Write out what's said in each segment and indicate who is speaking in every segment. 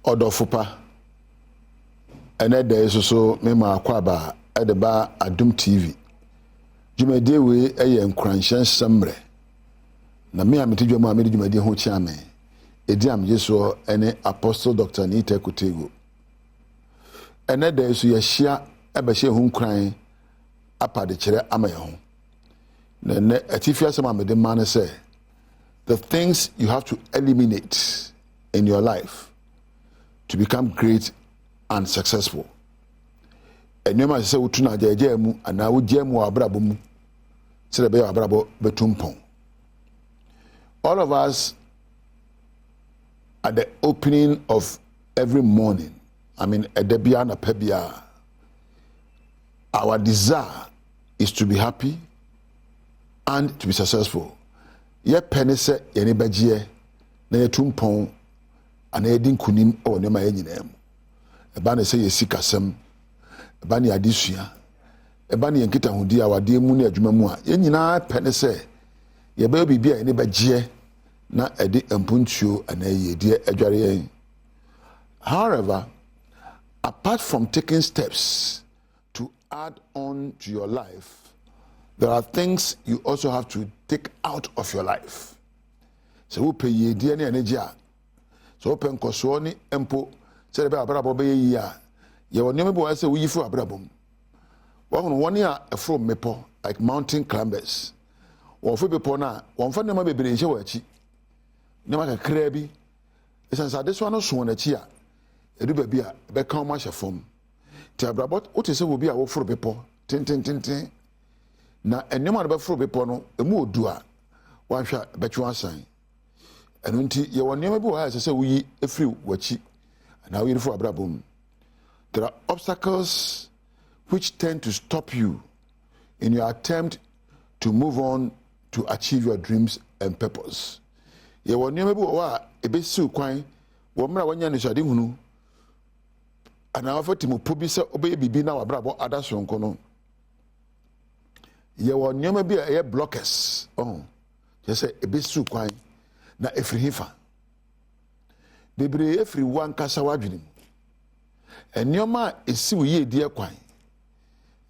Speaker 1: Odofupa ene de so me ma kwaba e de ba Adom TV dwumade we eye nkranhyen semre na me ametedwa mu amede dwumade ho chia me edi am yeso ene Apostle Dr. Nita Kutego ene de so ye hia e ba hye hu nkran apade kire ama ye ho na ne atifia sem amede man say the things you have to eliminate in your life to become great and successful. And you must say, Utuna Jemu, and now Jemu Abrabomu, Sebe Abrabo Betumpon. All of us at the opening of every morning, I mean, at the Biana Pebia, our desire is to be happy and to be successful. Ye penny se yenibajie, na yetumpon, and edin kunim or nema yeninem. Eba ne se yesikasem, eba ne adisua, eba ne yenkita hudi awade mu ne adwuma mu a ye nyina pene se ye ba bibia ne bagye na ede empuntuo ana yedie adware yen. However, apart from taking steps to add on to your life, there are things you also have to take out of your life. So we pay yedie ne energia. So open koso ni empo say be abrabo be yi a ye woni me bo say we fu abrabom won a from mepo like mountain climbers won fu bepo na won fa nema bebre nche wachi nema kakra bi esansa de so no so na chi a edu ba bi a be kan ma hyefom ti abrabo o te se wo bi a wo furu bepo tin na enema no be furu bepo no emu odu a wan hwa betwe asan enu nti ye woni me bo ha say we efri wachi. Now, there are obstacles which tend to stop you in your attempt to move on to achieve your dreams and purpose. You will never be a bit so quiet, woman, when you're in the hunu, and I offer to Mubisa obey be now about other son cono. You will never be a blockers. Oh, just say a bit so quiet, not every hifa. Bebre every one kasa wadwene enyoma esi wo ye die kwan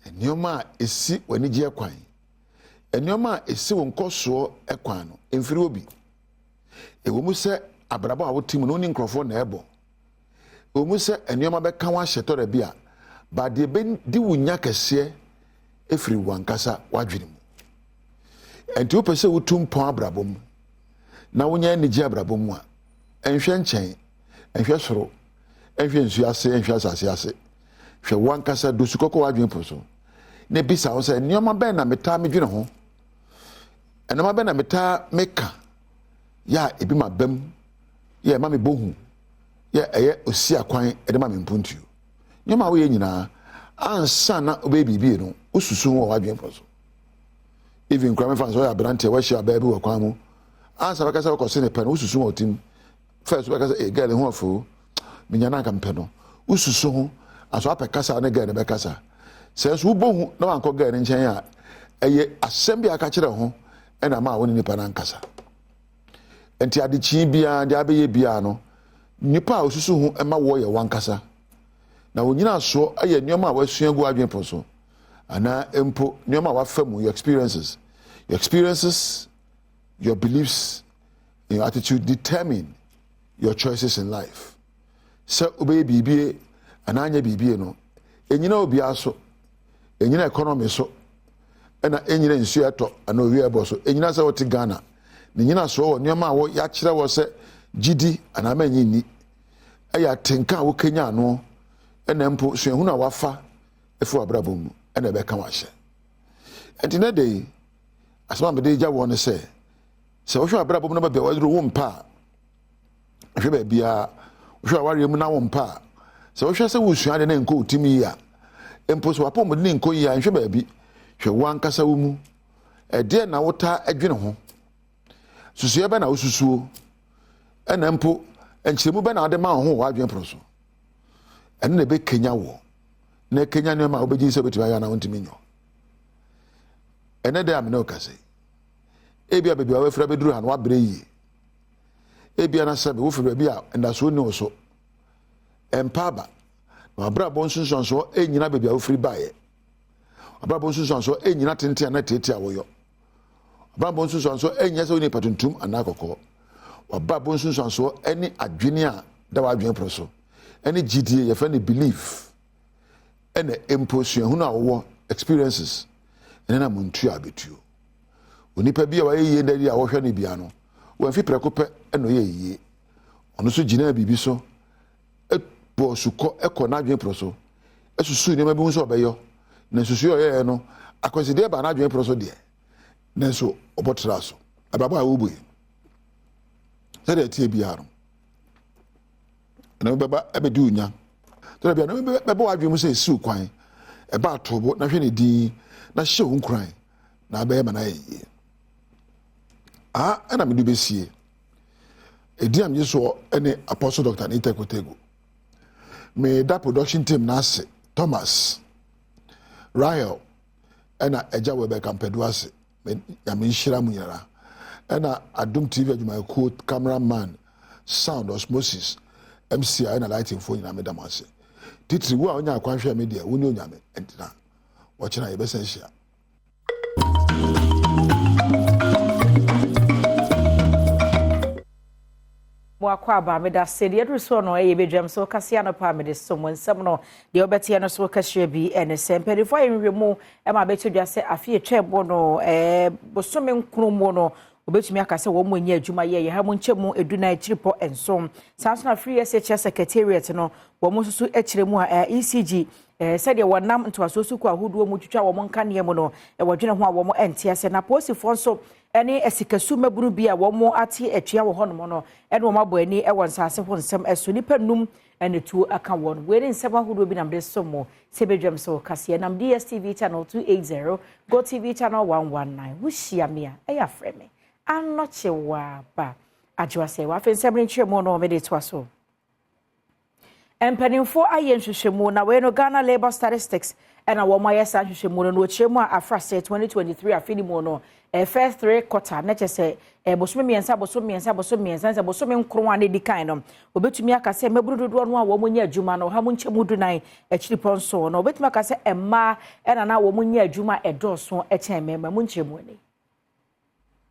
Speaker 1: enyoma esi wani gye kwan enyoma esi wo nkoso ekwan no emfiri obi ewo mu se abrabo a wotim no ni nkrofo na ebo ewo mu se enyoma be kan wa hyetore bia ba de be di wunya kese efiri wan kasa wadwene mu enti opese wotum pon abrabo mu na wonya ni gye abrabo mu a enhwe nchen enhwe soro enhwe nsu ase enhwe asase ase hwe wankasa dosukoko wadwen poso ne bisa wo se nioma ben na meta medwene ho enoma ben na meta meka ya ebi mabam ya ma me bohu ya eye osi akwan ede ma me mpuntuo nioma wo ye nyina ansa na obebibi no osusu wo wadwen poso even kwame fans wo ya brante wo hia ba bi wo kwan mu ansa bakasa wo kose ne pen osusu wo tim first because a girl who afu minyana kampe no ususu ho aso apekasa na girl be kasa says wo bohu na wanko girl nchen a eye asem bia ka kire ho na ma woni nipa na nkasa enti adechi bia de abeye bia no nipa ususu ho ma wo ye wankasa na wonyina so aye nyoma wasua gu adwen poso ana empo nyoma wafamu your experiences your beliefs your attitude determine your choices in life. So obey BBA and anya BBA no. Enyina obi aso. Enyina economy so. Ena enyina nsu eto ana owi ebo so. Enyina se woti Ghana. Enyina so wo nyoma wo ya kire wo se gidi ana manyi ni. Eya tenka wo Kenya no. Ena mpo so ehu na wafa efu abrabom mu. Ena be ka wa hye. Enti na dey asama me dey ja wo ne se wo hwe abrabom no be wo dro wo mpa hwe ba bia hwe aware mu na wo mpa se wo hwe se wo suade na nko otimi ya empo so apom de nko ya hwe ba bi hwe wankasa wo mu ede na wota adwene ho susu ye ba na osusuo ena mpo enchiremu ba na ade ma ho wa adwene proso ene na be Kenya wo na Kenya ne ma obeji se betiba ya na wontimi nyo ene de amene okase ebia bebia wa fra beduru han wa bre yi ebia na sabe wo fere bia ndaso ni oso empaba na abra bonsunsun so enyina bebia wo free bae abra bonsunsun so enyina tente na tete awoyo abra bonsunsun so enya so ni patuntum anakoko abra bonsunsun so eni adwene a da wa adwene proso eni gidie ye fa ni belief ene imposition hu na wo experiences ene na muntu abetuo onipa bia wa yeye ndari a wo hwe ne bia no wo mfi preko pe eno yeye ono so gina bibi so bo suko eko na adwen proso esusu ni ma bi hu so obeyo na susu yo ye no akweside ba na adwen proso de na so obotra so ababa wo bu se de tie bia no na baba ebedi unya to bia no baba wa adwen mu se su kwan e ba tobo na hwe ne din na hye wo nkran na abaye ma na ye ana me du besie ediam yeso ene apostle Dr. Nita Kotego me da production team nase Thomas Rael ena eja webe kampedu ase ya me nhira mu nyara ena Adom TV adwuma ko cameraman sound osmosis MC ena lighting phone na me da mase titri wo a onya akwanhwe media wo ni onyame entina wo kina ye besa hia
Speaker 2: Wakwa ba me da se de edruso no e bedwam so kase anopa me de so mo nsem no de obetie no so kase bi ene semperi fo enwemu e ma betudwa se afie twebo no bosome nkromo no obetumi akase wo mo nya adwuma ye ha mo nchemu eduna ekiripo ensom sansona free SHS secretariat no wo mo susu ekiremu a ECG said you wonam nto asosu ko ahodo mu twitwa wo mo nkane mu no wodwene ho a wo mo ente ase na posifo nso ene esikasu maburu bi a wo mo ate atwa wo hono no ene wo mabo ani e won sase ho nsem eso nipa num ene tu aka won we nsem ahodo bi na mde somo sebedwam so kase nam DSTV channel 280 Go TV channel 119 wo hia me a ya freme anoche wa ba adwa se wa fensem ntwemo no me de to aso empanimfo aye nhwehwemu na we no Ghana Labor Statistics ena wo moye sa nhwehwemu no ochiremu a afrase 2023 afinimu no first 3 quarter na chese bosome miensa bosome nkron ane dikan no obetumi akase maburu dodo no a wo monya adwuma no ha mo nchemu dunan ekiripon so no obetumi akase emma ena na wo monya adwuma edoso echen mema mo nchemu ni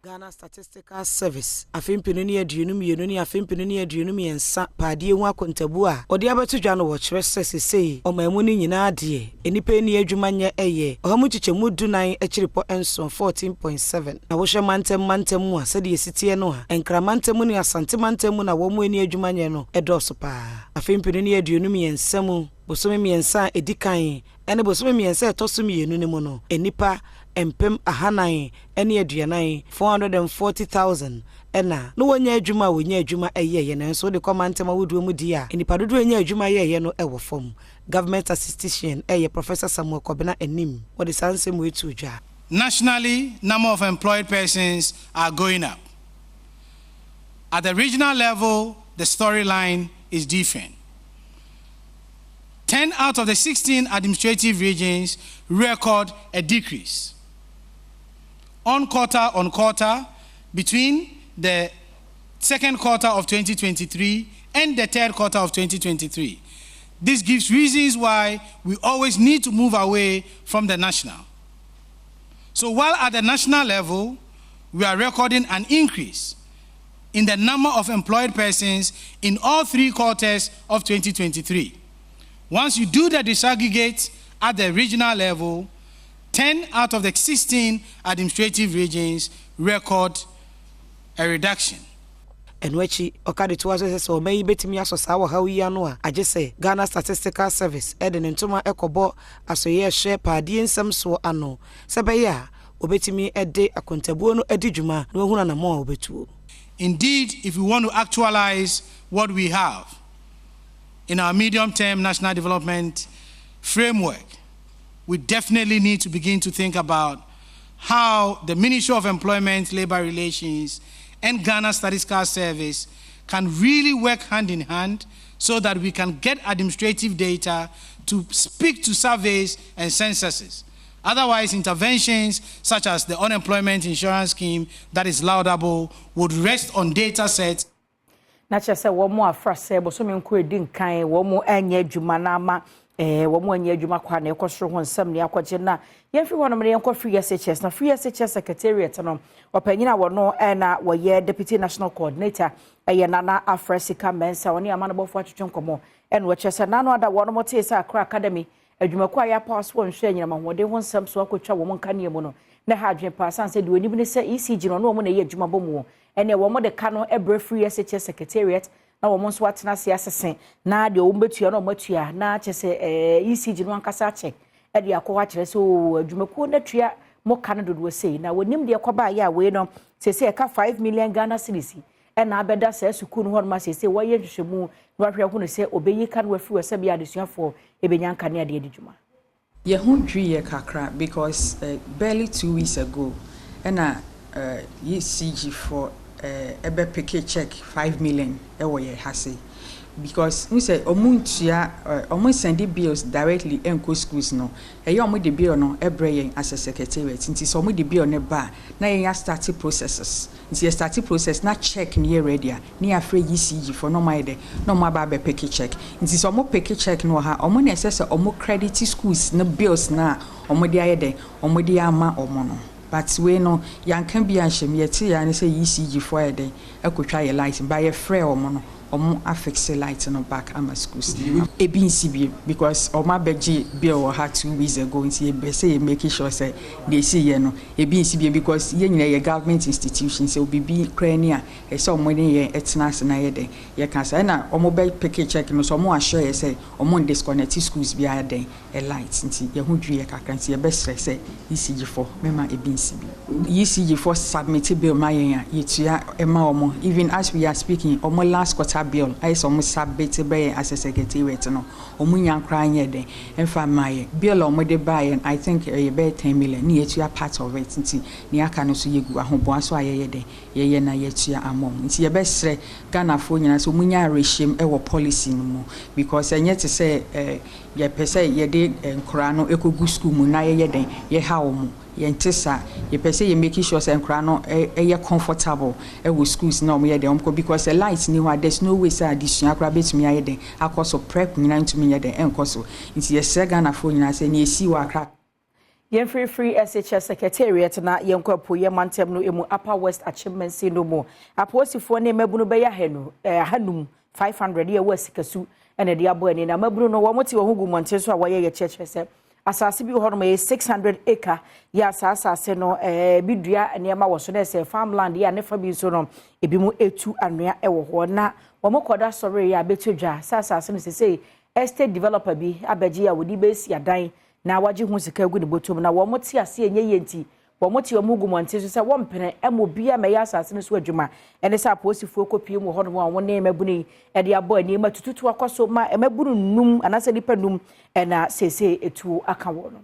Speaker 3: Ghana Statistical Service afimpinu ni aduonu mienu ni afimpinu ni aduonu miensa paadie hu akontabu a odi abatudwa no wo kyerɛ sesei ɔmamu ni nyina ade enipa ni adwuma nyɛ ɛyɛ ɔhamu chichemu dunan akiripo enso 14.7 na wo hwɛ mantem mu a sɛde esitie no a enkramantem ni asantemantem na wo mu ani adwuma nyɛ no ɛdɔso paa afimpinu ni aduonu miensa mu bosome miensa edikan ene bosome miensa ɛtɔso mienu ni mu no enipa empem ahanan ene aduanan 440,000 ena no wonya adwuma eyeye na nso de komantema woduo mu di a enipa dodo enya adwuma yeye no ewo fom government assistation Professor Samuel Kobena enim what is answer mu etudwa.
Speaker 4: Nationally, number of employed persons are going up. At the regional level, the storyline is different. 10 out of the 16 administrative regions record a decrease on quarter between the second quarter of 2023 and the third quarter of 2023. This gives reasons why we always need to move away from the national. So while at the national level, we are recording an increase in the number of employed persons in all 3 quarters of 2023. Once you do the disaggregate at the regional level, 10 out of the 16 administrative regions record a reduction.
Speaker 3: And wechi okade to aso se o meyi betimi aso sa wo hawi ano a age se Ghana Statistical Service eden ntoma ekobo aso ye hye paadie nsem so ano se be ya obetimi ede akontabuo no edi dwuma no ehuna na mo obetuo.
Speaker 4: Indeed, if we want to actualize what we have in our medium-term national development framework, we definitely need to begin to think about how the Ministry of Employment, Labor Relations, and Ghana Statistical Service can really work hand in hand so that we can get administrative data to speak to surveys and censuses. Otherwise, interventions such as the unemployment insurance scheme that is laudable would rest on data sets
Speaker 2: na kyerɛ sɛ wɔn mo afra sɛ bosome nko edi nkan wɔn mo anya adwuma na ama wɔn mo anya adwuma kwa na ɛkɔsoro ho nsɛm ne akɔgye na yɛmfi hɔ no mede yɛnkɔ free SHS na free SHS secretariat no ɔpanyin a wɔno ɛna wɔyɛ deputy national coordinator ɛyɛ Nana Afra Sika Mensa wɔne amanobɔfo atwetwe nkɔmɔ ɛna wɔkyerɛ sɛ nano ada wɔn mo te sɛ Accra Academy adwumako a yɛapa so nhwɛ nyinama hoɔden ho nsɛm so akɔtwa wɔn nkanea mu no na ha adwen pa san sɛ de onim ne sɛ ECG no wɔn na ɛyɛ adwuma bɔ mu ɛne wɔn de ka no ɛbrɛ free SHS secretariat na wɔn nso atena se asese na de wɔn betua na wɔn atua na kyɛ sɛ ECG no ankasa akyɛ ɛde akɔ ha kyerɛ sɛ adwumako na tua mo ka no dodoɔ sei na wɔnim de ɛkɔba yɛ a wei no sɛ ɛka 5 million Ghana cedis ɛna abɛda sɛ sukuu no hɔ no ma sɛ wɔyɛ hwehwɛmu na wahwɛ ho no sɛ obɛyi ka no wafiri wɔ sɛ bia adesuafoɔ ɛbɛnya nka ne ade adi dwuma
Speaker 5: ye hu dwi kakra because barely 2 weeks ago ɛna ECG for ebe pick check 5 million ɛwɔ yɛ hase because we say omuntua send the bills directly enco schools no ɛyɛ omo de bill no ɛbrɛ yɛn as a secretariat nti so omo de bill ne ba na yɛn start processes nti start process na check ne ready a ne afre ECG for no my de no ma ba be pick check nti so omo pick check no ha omo na ɛsɛ omo credit schools na bills na omo de ayɛ de omo de ama omo no but we no yan can be anshem yeti ya ne say ECG for a day ekotwa ye light by a frɛ omo no omo affix light no back ama schools ebinsi because oma beji bill had 2 weeks ago nti e say making sure say they see ye no ebinsi because ye nyina ye government institutions say obibi krania e say omo ne ye etena ase na ye de ye kan say na omo be pick check no so omo assure ye say omo disconnect schools bi aden a light nti ye hu dwi ye kakra nti ye be stress say ECG for mema ebinsi ECG for submit bill ma ye yetua ema omo even as we are speaking omo last quarter bill I saw submit by as a secretariat no omunya crying de emfa my bill omo de buy and I think e be 10 million ni yetua part of it nti ni aka no so yegu ahobon so ayeye de ye na yetua amom nti ye be sre Ghana fo nyina so munya regime e wo policy no mo because enye te say ye pese ye de nkora no ekogu school mu na ye de ye ha omo yentesa ye pese ye make sure say nkra no e comfortable e wo schools na omo ye de because the lights ni wa there's no way say addition akra betumi aye de akoso prep nyina ntumi ye de enkoso nti ye sega na fo nyina say ni esi wa akra
Speaker 2: yen free SHS secretariat na yen kwapo ye mantem no emu Upper West achievement no mo aposifo ne mabunu be ya hanu hanum 500 ye wa sikasu ene de abo ani na mabunu no wo moti wo hugu monte so a wo ye church say asase bi ho no 600 acre ya asase no bidua niema wo so na say farmland ya ne fa bi so no ebi mu etu anua e wo ho na wo mokoda sori ya betodwa asase no say estate developer bi abeji ya wodi be si adan na waje hu sika gu ne botom na wo moti ase enye yenti wo moti omugu monte so say wo mpene emobia me ya asase no so adwuma ene say aposifuo kopie mu ho no wo ne mabuni e de abo ani ma tututu akoso ma mabunu num anase nipa num ena sese etu aka wo no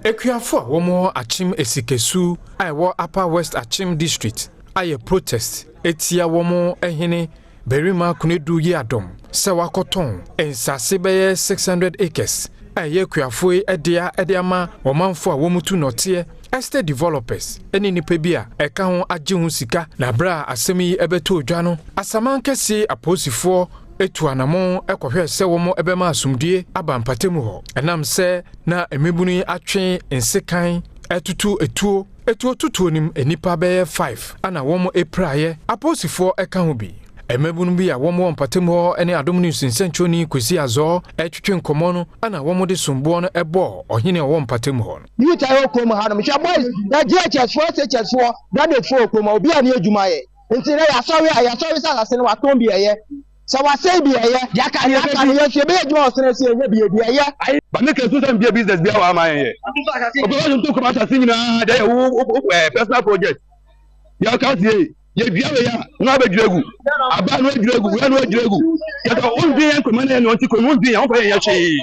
Speaker 6: ekuafo wo mo achim esikesu ai wo Upper West Achim district aye protest etia wo mo ehene berima kunedu yi Adom se wakoton ensase beye 600 acres aye ekuafo ede ama wo manfo a wo mutu note estate developers eni nipa bia eka ho agye ho sika na bra asem yi ebeto odwa no asaman kese aposifo etu anamo ekohwe se wo mo ebema asumdue abampatemu ho enam se na emebunu atwe ensekan etutu tutu nim enipa be 5 ana wo mo epraye aposifo eka ho bi emebunu bi a wo mo mpatemu ho ene Adom News nsentwoni kwesi azo etwetwe nkomo no ana wo mo de sombo no ebo ohene wo mpatemu ho no
Speaker 7: you tell kom ha no mhia boys na GHS for SHS for that for kom obi ani adwuma ye nti na ya sorry sa se no waton bi eye so wa say bi eye ya ka ye se be adwuma osene se ye bi eye
Speaker 8: ba make so some business bi awa ma ye obi wa nto kom asase nyina dey personal project ya ka tie ye biawe ya na abedwegu aba no adwegu we no adwegu ya ka on bi yan komane no nti komun bi yan fa yan hwe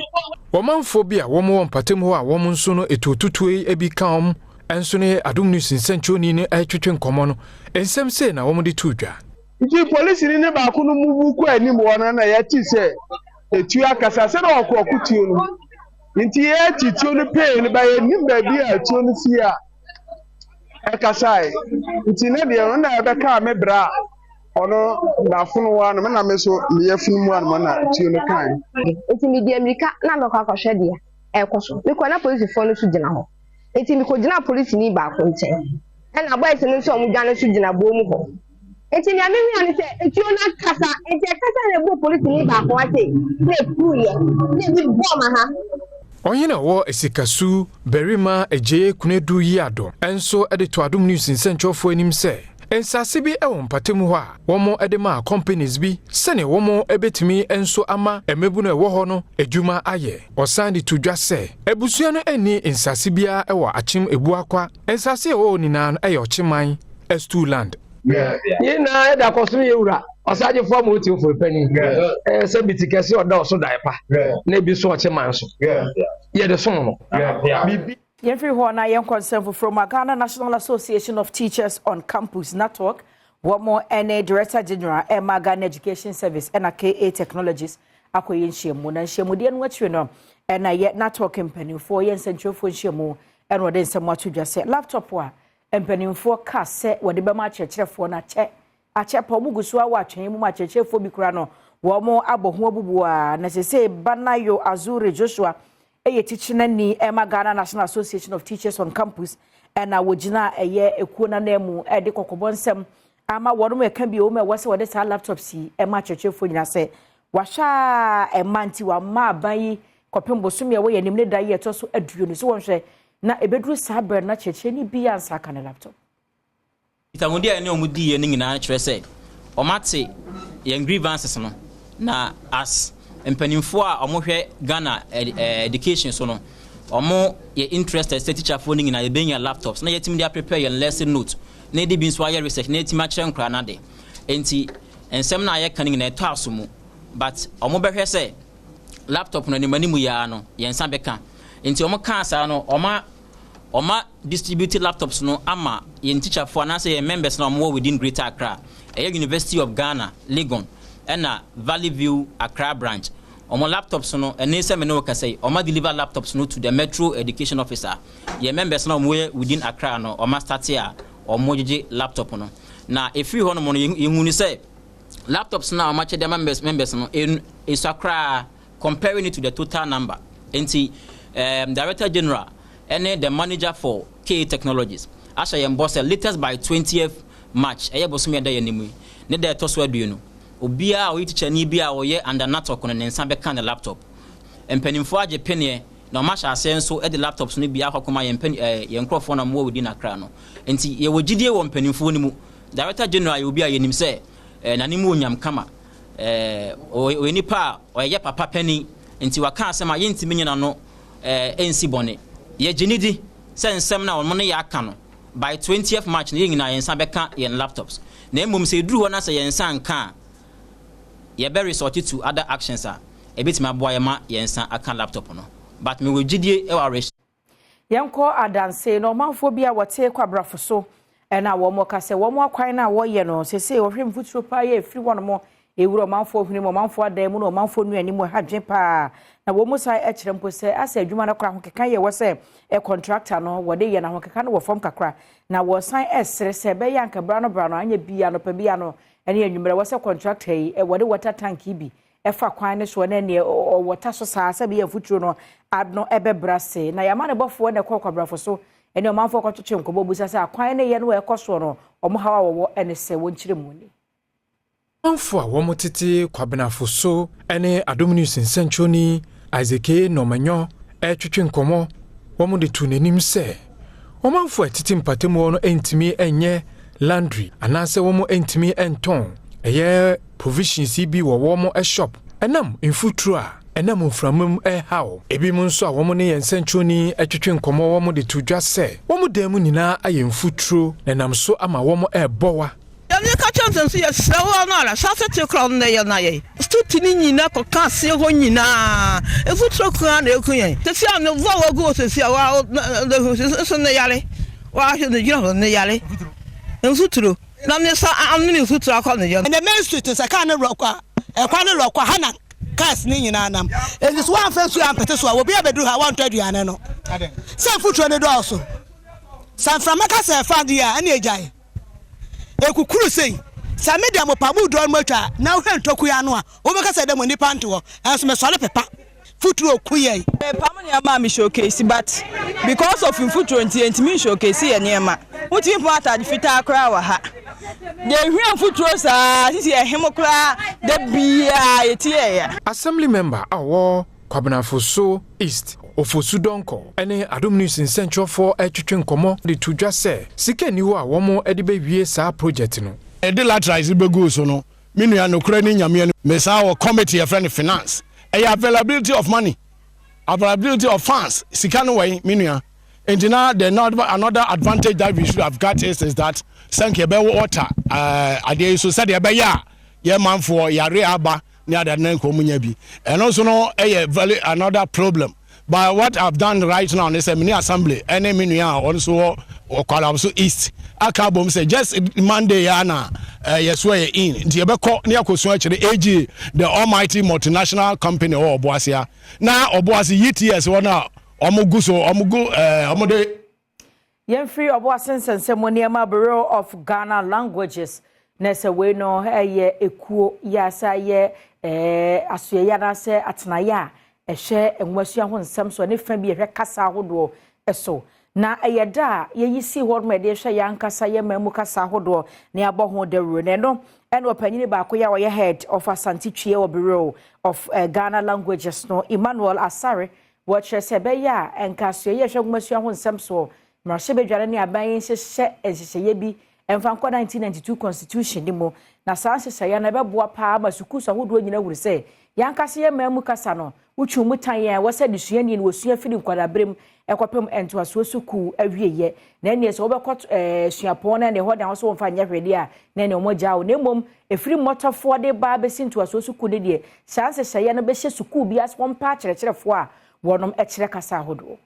Speaker 6: womanfo bi a wo mo mpatem ho a wo mo nso no etotutue ebi kam enso ne Adom News nsentwoni ne atwetwe nkomo no ensem se na wo mo de tudwa
Speaker 7: nti police ni ne ba ko no mubu ko anim wona na ya ti se etu akasa se na okutuo no nti ye tituo no pay ni ba ye nim ba bi a tuo no si a ekasai nti ne de no na ebe ka me bra
Speaker 9: ono na funu wa no na me so me ye funu mu an na ti no kan
Speaker 10: enti me di America na me kwa hwede dia e koso me kwa na police fo no so gina ho enti me ko gina police ni ba ko nche e na boys no so mu gina so gina bo mu ho enti me amemi an se enti ona kasa enti kasa na bo police ni ba ko ate na kuye na bi bo ma ha
Speaker 6: Onyina wo esikasu berima eje kunedu yi Adom enso ede to Adom news nsentwofo anim se ensase bi ewon patemu ho a womo ede ma companies bi sene womo ebetimi enso ama emebu no ewo ho no adwuma aye osan de tudwa se ebusua no eni ensase bia ewo achim ebu akwa ensase ewo nina no eye ochiman estu land
Speaker 11: yina eda koso yewura osaje fo mo ti ofo pani se bitikese oda oso daipa na bi so ochiman so ye de so no bibi
Speaker 2: Yemfri Hona Yen Concern from Ghana National Association of Teachers on Campus Network, one more NA Director General Emma Ghana Education Service and KA Technologies, Akoyin Shemu, and Shemudian Wetchino, and I yet network company 4 years central for Shemu, and what then someone to just say laptop wa, and penny 4 cast set what the Bama church for na check. A chap Muguswa watching him much a for Bicrano, one more Abo Huabua, necessary Banayo Azure Joshua. A teaching ni Emma Ghana National Association of Teachers on Campus and I would jina a year a kuna nemu a de kokobonsem ama one can be ome was what this laptop see a match for you say washa a manti wa ma bayi kopembo sumi away and nimne da yet also a drone so one say na a bedroom saber na checheni be answer can a laptop.
Speaker 12: It only any omudi and in an say or matse young grievances no na as mpanimfo a omohwe Ghana education so no omo ye interested teacher phoning na ebenya laptops na yetimi dia prepare your lesson note na dey bin so aye research na yetimi akere nkra na de enti ensem na aye kanin na eto asomu but omo behwe say laptop no ni manimu ya no yensa beka enti omo kan sa no oma distribute laptops no ama ye teacher for na say members na omo within Greater Accra University of Ghana Legon and Valley View Accra branch. Omo laptops no and nese me no ka say omo deliver laptops no to the Metro Education Officer. Ye members no within Accra no omo start here omo jeje laptop no. Na if you hono mo you say laptops na omo che the members no in Accra comparing it to the total number. Enti Director General and the manager for KA Technologies. Asha ye boss latest by 20th March. Eye bosumi da ye nimu. Ne da to so adu no. Obia o teacher ni bia o ye under network no nensa be kan the laptop empanimfo age pene na ma sha senso e the laptops no bia akoma ye mpan ye nkrofo na mo wodi na kra no enti ye wogidie wo mpanimfo ni mu Director General ye obia ye nim se na ni mu onyam kama o enipa o ye papa pani enti waka asema ye ntimi nyina no ensi bone ye ginidi se nsem na wo no ye aka no by 20th March ye nyina ye nsa be kan ye laptops na emum se duru ho na se ye nsa nka ye be resort to other actions a bit my boy ma yensa aka laptop no but me we gidie e wa resh
Speaker 2: yenko adanse no manfo bia wote kwabrafo so na wo mo ka se wo mo akwan na wo ye no sese wo hwem futuro pa ye free one mo ewuro manfo hwene mo manfo adan mu no manfo nu ani mo hadwe pa na wo mo sai e kire mpo se asa adwuma na kra ho keka ye wo se e contractor no wo de ye na ho keka no wo form kakra na wo san esre se be yanka brano anya bia no pa bia no ene anwumre wo se contractor yi e wo de water tank bi e fa kwan ne so na ne o water so sa sa bia futuro no adno ebe brase na yama ne bofo ne kwabrafo so ene o manfo kwatwetwe nkobo busa se akwan ne ye no e koso no o mo hawa wo ene se wo nkire mu ni
Speaker 6: manfo a wo motete kwabenafo so ene Adom news nsentchoni Isaac Nomanyo twetwe nkomo wo mo de tu nanim se wo manfo atiti mpatemu no entimi enye laundry anase wo mo entimi enton eye provisions bi wo mo shop enam infutru a enam mframam hawo ebi mu nso a wo mo ne nsentchoni twetwe nkomo wo mo de tu dwa se wo mo dan mu nyina aye mfutru enam so ama wo mo bowa
Speaker 13: Yami ka chansen so ye sewa na la sase te crown na ye na ye stutini nyina ko ka se ho nyina e futro kra na ekunye te sia no wa go se sia wa so na yale wa hwe ne jira ne yale en futro na me sa amni futro akọ ne ye
Speaker 14: and the main street is aka na rokwa e kwa ne rokwa hana cars ni nyina nam and this one fence you ampete so obi abedu ha 120 ane no se futro ne do also san framaka se fa dia ane ejai ekukuru sei sa media mo pa mu do mo twa na wo ntoku ya no a wo be ka say dem nipa nto enso me sole pepa futuro kuye
Speaker 13: pam ne ma me showcase but because of futuro enti me showcase ye ne ma wuti po atade fita akra wa ha de hwan futuro sa sisi ehemo kra de bia yetie ya
Speaker 6: assembly member awo Kwabena Foso East Ofosu Donko ene Adom News in Central for etwetwe nkomo de tudwa se sika ni wo a womo ede be wie sa project no
Speaker 15: e de latrize be go so no menu ya no kra ni nyame me sa wo committee ya friend finance availability of money availability of funds sika no way menu ya and now another advantage that we should have got is that sanke be water ade so said be ya ye man for yare aba ni adan ko munya bi and also no very another problem. But what I've done right now is a mini assembly. Any mini also or also East. Akabom say just Monday yana yes way in. Diabeko near Kosuach the AG, the almighty multinational company or Boasia. Now Oboasi ETS one Omuguso Omode.
Speaker 2: Yen free Oboasin and Semoniama Bureau of Ghana Languages. Nessa we no ye ekuo yasa ye asuyana se atnaya. Ehye enwasua ho nsem so ne fa bi ehwe kasa hodo eso na eyeda yeyisi ho me de hwe yankasa ye mamu kasa hodo ne abo ho de ru ne no ene opanyini ba ko ya wo head of Asante Twie Bureau of Ghana Languages no Emmanuel Asare wo chere se be ya enkaso ye hwe nwasua ho nsem so mrahye bedware ne aban hye bi emfa 1992 constitution ni mo na sanse ya na beboa pa masuku so hodo nyina wuri se yankasa ye mamu kasa no uchu mutan ya wasa disuani ni wosua fili kwadabrem ekopem ento asoso ku awieye na ene so obekot suapon na ne hoda ho so mfa nya hwede a na ne omogya wo nemom efiri motofo de ba besinto asoso ku ne de sanse hye no be hye suku bi aspon pa kyerɛkyerɛfo a wonom ekyerɛ kasa hodo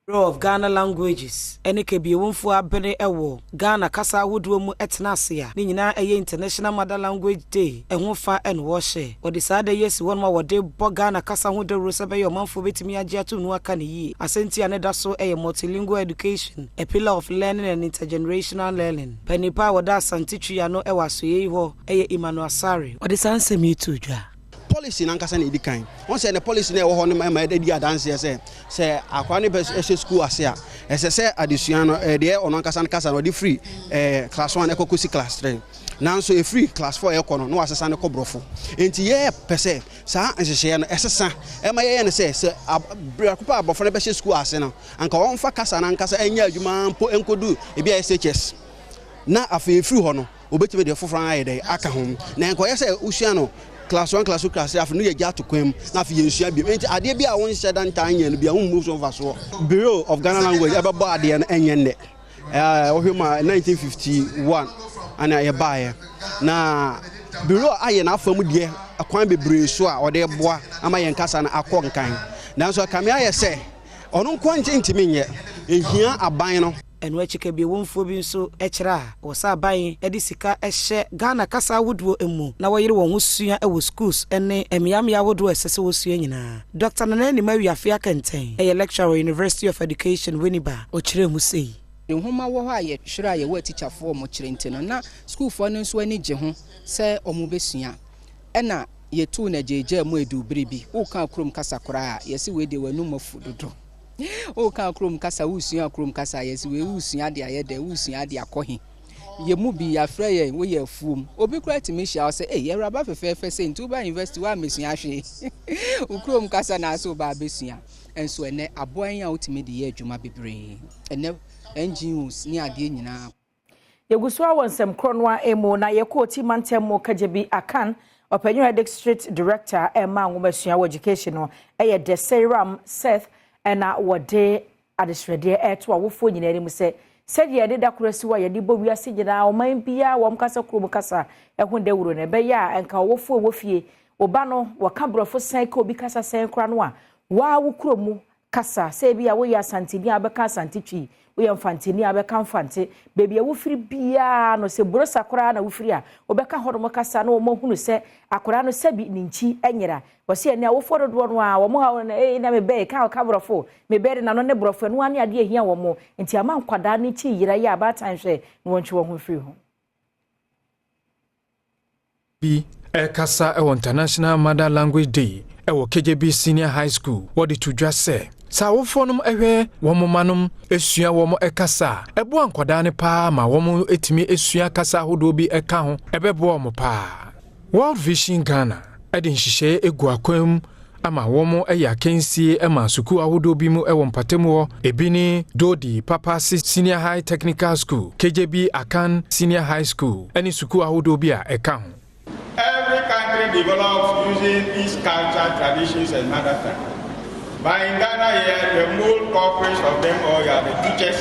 Speaker 3: Bureau of Ghana Languages ene kebi wonfo abene ewo Ghana kasa ahodo mu etena ase a ne nyina eye International Mother Language Day ehwo fa en wo hye odi saada yes won ma wode bo Ghana kasa ahodo ro se be yo manfo betimi age ato nu aka ne yi asenti ane da so eye multilingual education a pillar of learning and intergenerational learning panipa woda Asante Twie no ewa so yi ho eye Emmanuel Asare odi sanse mi to dwa
Speaker 16: policy nankasa na edikan won say the policy na wo ho no ma di adanse say akwa ne be school ase a say adesua no de ono nkasa no de free class 1 ekokosi class 3 nanso e free class 4 ekono no asesa ne kobrofo enti ye pese sa nhehye no esesa ma ye ne say akopa abofo ne be school ase no anka won fa kasa na nkasa anya adwuma mpo enkodu e bia SHS na afa free ho no obetime de foforo ayede aka ho na enko ye say usua no class 1 class 2 class 3 afunu ye gya to kwam na afi yensua bi enti ade bi a won hye dan tan nya no bi a won move over so Bureau of Ghana Language ebebo ade no enye ne ohwema 1951 ana ye baaye na Bureau aye na afamu de akwan bebre so a ode boa ama ye nkasa na akọ na so kamia ye se ono nkwa ntimi nye ehia aban no eno achike bi wonfo bi nso ekira wosa ban edi sika ehye Ghana kasa woduo emu na woyire won hosua ewo schools ene emiamia woduo esese wosua nyina Dr. Nanani Mawiafia Kenten lecturer University of Education Winneba okire mu sei
Speaker 17: nhoma wo ha ye hwira ye wa teacher for mo kire nteno na school for no nso ani gye ho se omo besua ena ye tu na jeje mu edu biribi wo kan krom kasa kora yesi we de wanu mafu dodo o kan krom kasa usua krom kasa yesi we usua de ayede usua de akohi ye mu bi afra ye wo ye fuum obi kura timishia say eh ye raba fefefe say ntuba university wa mesua hwe ukrom kasa na so ba besua enso ene aboan ya otime de ye adwuma bebre ene NGOs ni ade nyina
Speaker 2: yeguso awonsem kronwa emo na ye ko ti mantemo kajebi akan opanyo district director Emma Nwomesua education no eye de Seram Seth ena wode adesrede eto awofo nyina ni mu se sedi ye da kurasi wa ye di bo wiase nyina o man bia wo mkasa krom kasa ehunde wuro ne be ya enka awofo wofie oba no waka brofo san ka obi kasa san kra no a wa wo kromu kasa se bia wo ya Asante ni abeka Asante Twi we mfantini abeka mfante bebi awufiri bia no se boro sakora na wufiri a obeka hodomo kasa na omo hunu se akora no sebi ninchi enyera wose ene awoforo do no a omo ha na na mebe ka brofo mebe na no ne brofo no ane ade ehia wo mo nti ama nkwada ne chi yira ya abatan hwe no wonchi wo ho firi ho
Speaker 6: bi ekasa ewo International Mother Language Day ewo KJB Senior High School wodi to dwa se sa wofonum ehwe womomanom esua womo ekasa ebo ankwada ne pa ma womo etimi esua kasa hodo bi eka ho ebebo womo pa World Vision Ghana edin hihye egu akwam ama womo eya kensie ema suku ahodo bi mu ewo mpatemu ebini Dodi Papa Senior High Technical School KJB Akan Senior High School eni suku ahodo bi a eka ho.
Speaker 18: Every country develops using its culture, traditions and mother tongue. But in Ghana here, the whole corpus of them all are the teachers.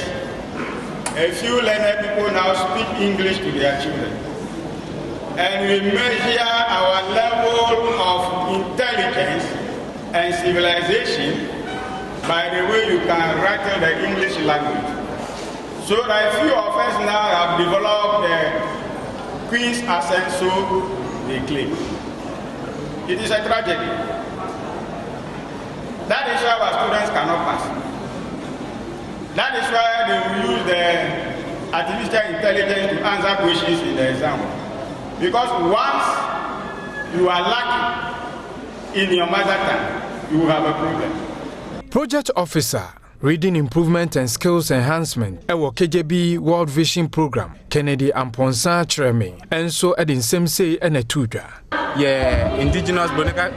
Speaker 18: A few learned people now speak English to their children. And we measure our level of intelligence and civilization by the way you can rattle the English language. So that few of us now have developed the Queen's accent, so they claim. It is a tragedy. That is why our students cannot pass. That is why they will use the artificial intelligence to answer questions in the exam. Because once you are lucky in your mother tongue, you will have a problem.
Speaker 6: Project Officer, Reading Improvement and Skills Enhancement, ewo KJB World Vision Program, Kennedy Amponsa Treme, and so edin semse ene tudwa.
Speaker 19: Yeah, indigenous,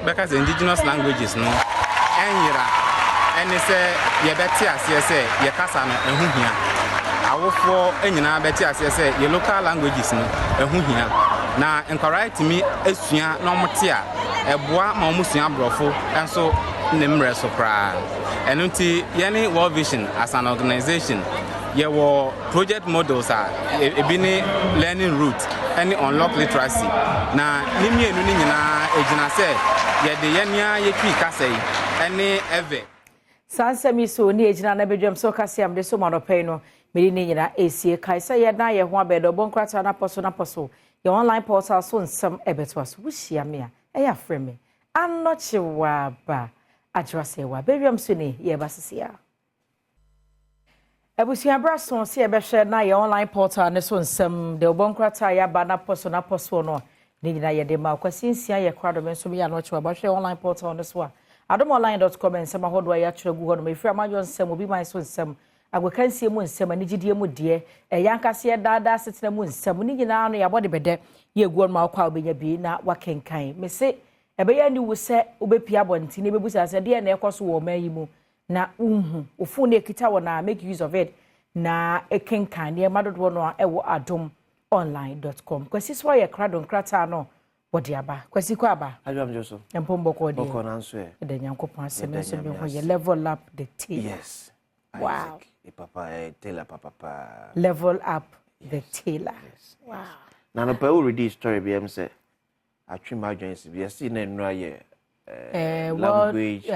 Speaker 19: because indigenous languages, no. Enyira, ene se ye beti asye se ye kasa no ehu hia. Awofo enyina beti asye se ye local languages no ehu hia. Na encourage me esua na omotia eboa ma omusua brofo enso nemre so kra. Enunti yani World Vision as an organization ye wo project models are ebini learning route any unlock literacy na nimienu ni nyina ejina se ye de yenia ye twi kasa yi any eve
Speaker 2: sansemi so ni ejina na bedwam so kasa am de so manopɛ no meri ni nyina esie kai se ye na ye ho abedo bonkrata na poso your online portal so nsem ebeto aso wuhia me a eya frɛ me anoche wa ba adwase wa bedwam so ni ye basisia Ebusia Brason si ebehwe na your online portal ne so nsem de bonkrata ya ba na poso no ni nyina ye de ma kwasinsia ye kwado me so me ya no chewa ba hwe online portal ne so a adomonline.com nsem ahodo ya kyerɛ gu hɔ no me fira madwo nsem obi man so nsem agwakansie mu nsem ani gidie mu de yankase daada setena mu nsem ni nyina no ya bode bede ye gu no akwa obenya bi na wakenkan me se ebeya ni wo se obepia bonti ne bebusa se de na ekoso wo mayi mu na ofu na ekita wo na make use of it na ekenkan ne madodo no ewo adomonline.com kwasi so ye krado nkrata no bode aba kwasi kwa aba
Speaker 20: adwam joso
Speaker 2: empombo ko de
Speaker 20: boko na nso e
Speaker 2: de nyankopon asem so bi ho ye level up the team.
Speaker 20: Yes.
Speaker 2: Wow.
Speaker 20: Papa Taylor papa
Speaker 2: level up the Taylor. Yes. Wow.
Speaker 20: Na no pa already story bi am say atwi ma agency bi see na nura ye language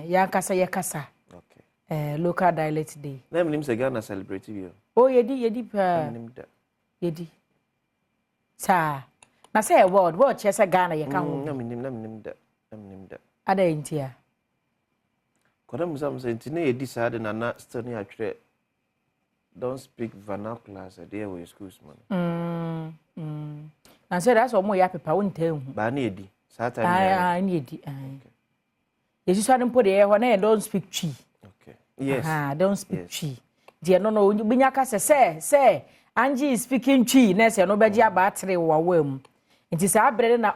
Speaker 2: ya kasa ye kasa. Okay. Local dialect day.
Speaker 20: Na mnim say Ghana celebrate bi.
Speaker 2: Oh yedi pa. Yedi. Sa na say world chesa Ghana ye kan ho.
Speaker 20: Na mnim da.
Speaker 2: Ada intia.
Speaker 20: Kodam musam say ntine yedi saade na still ni atwere don't speak vernacular as there we schools man.
Speaker 2: And so that's what mo ya pepa won tell hu.
Speaker 20: Ba na yedi. Saturday.
Speaker 2: Ni yedi. Yesu so dem put there when don't speak chi.
Speaker 20: Okay. Yes.
Speaker 2: Don't speak chi. Dear no binya ka say Angie is speaking chi na say no beji aba atre wa wam. Nti say abrede na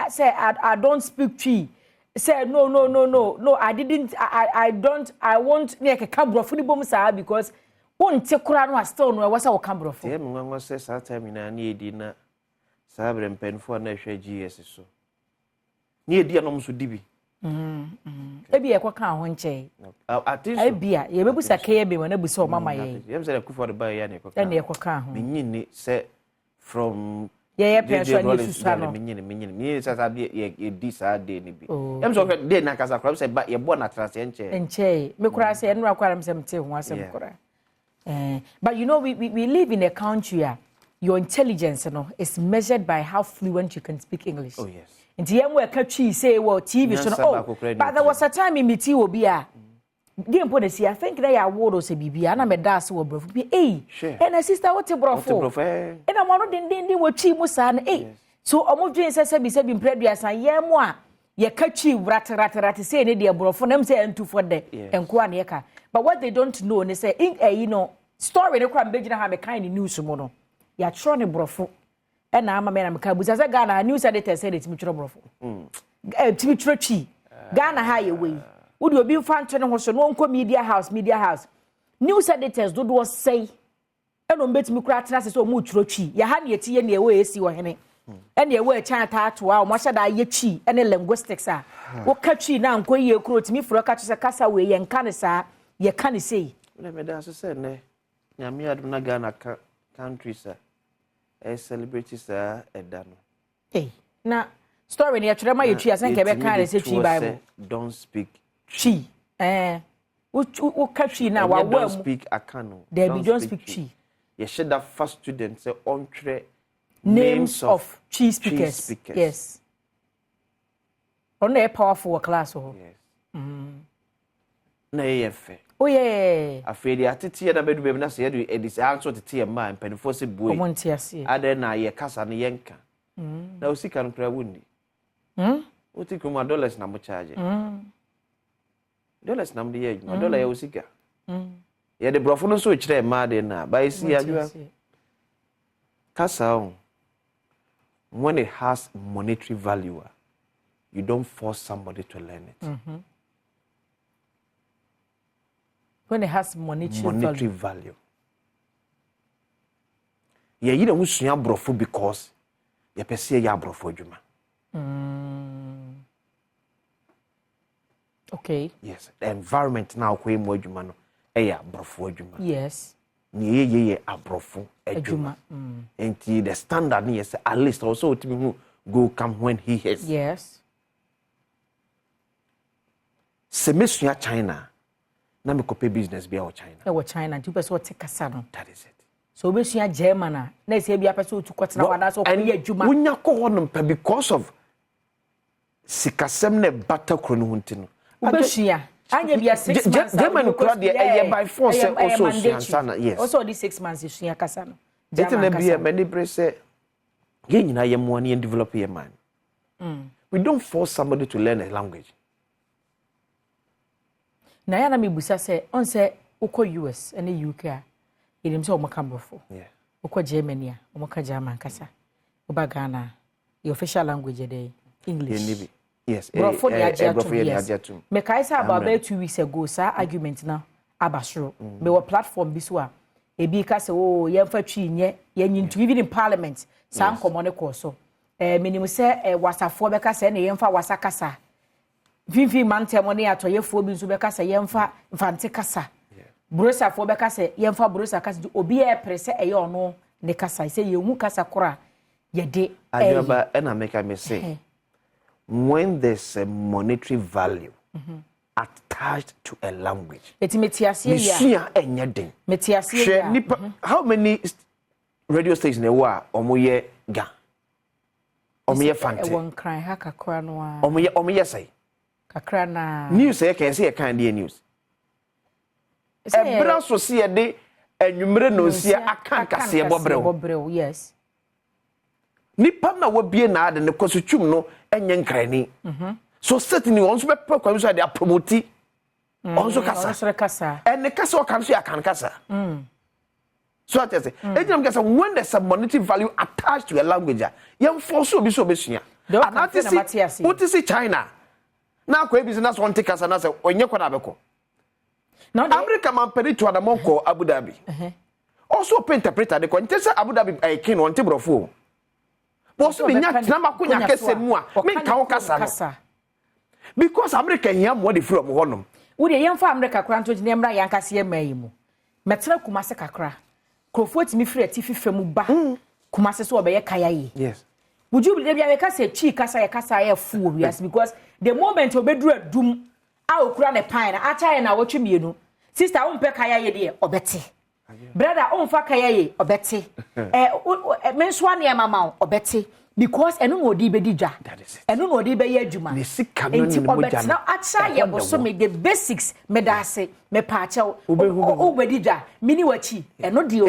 Speaker 2: say I don't speak chi. Say no I didn't I won't near ka brofo ni bom saa because won te kura no still no wasa wo ka brofo.
Speaker 20: Tie me nwanwa say saa time na na edi na saa bre mpenfo na hwe GS so. Ni edi anom so dibi.
Speaker 2: Ebi e kwaka ho nche. Ebi a ye bebusa ka ye be na busa o mama ye.
Speaker 20: Yem say ku for the buy ya na kwaka.
Speaker 2: Na ye kwaka ho.
Speaker 20: Menyini say from
Speaker 2: ye pension ni susa no
Speaker 20: menyini say ye di saa day ni bi. Yem so day na kasa kra say ba ye bo na trans
Speaker 2: enche. Me kura say enura kwara mse mte ho asem kura. But you know we live in a country where your intelligence is measured by how fluent you can speak English.
Speaker 20: Oh yes.
Speaker 2: And the we catchy say well TV so but there was a time in meti obi a game policy I think they award o say bibia na me da se wo brofo bi and sister what brofo and I want din wo chi mu sa na so omo dwen se bi mpreduasa yemo a ye kachi rat say ne de brofo nam say entufo de enko a ne ka but what they don't know ne say in story ne kwa mbegina ha me kind news mo no ya tro ne brofo e na ama me na me ka busa say Ghana news editor say it mi tro brofo timi tro chi Ghana ha ye we wo de obi mfa nto ne ho so no nko media house news editors do say eno mbetimi kura tena se so mu tro chi ya ha ne eti ye ne we esi wo hene ene ye we chan ta to a mo hyada ye chi ene linguistics a wo ka chi na nko ye kuro timi furo ka tse kasa we ye nka ne sa ye ka ne sei
Speaker 20: na me da se ne nyame adum na Ghana countries a celebrities eda no
Speaker 2: na story ne yatwere ma ye chi asen ke be ka ne se chi bible
Speaker 20: don't speak
Speaker 2: chi wo ka chi na wa
Speaker 20: don't speak akano
Speaker 2: don't speak chi
Speaker 20: ye should have first student say on
Speaker 2: names of cheese speakers. Yes. On a powerful class. Yes.
Speaker 20: Na yefe.
Speaker 2: Oh yeah.
Speaker 20: Afedi atete na bedu be na se yedu edis answer tete ma mpanifo se boy.
Speaker 2: Omonti ase.
Speaker 20: Ade na ye kasa ne yenka. Na osika no kra wundi. Oti kuma dollars na mo charge. Dollars na mo de ye dollar ya osika. Ye de brofo no so kire ma de na ba isi adwa. Kasa when it has monetary value, you don't force somebody to learn it.
Speaker 2: When it has monetary
Speaker 20: value. Yeah, you don't wish you brofo because you perceive you brofo juma.
Speaker 2: Okay.
Speaker 20: Yes, the environment now kwe mo juma no eya brofo juma.
Speaker 2: Yes.
Speaker 20: Ye abrofo ejuma. And the standard yes at least also to go come when he has.
Speaker 2: Yes.
Speaker 20: Semesua China. Na me kope business be China.
Speaker 2: E China, you person take kasa no.
Speaker 20: That is it.
Speaker 2: So we see German na say bia person to kwatena wada so ko ye adwuma.
Speaker 20: Wonya ko honom pe because of sikasem ne bata kro no huntino.
Speaker 2: Ubeshia anya bia 6 months.
Speaker 20: German kro de by force also siansana. Yes.
Speaker 2: Also the 6 months is kasa no.
Speaker 20: Dete na bia many bre say ye nyina ye mo ne develop your man. We don't force somebody to learn a language.
Speaker 2: Na ya na me busa say on say uko US and UK a yedim say o makambrofo.
Speaker 20: Yeah.
Speaker 2: Uko Germany a o maka German kasa. Oba Ghana the official language dey English.
Speaker 20: Yes.
Speaker 2: Brofo de ajatum. Me kai say about 2 weeks ago sa argument na abasoro. Me wo platform bi so a ebi ka say oh ye mfa twi nye ye nyintu even in parliament sa nkomo ne ko so. Minimum say wasafo be ka say na ye mfa wasakasa. Vivi mantemo ne atoyefo bi nso be ka say ye mfa mfante kasa. Brosa fo be ka say ye mfa brosa kasa obi e prese eye ono ne kasa say ye hu kasa kora ye de
Speaker 20: Ajoba na make me say when there's a monetary value attached to a language.
Speaker 2: Etimetiasie
Speaker 20: ya. Enyeden.
Speaker 2: Metiasie ya.
Speaker 20: How many radio stations there were omoye ga? Omoye fante.
Speaker 2: Won cry ha kakra no a.
Speaker 20: Omoye say.
Speaker 2: Kakra na.
Speaker 20: News e can say kind dey news. Ebra so see de enwumre no sia akankase bobrel.
Speaker 2: Yes.
Speaker 20: Nipa na wabie na ade ne kosutwum no enye nkrani. So certainly on so be kwa so dey promote. On so kasa. And the kasa kan so akan kasa. So I say, ejam kasa when there's a monetary value attached to a language, you force obi so besua. And that is see China. Na kwa business one take kasa na say onye kwa na beko.
Speaker 2: No,
Speaker 20: America man pedi to adamonko Abu Dhabi. Also pay interpreter de ko ntese Abu Dhabi ay kin on tibrofo. Boso be nya na makonya kese mu a me kan kasa no. Because America here more the free of honum.
Speaker 2: Wo de yemfa America kra nto gine mra yankase mai mu. Metra kumase kakra. Krofo timi free atifi fam ba. Kumase so obeye kaya yi.
Speaker 20: Yes.
Speaker 2: Would you believe ya kasa chi kasa ya kasa ya fu yes because the moment obedru adum a okura ne pan na acha ye na wotwe mienu. Sister umpe kaya ye de obete. Brother umfa kaya ye obete. Menso ane mama obete. Because enu no odi bedi dwa. Enu no odi be ye adwuma. Enti obet na acha ye boso me the basics me da ase me pa acha o bedi dwa mini wachi enu di o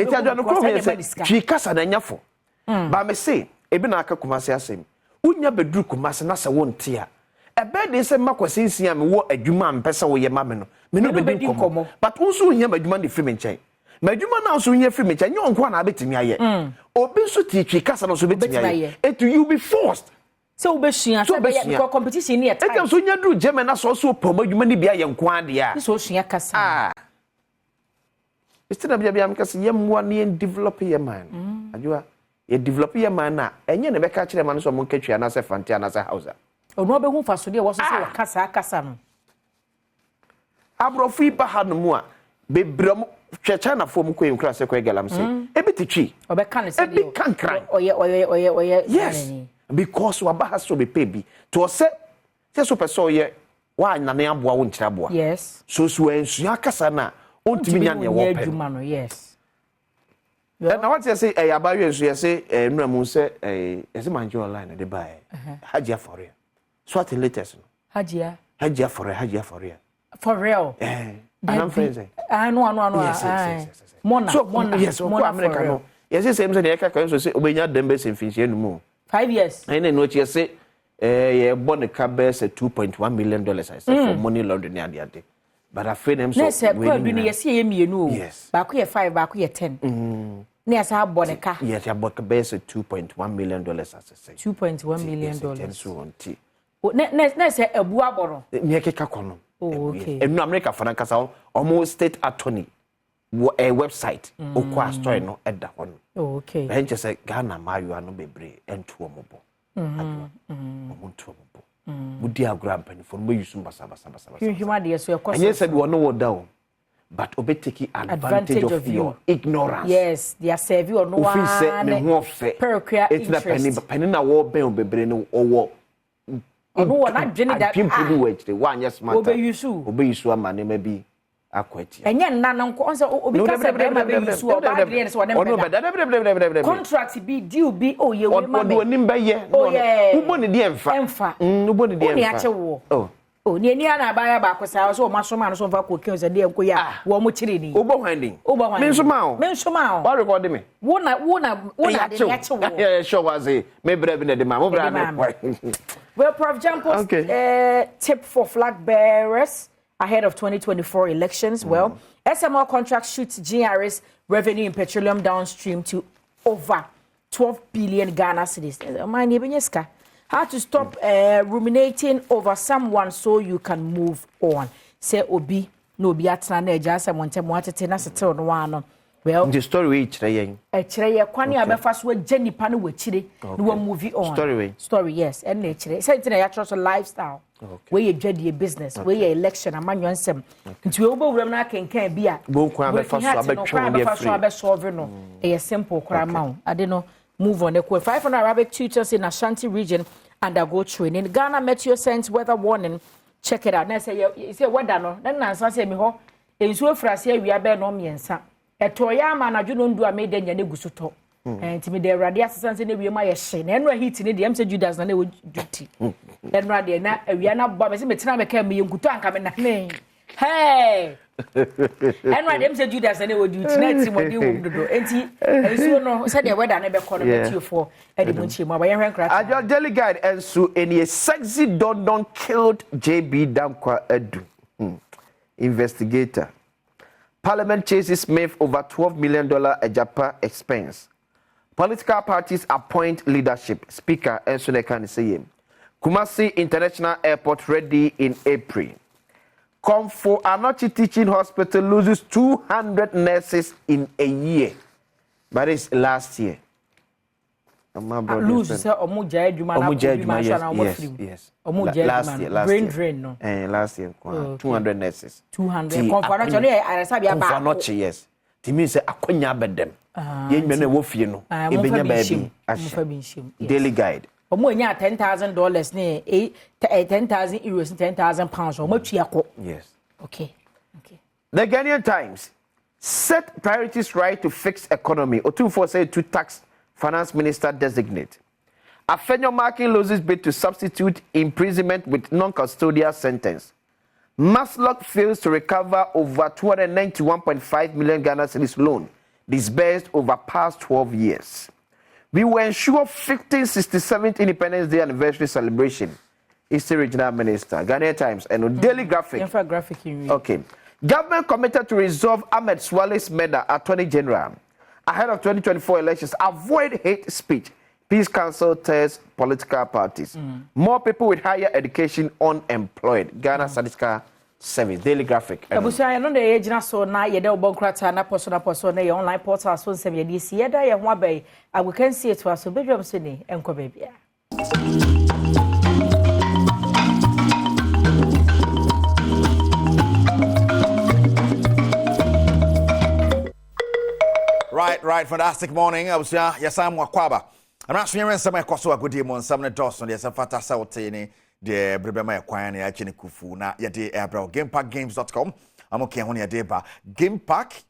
Speaker 20: twi kasa na nyafo ba me say ebi na aka Kumasi asem unya bedru Kumasi na se wonte a ebe de se makwasisi am wo adwuma mpesa wo ye ma me no me no bedi komo but unso unya adwuma de free me nchen madwuma na unso unya free me nchen nyo nko na betimi aye obi nso titwi kasa no so betimi aye it you be forced
Speaker 2: so obesua so be competition ni eta
Speaker 20: so nya dru German na so promo adwuma ni bia ye nko ade a
Speaker 2: so osua kasa
Speaker 20: instead of bia mkase ye mwa ni develop ye man adwa ye develop ye man na enye ne beka kire man so mo nkatwa na se fante na se house
Speaker 2: ono obehu faso de wo so se kasa no
Speaker 20: abrofu iba ha no mu a bebram hwecha na fo mu ko enkura se ko galam se ebititwi
Speaker 2: obeka ne se de oye
Speaker 20: yes because wa ba ha so be pebi to se so person ye wa na ne aboa wo nkira aboa
Speaker 2: yes
Speaker 20: so ensu akasa na ontimi nya ne wo pe
Speaker 2: yes
Speaker 20: na what you say abayo ensu ye say nura mu se ese manje online de ba hajia for real so at latest no hajia for real and I'm friends
Speaker 2: no
Speaker 20: yes.
Speaker 2: Mona
Speaker 20: yes ko America no yes say say dey ka so say obenya dembe se finchie no mu
Speaker 2: 5 years
Speaker 20: and no che say ye born ka be say 2.1 million dollars I say for money laundering and ade but I feel them so
Speaker 2: we ni yes ye mienu ba ko ye 5 ba ko ye 10 na asa born ka
Speaker 20: yes ya born ka be say 2.1 million dollars as say
Speaker 2: 2.1 million dollars
Speaker 20: so on ti
Speaker 2: na say abu aboro
Speaker 20: me keka kono
Speaker 2: okay
Speaker 20: enu America for nkasa almost state attorney a website okwa story no eda hono
Speaker 2: okay
Speaker 20: ben je say Ghana mayu ano bebre entu omobo omuntu omobo budi agura mpani for mo yusu basa
Speaker 2: human dey so
Speaker 20: and yes said we no wo down but obe take advantage of your ignorance
Speaker 2: yes they are serve you no one
Speaker 20: office me ho ofe it's the penny na wo ben bebre no owo
Speaker 2: no na dwene that
Speaker 20: people do it one yes matter obe yusu ama ne ma bi akwati
Speaker 2: enye nna na nko onse obi ka se be ma be yusu o ba adre so ne contract bi deal bi o ye we ma be
Speaker 20: oni mba ye ubo ne die emfa ubo ne die emfa
Speaker 2: oni ache wo ni ani ana ba ya ba kwasa so o masoma no so mfa ko kin so de enko ya wo mo chire ni
Speaker 20: ubo hwandin me nsoma o what record me
Speaker 2: wo na de ache wo
Speaker 20: yeah sure was me bra bi na de ma mo bra me
Speaker 2: well Prof Jampos tip for flag bearers ahead of 2024 elections. Well, SML contract shoots GRS revenue in petroleum downstream to over 12 billion Ghana cedis. How to stop ruminating over someone so you can move on. Say obi no be atna na eja someone tem watete na settle no one. Well,
Speaker 20: the story we chire
Speaker 2: ye kwani abefa so agye nipa no wachire no wa move on. Story yes and na chire. Say it na ya trust lifestyle. Where you dread business, where your election, a man yourself. Into your overwhelm, I can be a no. A simple crime. I don't know. Move on. 500 Arabic tutors in Ashanti region undergo training. Ghana Meteo Sense weather warning. Check it out. Now say you say what done. Then answer say me ho. In so frase we are be no miensa. E toya ma na dwuno ndu a me de nya ne gusuto. Ntimi de awrade asesane ne wie ma ye hye na enra hit ne de am say Judas na ne wo duty enra de na awia na baba me se metina me ka me yenkuto anka me na ne hey enra de am say Judas na ne wo duty na ti mo de wo dodo enti enso no say de weather na be kọ no metio for e de munchi ma ba ye hwen kra
Speaker 20: ajo daily guide enso eni sexy don killed JB Dankwa Edu investigator Parliament chases Smith over $12 million Ajapa expense. Political parties appoint leadership. Speaker Ensone can say Kumasi International Airport ready in April. Comfort Anochi Teaching Hospital loses 200 nurses in a year. But it's last year.
Speaker 2: Lose say omuja edwuma
Speaker 20: yes. Last year.
Speaker 2: Brain drain no.
Speaker 20: Last year 200 nurses.
Speaker 2: 200. Comfort Anochi arasabi aba.
Speaker 20: Comfort Anochi yes. Timi say akonya bedem. Ye nyame wo fie no. Ebenya baabi. Daily guide.
Speaker 2: Omo nya $10,000 ne 10,000 euros, 10,000 pounds. Omo twa ko.
Speaker 20: Yes.
Speaker 2: Okay.
Speaker 20: The Ghanaian Times set priorities right to fix economy. Otumfo say to tax finance minister designate. Afenyo Markin loses bid to substitute imprisonment with non-custodial sentence. Maslock fails to recover over 291.5 million Ghana cedis loan disbursed over past 12 years. We will ensure 1567th Independence Day anniversary celebration. Eastern Regional Minister, Ghanaian Times, and Daily Graphic. Okay. Government committed to resolve Ahmed Swale's murder, Attorney General. Ahead of 2024 elections, avoid hate speech. Peace Council tells political parties. More people with higher education unemployed. Ghana Statistical Service, Daily Graphic.
Speaker 2: Abusia no dey ejina so na ye de obonkrata na poso na ye online portal so nsem ye di si ye da ye ho abai agukansi eto aso bedwam so ni enko bebia.
Speaker 21: Right, fantastic morning. Abusia yesam wakwaba. I'm not sure some kwaso agudi mo nsam ne Dawson yesa fata sauti ni de brebema ya kwan ya chini kufu na ya de ebra gamepackgames.com. I'm okay when you ba game pack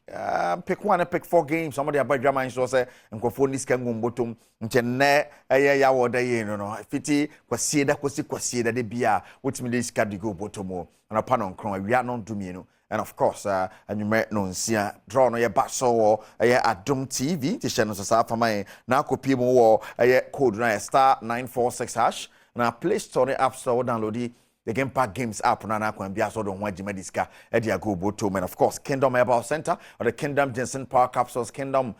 Speaker 21: pick 1 and pick 4 games somebody about drama so say nkofo ni sika ngombotom nchenne ya woda ye no fiti kwasieda de bia wotimi de sika de go botomo na panon kron awia non dumienu. And of course, and you met no see draw no your back so Adom TV to channel so for my now copy more code star 946 hash na Play Store app store download the Game Pack Games app na kwa bia so don wajima diska e dia go boto and of course Kingdom Herbal Center or the Kingdom Jensen Power Capsules Kingdom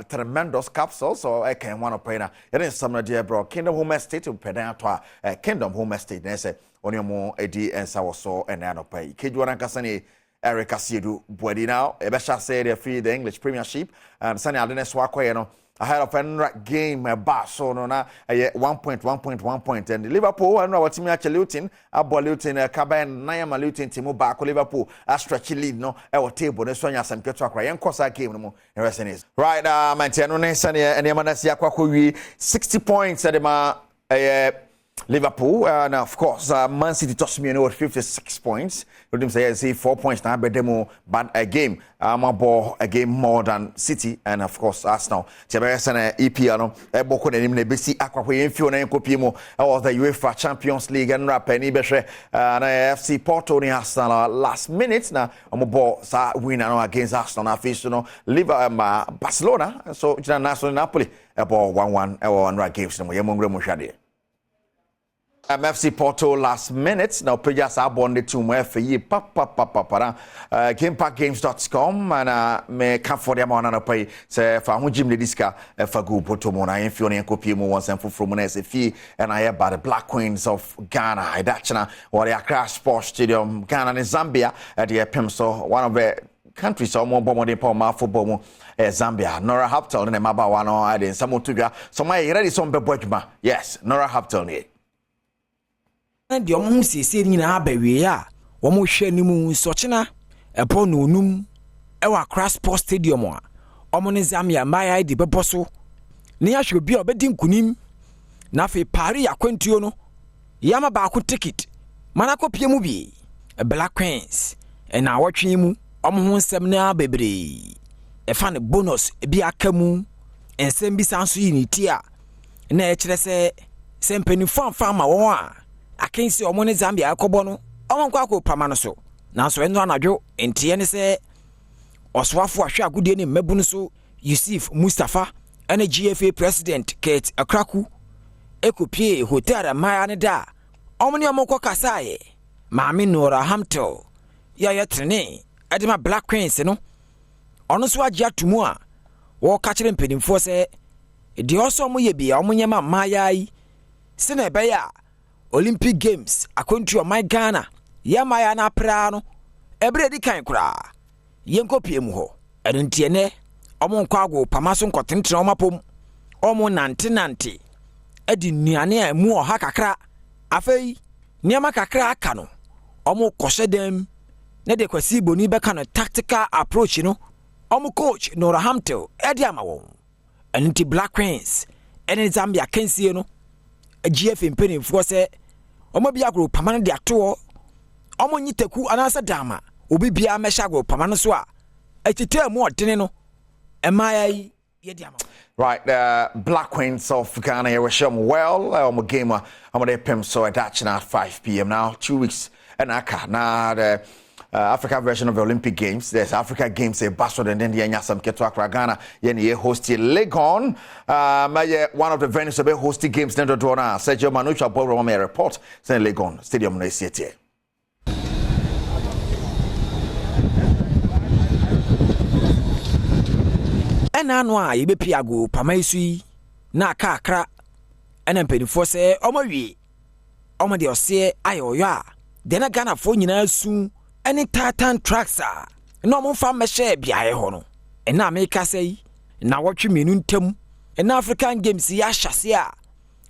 Speaker 21: Tremendous Capsules so I can one up na there some dear bro Kingdom Home Estate pedan to Kingdom Home Estate na say only more edi and so and na pay kejuana kasane Eric Asiedu Bwedi now ebesha say they free the English Premiership and Sunny Adene Swakwe no ahead of a game so no na 1 point and Liverpool and our team actually Luton abo Luton Caban Nayama Luton team back Liverpool a stretch lead no our table no so nya sam keto akra yen kosa game no mo is right maintain no Sunny and Yamanasi akwako wi 60 points at the Liverpool and of course Man City tossed me with 56 points. Let them say 4 points now, but demo but a game. A game more than City and of course Arsenal. Chabers and EPL no boko na nimne besi akwakwe enfio na nkopimo of the UEFA Champions League and rapeni behwe na FC Porto ni Arsenal last minute na omobo sa win no against Arsenal na face no Barcelona so jina national Napoli about 1-1 1 games no yemongre mo hwade. FC Porto last minute now prejas abonde to mo fe gamepackgames.com and me can for them on pay say fa ho gym diska fa go Porto mo na enfio ne kopie mo once and from na se fi and I about the Black Queens of Ghana idachna or the Accra Sports Stadium Ghana and Zambia at the Pem so one of the countries so more bomb de ma football mo Zambia Nora Haptel ne maba wano ade samotuga so my ready some bebojuma yes Nora Haptel ne
Speaker 22: and the omu sisi nyina abawie a omu hwe nimu sochina epo no onum ewa Accra Sports Stadium a omu ne Zambia maya de beboso ne ya hwe bia obedi nkunim na fe pari yakwantuo no yama ba ko ticket manako pie mu bi Black Queens na awotwe mu omu ho nsem na bebre efa ne bonus bi akamu ensem bi sanso yi ni ti a na e kire se sempeni fanfa ma won a akensi omo ne Zambia akobo no omo kwa ko pama no so na so eno anadwo entie ne se oswafo ahwe agudie ne mabu no so Yusuf Mustafa ene GFA president Kate Akraku ekopie hotel maya ne da omo ne omo kwa kasaye maami Nora Hamtel ya yetrene edema Black Queens no ono so agya tumu a wo ka kire mpenimfo se de oso mo ye bia omo nyema maya yi se na ebe ya Olympic Games akontu my Ghana yamaya na pra no ebre di kan kura yenkopie mu ho entie ne omo nkwago pamaso nkotentre omapom omo nante edi nuane a mu oha kakra afei niama kakra aka no omo kose dem ne de kwasi boni beka no tactical approach no omo coach Nora Hamtel edi amawo enti Black Queens ene Zambia kensie no GFA mpenimfo se omo bia gro pamane de ato omo nyiteku anasa dama obi bia mesha gro pamane so a etete mu odene no emaya yedi ama
Speaker 21: right Black Queens of Ghana here wish them well omo game omo de pem so at 5 p.m. now 2 weeks and aka na the Africa version of the Olympic Games. There's Africa Games a bastard and then the Nyasam Keto Accra Ghana. Ye hosted Legon. One of the venues of the hosting games then the Dona. Sergio Manucha Badwam report. Saying Legon Stadium no city.
Speaker 22: Ena anwa yebe piago pamaisui na akakra ena mpedifo se omawie oma de ose ayoyo a de na Ghana fo nyina su ene tatan tracks a na mo fa mehye biaye ho no ena America sei na wotwe menu ntam ena African Games ya hyase a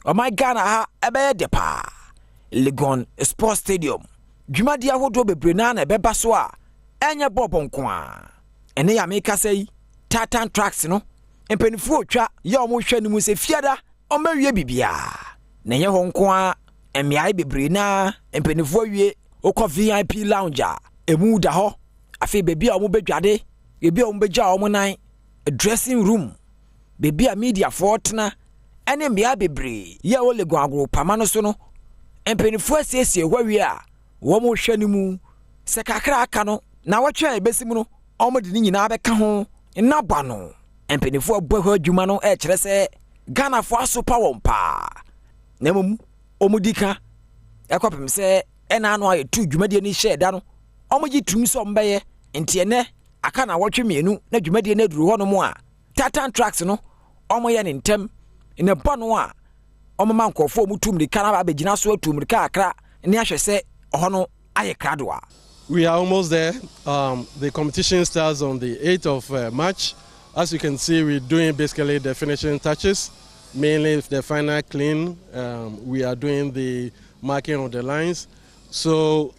Speaker 22: oma Ghana ha ebe de pa Legon Sports Stadium dwumadi ahodo bebre na na beba so a enye bobonko a ene ya America sei tatan tracks no empenifu otwa ya omo hwe ni mu se fiada omawie bibia na ye ho nko a emiai bebre na empenifu awie okọ VIP lounge a emu da ho afi bebi a omo bedwade bebi a omo begya omo nan dressing room bebi a media fortna ene mbia bebre ye wo Legon agro pama no so no empenifu asiesie hwawie a wo mo hwe ni mu se kakra aka no na wotwe ebesimu no omo de ni nyina beka ho na bano empenifu abwa adwuma no e kire se Ghana fo aso power mpa na mum omudika ekopem se ena anu aye tu dwumade ni share da no omogi tum so mbeye enti ene aka na wotwe mienu na dwumade na duru ho no mu a tatan tracks no omoye ne ntem ene bano a omama nkofo omutum de kana ba begina so atum de kakra ne ahwe se ho no aye krado a.
Speaker 1: We are almost there. The competition starts on the 8th of March. As you can see, we're doing basically the finishing touches, mainly the final clean. We are doing the marking of the lines. So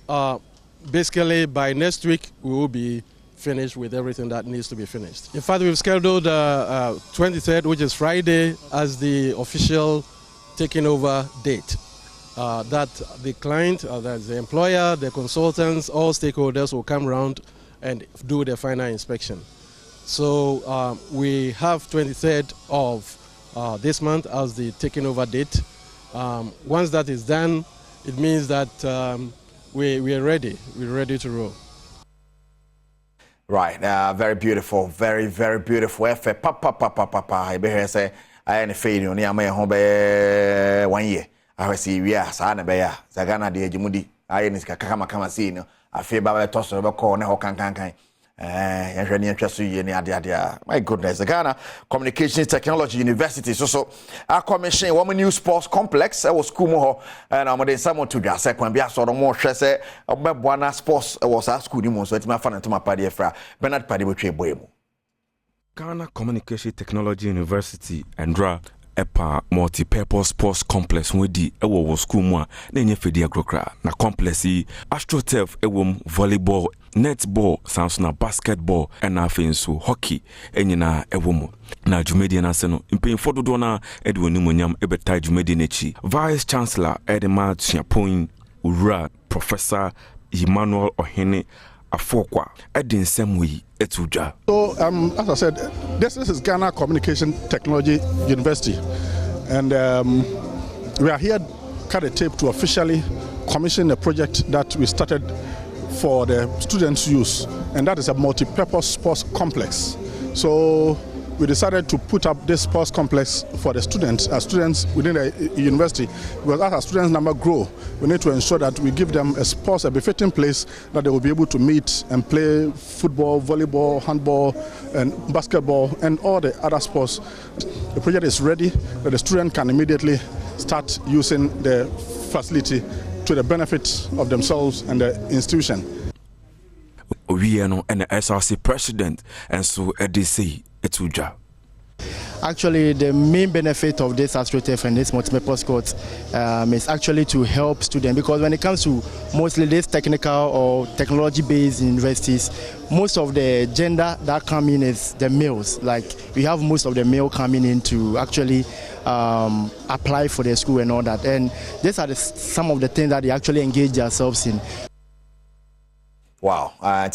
Speaker 1: basically by next week, we will be finished with everything that needs to be finished. In fact, we've scheduled 23rd, which is Friday, as the official taking over date. That the client, that's the employer, the consultants, all stakeholders will come around and do the final inspection. So we have 23rd of this month as the taking over date. Once that is done, it means that we are ready. We're ready to roll.
Speaker 21: Right, very beautiful, very, very beautiful. I be here say I ain't failure. Ni ama home be 1 year. I see we are sana be ya. Zagana de ejimudi. Aye ni kama si no. Afi ba be toso be call ne ho kan. Yahwani atwaso ye ne ade. My goodness, the Ghana Communications Technology University so our commission woman new sports complex was school mo and am dey some to dwa se kwan bia so do mo hwe se obeboana sports was our school ni mo so etima fa na to mapa de fra Bernard Pade botwe boyemu.
Speaker 4: Ghana Communication Technology University Andra Epa multi-purpose sports complex wedi ewo school mu a na enye fedi agrokra na complex yi astroturf ewom volleyball netball samsona basketball and afenso hockey enyina ewom na jumedi na se no mpemfo dodo na ede onimonyam ebeta jumedi nechi vice chancellor Edema Chiapon Ura Professor Emmanuel Ohene Afokwa edin semwe etudwa.
Speaker 9: So as I said, this is Ghana Communication Technology University, and we are here cut a tape to officially commission a project that we started for the students' use, and that is a multi-purpose sports complex. So we decided to put up this sports complex for the students, as students within the university, because as our students' number grow, we need to ensure that we give them a befitting place that they will be able to meet and play football, volleyball, handball, and basketball, and all the other sports. The project is ready, that the student can immediately start using the facility to the benefit of themselves and the institution.
Speaker 4: We are an SRC president, and so EDC Etuja.
Speaker 23: Actually, the main benefit of this AstroTurf and this multi-purpose court is actually to help students, because when it comes to mostly this technical or technology-based universities, most of the gender that come in is the males. Like we have most of the male coming in to actually apply for the school and all that. And these are some of the things that they actually engage themselves in.
Speaker 21: Wow, and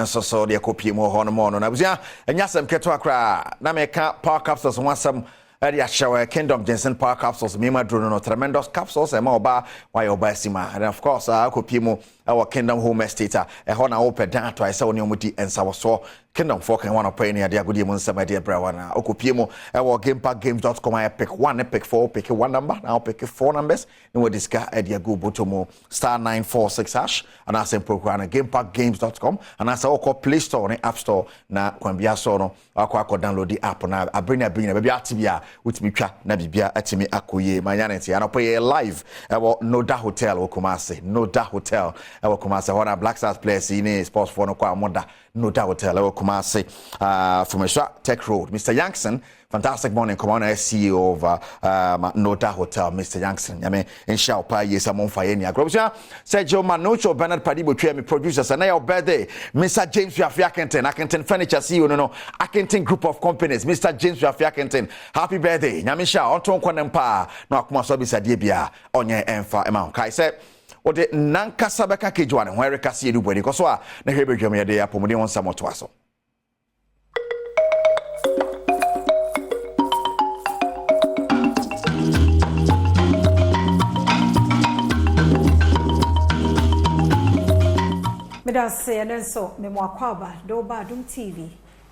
Speaker 21: so the copy more on na buzia nyasem keto akra na meka power capsules wansam area shower Kingdom Jensen power capsules mema drone no tremendous capsules e ma oba why oba sima, and of course copy mo our Kingdom Home Estate a hona open down to I saw Nyomudi and Sawaso Kingdom Folk and one of Penny at the Agudi Monsa, my dear Brawana, Okopiemo, our GamePackGames.com. I pick 1, I pick 4, pick 1 number, now pick 4 numbers, and we'll discuss at the Agu Botomo *946# and I say program GamePackGames.com and I say Oko Play Store and App Store na Kwambia Sono, Aqua download the app now. I bring a baby Atibia with me, Nabibia Atimi Akuye, my Yanity, and I'll play live about Noda Hotel, Okumase, Noda Hotel, Okumase, one of Black Stars players in sports for no Moda. No doubt hotel Kumasi from a Tech Road. Mr. Yankson, fantastic morning, Commander CEO of No Doubt Hotel, Mr. Yankson. I mean, in Shaupa, yes, I'm on fire. Grobia, Sergio Manocho, Bernard Padibo, Tremi producers, and now birthday, Mr. James Rafiakenton Furniture CEO, no, Akenton Group of Companies, Mr. James Rafiakenton, happy birthday, Yamisha, Anton Kwanempa, no, Kumasobisa Debia, on your Enfa amount. Kai said, o de nankasa beka kejwane ho erekase edu bodi ko so a na hwebe dwam ye de apomode won samoto aso
Speaker 2: Medase enenso memo akwaba do Badwam TV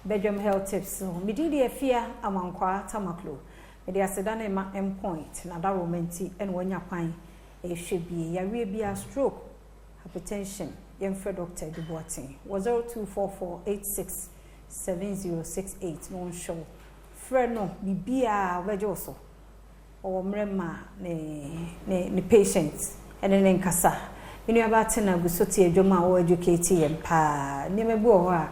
Speaker 2: Badwam health tips me di afia amankwa tamaklo medase dane ma endpoint na da romenti en wanya kwan e hwebie yawe bia stroke hypertension yemfre doctor de boatin 0244867068 no show frɛ no bibia obejo so o mrema ne patient ene ne nkasa inu abate na gusoti adwoma o educate yem pa ne mebu ho a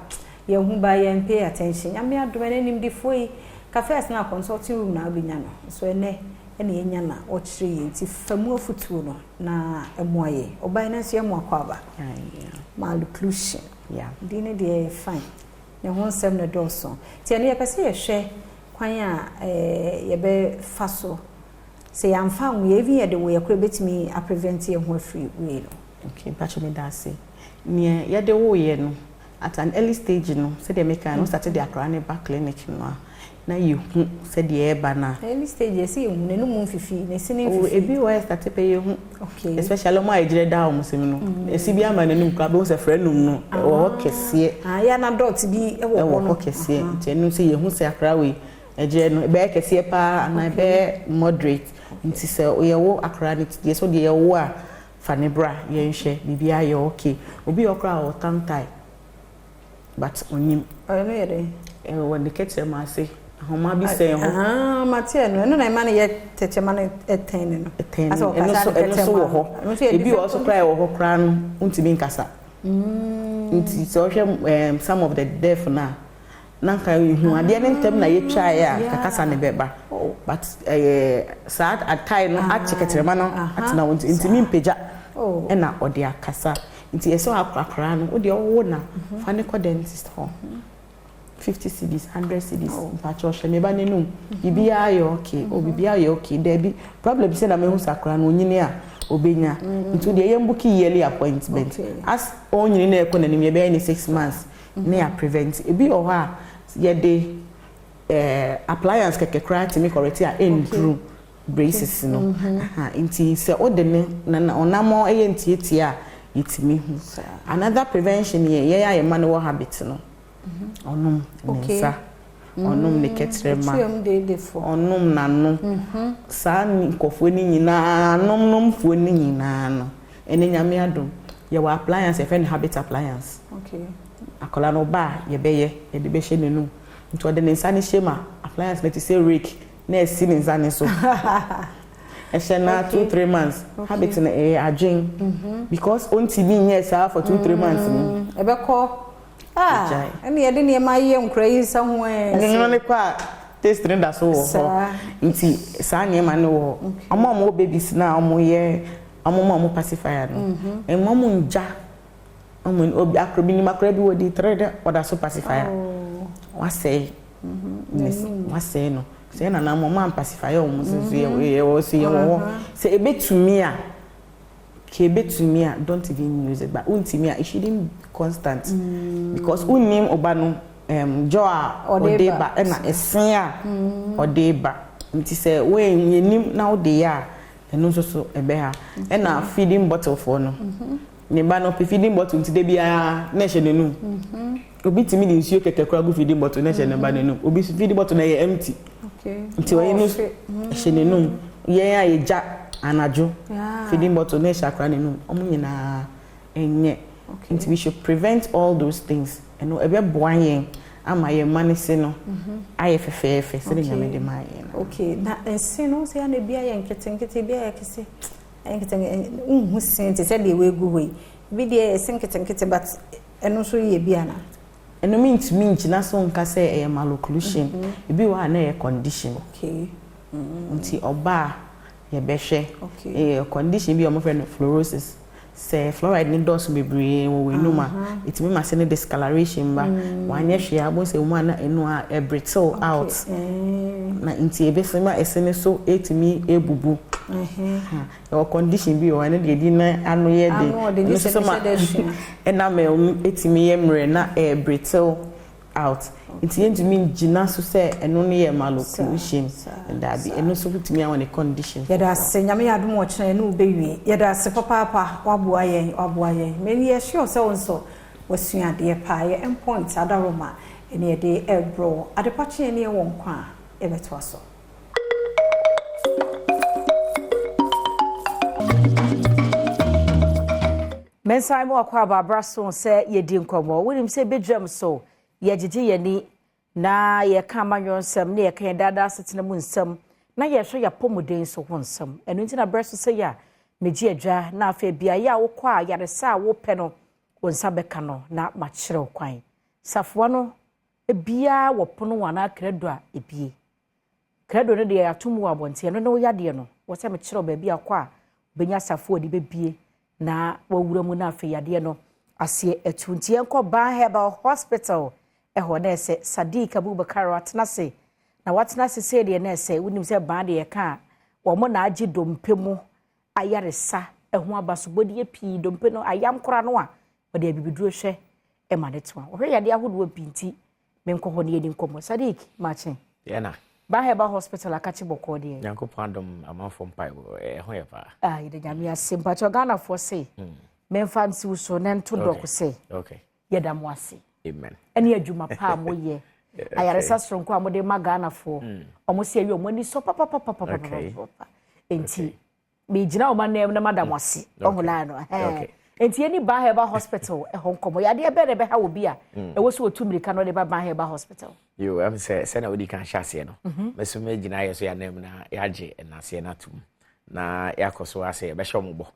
Speaker 2: ye hu ba ye pay attention nyame adoma ne nim difoi ka first na consulting room na abenya no so ene enya na o kire nti famu afutuo no na emoye oban na so emu akwaba malnutrition dine de fine ne ho nsem na doso ti ene ye pese ye hwe kwan a ye be faso se yamfa nwe evi ye de wo ye kure betimi a prevent ye ho free we no
Speaker 5: okay bacho me da say ne ye de wo ye no at an early stage no say they make no start the Accra back clinic no na you said the eba na
Speaker 2: early stage yes you ne no mu fifi ne sini fifi
Speaker 5: ebi wa start pay you
Speaker 2: okay
Speaker 5: especially mo ajire da o musem no esi bi ama nanim kra be se friend no o kese
Speaker 2: ya na dot bi e wo
Speaker 5: kese nti enu se ye hu se Accra we eje no be kese pa na be moderate nti se o ye wo Accra ni ti so de ye wo a fanebra ye nhwe bibia ye okay obi okra o tantai but onim
Speaker 2: no yede
Speaker 5: when the kids ma say homa bi say ho
Speaker 2: matia no na ma na ye teche ma na eten no
Speaker 5: aso wo ho ebi o so cry wo ho kra no untimi nkasa nti so hwe some of the deaf na nanka hu ade ne ntem na ye twa ya kakasa ne beba but sad at time no a chiketere ma no atina untimi mpeja na ode akasa nti eso akra no ode wo na fa ne ko dentist ho 50 cedis 100 cedis mpacho hwe me ba nenum bibia yo okay o bibia yo okay there be problem say na me hu sakra no nyine a obenya nti de ye mbuki yearly appointment as onyine na ekọ nanim ye be any 6 months na ya prevent e bi o ha ye de appliance keke craft me correct a endru braces no nti se o de ne na onamo eye ntieti a yitimi hu another prevention ye ya man wo habit no onum nsa onum ne ketrema onum nanu sa nkofo ni nyina nom fo ni nyina no ene nyame adom ye wa appliance e friend habit appliance akola no ba ye beye e de be hye nenu nto de nsa ne shema appliance let say rake na esi nsa ne so e hye na 2-3 months habit na adwen because on TV yes for 2-3 months
Speaker 2: e be ko eni yede ne ma ye nkra yi sa ho
Speaker 5: no ne kwa taste ne da so ho nti sa ne ma ne wo amo babies na amo ye amo pacifier no amo nja amo obi akrobi ni makra bi wodi 3 oda so pacifier wasei wasei no se na amo man pacifier o musu ye o se ye wo se ebetumi a don't even use it but untimi a it shouldn't be constant because unim obano joa odeba na esen a odeba nti se when yenim na ode ya eno so ebe ha na feeding bottle for no ne ba no feeding bottle nti de bia na hye nenum obi timi de nsuo keke kura go feeding bottle na hye ne ba nenum obi feeding bottle na ye empty nti oyi no hye nenum ye a ye ja anajo feeding bottle na hye akra nenum omo nyina enye nti we should prevent all those things eno ebe boayen ama ye manise no aye fefefe se de nyame de ma ye
Speaker 7: okay na ense no se ya na bia ye nketenkete bia ye kese enketenke sente se de we gu we bi de senketenkete but eno so ye bia na
Speaker 5: eno minchi na so nka se e maloclusion ebi wa na ye condition
Speaker 7: okay
Speaker 5: nti oba ye behwe condition bi o mo friend fluorosis say fluoride ni dose bebre wo we numa itimi ma se ne discoloration ba wanye hwe abo se wo na enu a brittle out na nti ebesema esene so etimi ebubu your condition bi o ene de di na anu ye de so ma ena me etimi yemre na brittle out nti yentimi ngina so se enu ne ye maloclusion and bi enu so kutimi a one condition
Speaker 7: yeda se nyame yadom wo kire enu bewie yeda se papa waboa yen meni ye sure se wonso wasua de pa ye endpoint adaroma ene ye de ebro adepache ene ye won kwa ebeto aso
Speaker 2: Mensai mo akwa babra so se ye di nkomo wonim se bedwam so ye gigi ye ni na ye ka manyonsam na ye ka dada setena mu nsam na ye hwe ya pomuden so honsam enu nti na breso se ya meji adwa na afa bia ya wo kwa yaresa wo pe no wonsa beka no na machire kwan safo no ebia wo pono wana kredo a ebie kredo ne de atum wo abonte no wo yade no wo se me chire ba bia kwa benya safo odi bebie na wawura mu na afa yade no ase etuntie enko ban herbal hospital eho na ese Sadiq Abubakar watnase na watnase se de na ese wonim se ban de ka wo mo na agi dompe mu ayaresa eho abasobodi epi dompe no ayam kora no a wo de bibiduro hwe e ma netwa wo hwe yade ahodo pinti menko ho ne yedi nkomo Sadiq machen
Speaker 22: yana
Speaker 2: ban herbal hospital akachi boko de
Speaker 22: Yankopon adom amafo mpai ho ye pa
Speaker 2: ide nyame ase mpacho Ghana for say memfa nsi uso na nto doko say
Speaker 22: okay
Speaker 2: yeda mo ase
Speaker 22: amen
Speaker 2: ene adwuma pa moye ayaresa stronko amode magana fo omo se awi omo ni so papa enti me gina o manem na madam ase ohula no enti eni ba heba hospital e honkomo yade e be ha obi a e wo so otumirika no de ba heba hospital
Speaker 22: yo am se na odi kan hyase no meso me gina yeso ya nem na yaje na se na tum na yakoso ase be hwe ombo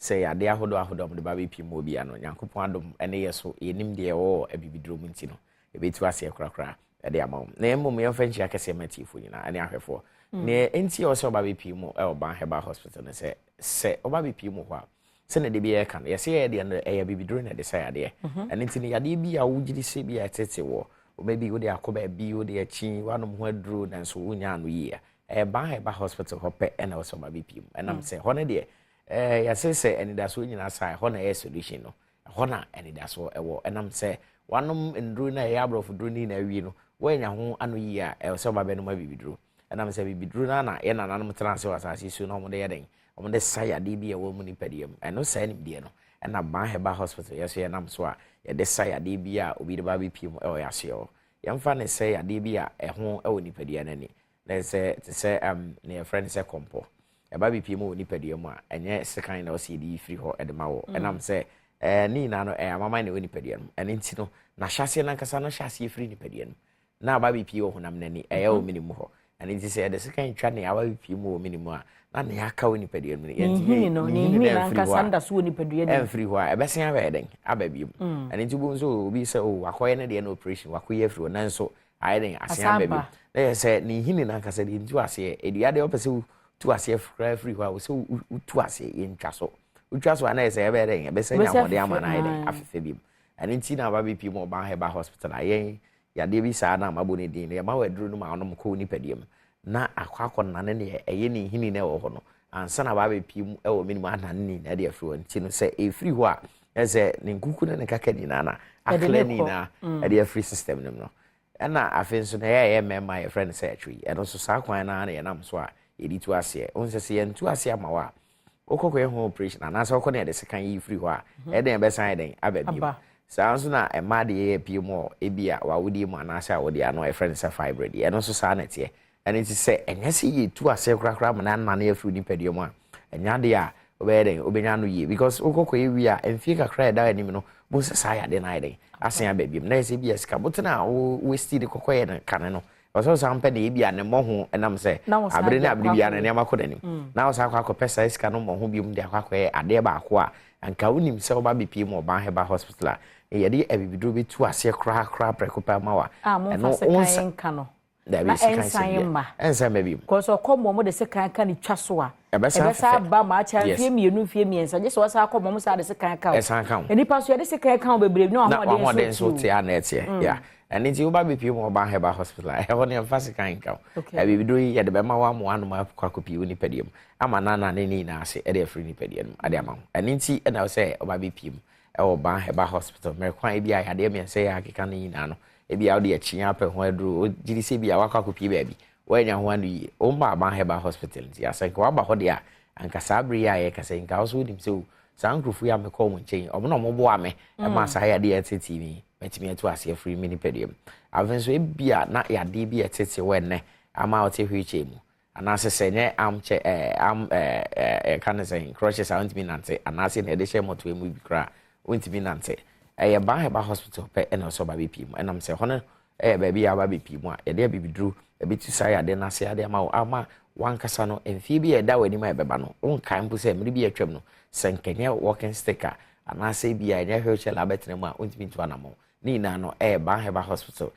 Speaker 22: se yade ahodo mo de ba be pi mo obi ano Yankopon adom ene yeso enim de wo abibidro mu nti no e betu ase krakra e de amam na emom ye fanchi akese matifo nyina ane ahwefo ne enti o se oba be pi mo e oba heba hospital ne se oba be pi mo ho a se ne de bi e kan ye se ye de no e abibidro na de se yade ene nti ne yade bi a wugiri se bi a tete wo o maybe wo de akoba bi wo de achi wanom ho aduro na so wonya ano yi e ba heba hospital ho pe e na o se oba be pi mo enam se ho ne de ya se enidaso nyina sai ho na ye solution no ho na enidaso ewo enam se wanom ndru na ye abrofu dru ni na wi no wanya ho ano yi a e se ba be no ma bibidru enam se bibidru na ye na nanom transe wasase su no mo de yeden mo de sai ade bi e wo mu ni pediem eno sai ni de no na ban heba hospital ye so ye nam so a ye de sai ade bi a obi de ba bi piem e o ya se o ye mfa ne sai ade bi a e ho e wo ni pedie na ni na se ne friend se kompo eba bi pie mo ni padua mu a enye sekan na o si di free ho edema wo enam se ni na no amama na oni padua no ene nti no na hyase na nkasa no hyase free ni padua no na aba bi pie wo honam nani o minimu ho ene nti se de sekan twa ne aba bi pie mo minimu a na ne aka wo ni padua no
Speaker 2: yenti no ni na nkasa nda so ni padua no
Speaker 22: free ho a ebesen aba eden aba bi mu ene nti bo nso obi se wakoye na de na operation wakoye free na nso ayeden asen aba bi na se ni hini na nkasa de nti ase edua de opese tu ase free ho a so tu ase yentwa so ana ese ebe den ebe se nya mode ama na ide afefe bi ani nti na ba bi pi mo ba heba hospital ayen ya de bi sa na mabo ne din ya ma waduru no ma onom ko ni padiem na akwakọ na ne eye ni hini na wo ho no ansa na ba bi pi mu e wo minimu anan ni na de afri nti no se e free ho a ese ne nkuku na ne kaka ni na akle ni na e de free system nim no na afen so na ye memma ye friend say atwi e no so sa kwan na na ye nam so a editu ase on se ye ntu ase amawa okoko ye ho operation anasa okọ na de sekan yi free ho a e den be san den ababi saa nso na ema de ye pie mo ebia wa wodi mu anasa wodi ano e friend say fibroid ye no so saa na tie ene ti se enya se ye tu ase krakra ma na ye free ni pedie mu a enya de a obey den obenya no ye because okoko ye wi a emfie kakra da anim no bo se saa ya de na den asen ababi na se bia sika botena we still de kokko ye na kan no so sampe na ebia ne moho enam se abre na abre bia na ne makọ danim na osa akọ pesa iska no moho biom de akọ ade ba akọ a anka unim se oba bepie mo ba heba hospital ye de abibidro betu ase kra prekopa mawa
Speaker 2: no onsa nka no
Speaker 22: da bi sikan ensa mabi
Speaker 2: ko so komo mo de sikan ka ni twa so a ebesa ba ma cha fie mienu fie miensa je so wasa komo mo sa de sikan ka o enipa so de sikan ka o bebre no
Speaker 22: ahode so te anetie ya and nti oba be piem oba heba hospital e ho ne mfa sikan ka e bibidro ye de be ma wa mo anu ma kwa kopi oni pediem ama na ni na ase e de free ni pediem ade ama and nti e na say oba be piem e oba heba hospital me kwan e bia ya de me say ya keka ni na no e bia de achia pe ho aduru jiri se bia wa kwa kopi baabi wanya ho anu yi o ma ba heba hospital nti asanka wa ba ho de a anka sabri ya ye kasa nka so dim se o sankrufu ya me call mo nchen obo no mo bo ame e ma sa ya de TV metimi etu ase free mini pediem avenso e bia na ya de bia tete wenne ama o te hwiche mu ana se senye amche kan say crushes auntie minante ana se na de she moto emu bi kra auntie minante e ba heba hospital pe e na so ba bepiem e nam se hono e ba bia ba bepiem a ye de bibidru e bitu sa ya de na se ade ama wankasa no emfie bi e da wani ma e beba no onkan mpo se mri bi atwam no senkenye walking sticker ana se bia nya wheelchair la betre mu a auntie mintu anamo ni na no ba heba hospital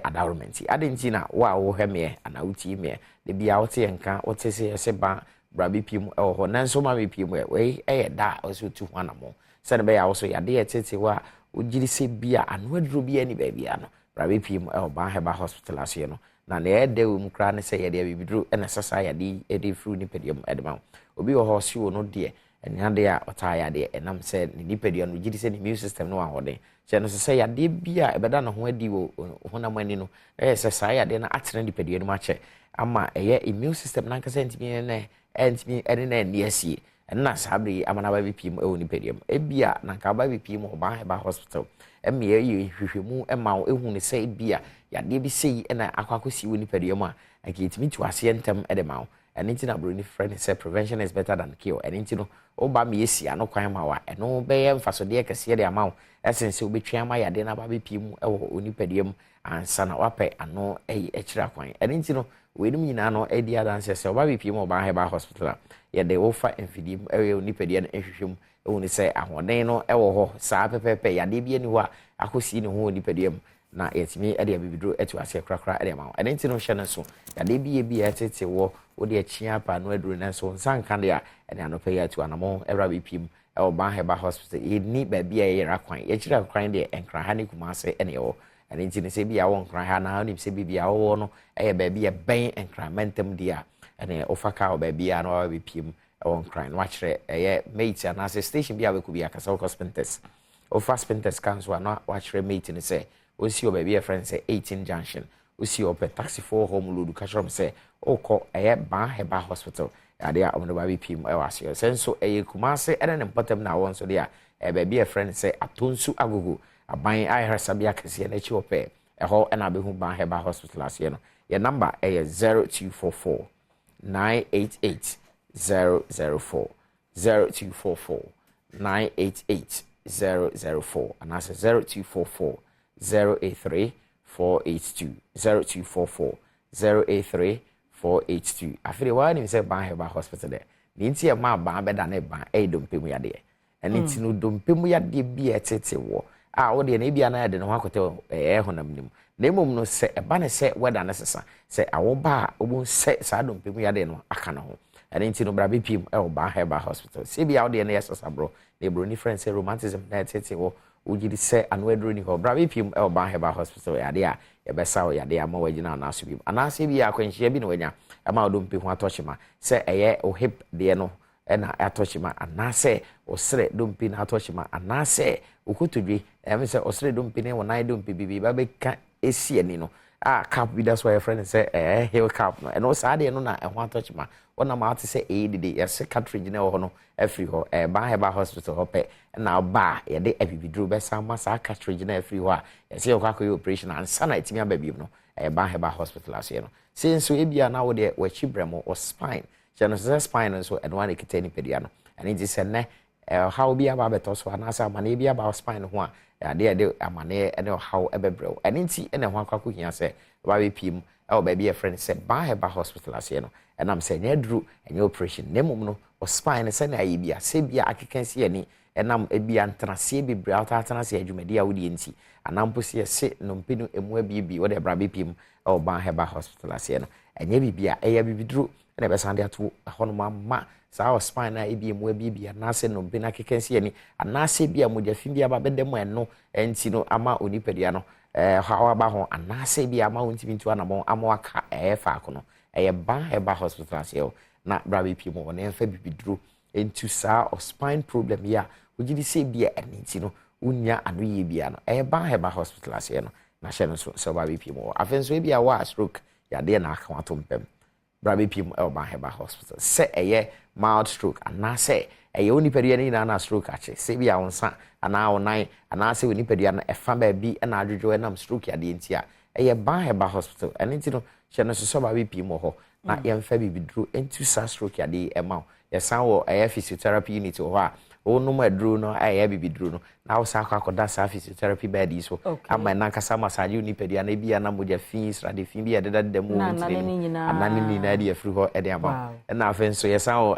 Speaker 22: adormenti adenti na wa wo heme ana uti me de bia wote nka wote se ba brabi pim ho nanso ma me pim we da oso tu ho anamo se ne be ya wo so ya de tete wa ojiri se bia anu aduro bia ni ba bia no brabi pim ba heba hospital ase no na ne de wo mkra ne se ya de bibidru na sasa ya de fru ni pedium edema obi wo ho si wo no de enya de a otaya de enam se ni pedium no jiri se ni immune system no ahode se no se ya de bia ebeda no ho adi wo honam ani no se sa ya de na atene ni pedium no ache ama eye immune system na nka se ntimi ne ntimi ene na ni asie na sabri amana ba bipim e ni pedium e bia na nka ba bipim ba heba hospital emme ye hwehwemu ema ehu ne se bia ya de bi sei na akwakosi wo ni pedium a nka etimi tu ase ntem e de ma and into na bruni friend say prevention is better than cure and into no oba me yesi ano kwan ma wa eno be ye mfasode kese de ama essence obetwa ma ya de na ba bepie mu e wo onipadiem ansa na wape ano ekira kwan and into no we nim nyina no e dia dance say oba bepie mu oba heba hospital ye de wo fa enfidim e onipadie na ehwehwem e woni say ahoden no e wo ho saa pepepe ya de bia ni ho a akosi ne ho onipadiem na yetimi e de bibidro etu ase krakra e de ma and into no hye so ya de bia etete wo odi achia pa no aduru na so nsanka de a ene anope ya tu anamo era bipim e oba heba hospital e ni ba bia ye rakwan ye chira kwan de enkra ha ne kumase ene yo ene nti ne se bia won kran ha na ni se bia wo no e ba bia ben enkra mentem dia ene ofaka o ba bia no bipim e won kran wa chire ye mate na se station bia be ku bia kasa ko spinters o fast spinters kan so na wa chire mate ne se o si o ba bia friend say 18 junction o si o pe taxi for home load ka shop say oko ba heba hospital ade a omno ba bipim e wase senso kumase ene ne mpatam na won so de a ba bia friend say atonsu agogo aban ayresabia kese na chi ope ho na be hu ba heba hospital ase no your number 0244 988 004 0244 988 004 and that's 0244 083 482 0244 083 482 afiri wa ni se ban heba hospital de ni nti e ma ban be da na ban e dompemu ya de eni nti no dompemu ya de bi etete wo a wo de na bia na de no akote honam nim na emom no se e ba ne se weda na sesa se awo ba obo se sa dompemu ya de no aka na ho eni nti no bra be pim e wo ban heba hospital se bia wo de na yesasa bro na bro ni friend say romanticism na etete wo ujidi se anwedro ni ho bra be pim e wo ban heba hospital ya de a yebesa o yade ama wagina na so bi anase bi akwanhia bi na wanya ama odompe ho atochima se eye o hip de no na atochima anase osre dompe na atochima anase okotodwe em se osre dompe ne wona dompe bibi ba be ka esi ani no cap bi that's why your friend say heel cap no and no saa de no na e ho touch ma wona ma ate say de yes cartridge na ho no every ho ban heba hospital ho pe na ba ye de abibidro be sa ma sa cartridge na every ho a yes ye kwa operation and sana etimi ababi no ban heba hospital ase no since we bia na wo de wa chibremo or spine general spine so and one ekitani pedia no and it is ne how be aba beto so na sa ma na bia ba spine ho a de amane ene how ebebrel and nti ene ho akwa hia se ba be pim e baby a friend say ban heba hospital ase no and I'm saying edru enye operation nemum no or spine say na yibia se bia akekansi ani enam ebia ntrase bebre atatase adwumadi a wodi nti anampo se se no mpenu emu abibi wo de bra be pim e ban heba hospital ase no enye bibia eya bibidru na be sande ato honoma ma sa o spine na ebi emu abibi na se no mpena akekansi ani anase bia mojafi bia ba bedem eno enti no ama onipadia no hawa ba ho anase bia ama ontimi ntu anamo amwaka fa akono ban heba hospital ase na brabe pimo wona enfa bibidro entu sa of spine problem ya ugidi se bia eniti no unya anoye bia no ban heba hospital ase no na hye no so brabe pimo afenso e bia wa stroke ya de na aka wato mpem brabe pimo ban heba hospital se mild stroke anase onipadia ni na stroke ache se bia wonsa ana onan anase onipadia na efa ba bi na adwodwo enam stroke ya de nti a ban heba hospital eniti no hye no so brabe pimo ho na yemfa bibidro entu sa stroke ya de ema yesan wo physiotherapy unit ho a no madro no bibidro no na wo sa akoda sa physiotherapy bed so ama na kasa massage unipedia na bia na moja fins rade fin bia de demo anani ni na de afri ho de aba na afen so yesan wo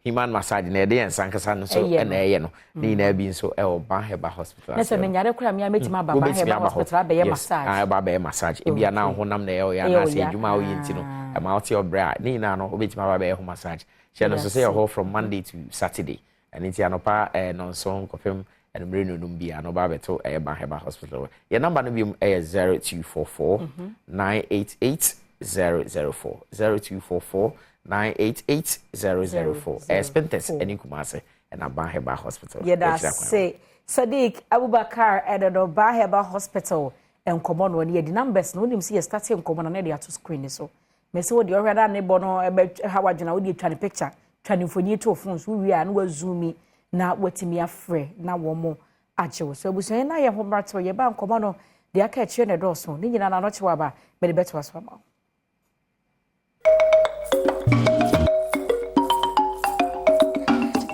Speaker 22: human massage na de yensan kasa no so na no ni na bi so ban heba hospital
Speaker 2: na se menyare kura me ametima ba ban heba hospital ba massage
Speaker 22: ba ba massage e bia na honam na ya na se adwuma wo yinti no ma oti obra ni na no obetima ba ba massage she no so say ho from Monday to Saturday and it's anopa non so confirm and breno numbia no ba beto ban heba hospital your number no be 0244 988 004 0244 988 004 Spentes any kumase and ban heba hospital
Speaker 2: yeah say Sadiq Abubakar at the ban heba hospital and common one year the numbers no nim see starting common na dey to screen so me say what the already neighbor no how wajina we dey try picture trying for you to phones we are no zoom na watimi afre na wo mo ajewo so buso na ye ho brato ye ba nkomo no de aka e na do so ni nyina na no chewa ba be beto aso ma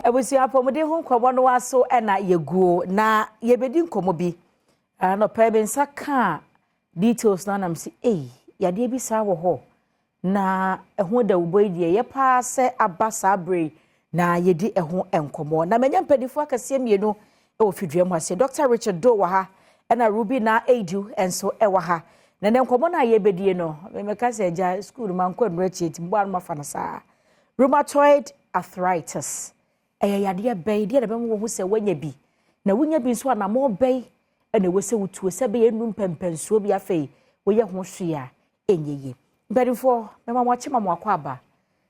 Speaker 2: ebusi apomode ho nkomo no aso na yeguo na ye bedi nkomo bi no pa be nsaka details na nam si yade bi sa wo ho na ehun da ubo die ye pa se abasa bre na yedi ehun enkomo na menya mpedifo akase mienu e ofidwem ase Dr. Richard Do wa ha na Ruby na Edu enso e wa ha na enkomo na ye bedie no meka se ja school man kwa nrechi timbo an mafa na sa rheumatoid arthritis yade be die na be mo hu se wanya bi na wunya bi nso na mo be na we se wutu se be enu pempensuo bi afei we ye ho hwea enyeye Berifo, mema mwachi mwa kwaba.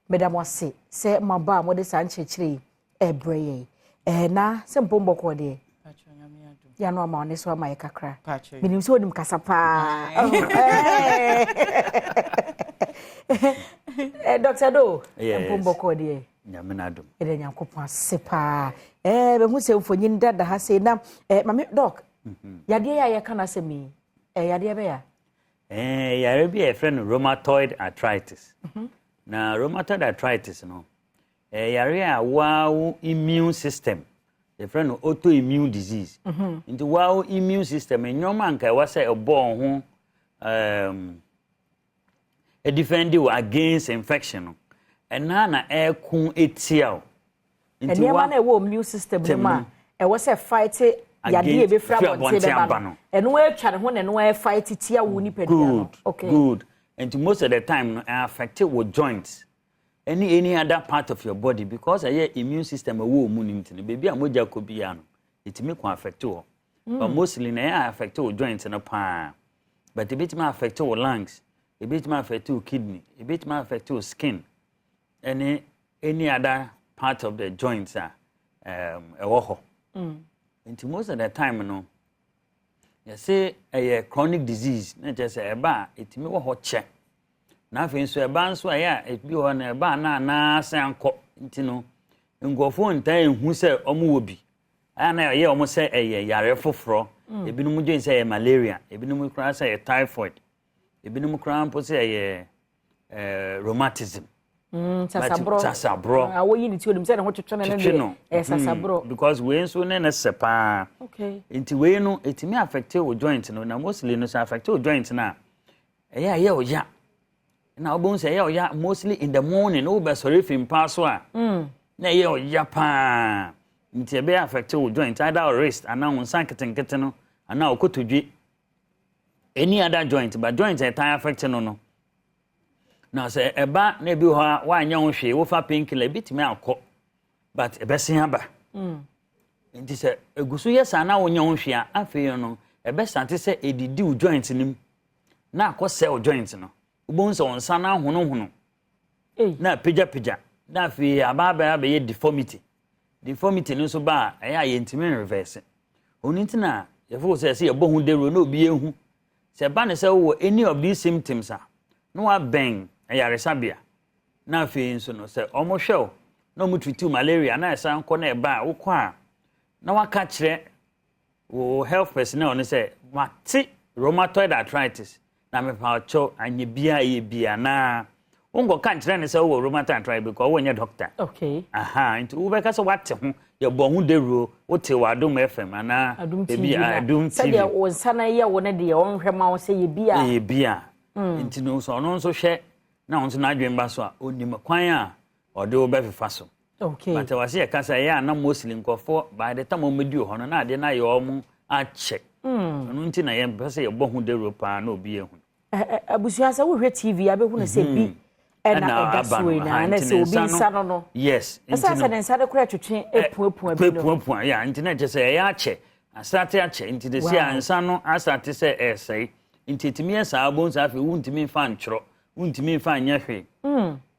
Speaker 2: Medam wase, se maba mwode sa nchechiri ebreye. Na, se mpombo kwa de. Ya no ama oneso ama ye kakra. Minimso ni mkasa pa. Dr. Do, mpombo kwa de.
Speaker 8: Nyaminadum.
Speaker 2: Ede nyankopon ase pa. Be hu se mfonyin dada ha se na mame doc. Yade ya ye kana se mi. Yade be ya.
Speaker 8: Yare bi a friend rheumatoid arthritis. Na rheumatoid arthritis no. Yare a wow immune system. A friend autoimmune disease. Into wow immune system and your man can was a born a defend you against infection. And nana air kun etiao.
Speaker 2: And your man a immune system man. I was a fighting yade be fra bonte and we try ho ne no fight tia wo ni pedia. Okay.
Speaker 8: Good. And most of the time affected with joints. Any other part of your body because your immune system wo mu nim tin baby amoja ko bia no it make affect you. But mostly na affect with joints no pa. But it bit ma affect your lungs, it bit ma affect your kidney, it bit ma affect your skin. Any other part of the joints are And most of the time, You say a chronic disease, not just a bar, it me hot check. Nothing so a ban so it be on a bar na san co intino. And go for and time who say omuobi. And I almost say a yare fofro. A binumujo say a malaria, a binumukra say a typhoid, a binumukram say a rheumatism. Sasabro.
Speaker 2: Awo yini ti odum say na ho twetwe na ne sasabro.
Speaker 8: Because we so na sepa.
Speaker 2: Okay.
Speaker 8: Inti we no etimi affect your joint no na mostly no affect your joint na. Ye oya. Na obon say ye oya mostly in the morning no be sorry fim pass so a. Na ye oya pa. Inti be affect your joint either wrist and now unsan ketenkete no and now okotodwe. Any other joint but joint e time affect no. Now say eba na bi ho wa anya ho hwe wo fa painkiller bitimi akọ but ebesin aba nti say egusu yesa na wo nya ho hwe a afei no ebe start say edidi u joint nim na akọ cell joint no ubon so nsa na hono na pija na afei aba ye deformity no so ba ya ye ntimi reverse oni ntina ye fo say ye bo hu dero na obi ehu say ba ne say wo any of these symptoms no wa bang ayaresabia na fe nso no se omo hwew na omo treat malaria na esa nko na eba wo kwa na waka kire wo health personnel no se mate rheumatoid arthritis na me pa cho anye bia ye bia na ungo kan kire ne se wo rheumatoid arthritis because wo nye doctor.
Speaker 2: Okay.
Speaker 8: Aha nti wo be ka se wate ho ye bo hu dero wo te wa Adom FM ana ebi Adom TV
Speaker 2: se de wo nsana ye wo ne de wo nhwema wo se ye bia
Speaker 8: nti no so no so hwe na onso na adwen ba so a onim kwan a ode wo be fefa so.
Speaker 2: Okay.
Speaker 8: But wase ye kasa ye na mostly nkofo by the time o medi ho no na ade na ye omu a check. No nti na ye pese ye bo hu de ropa na obi ehun.
Speaker 2: Abusuasa wo hwe TV abehu na se bi na edaswe na se obi nsa no.
Speaker 8: Yes.
Speaker 2: Esa se nsa de kura twetwe epuapu abi no.
Speaker 8: Epuapu ya nti na je se ye ache. Asate ache nti de se ansa no asate se esei. Nti timi esa abonsa afi wuntimi fa nchro. Wuntimi fa anya hwe.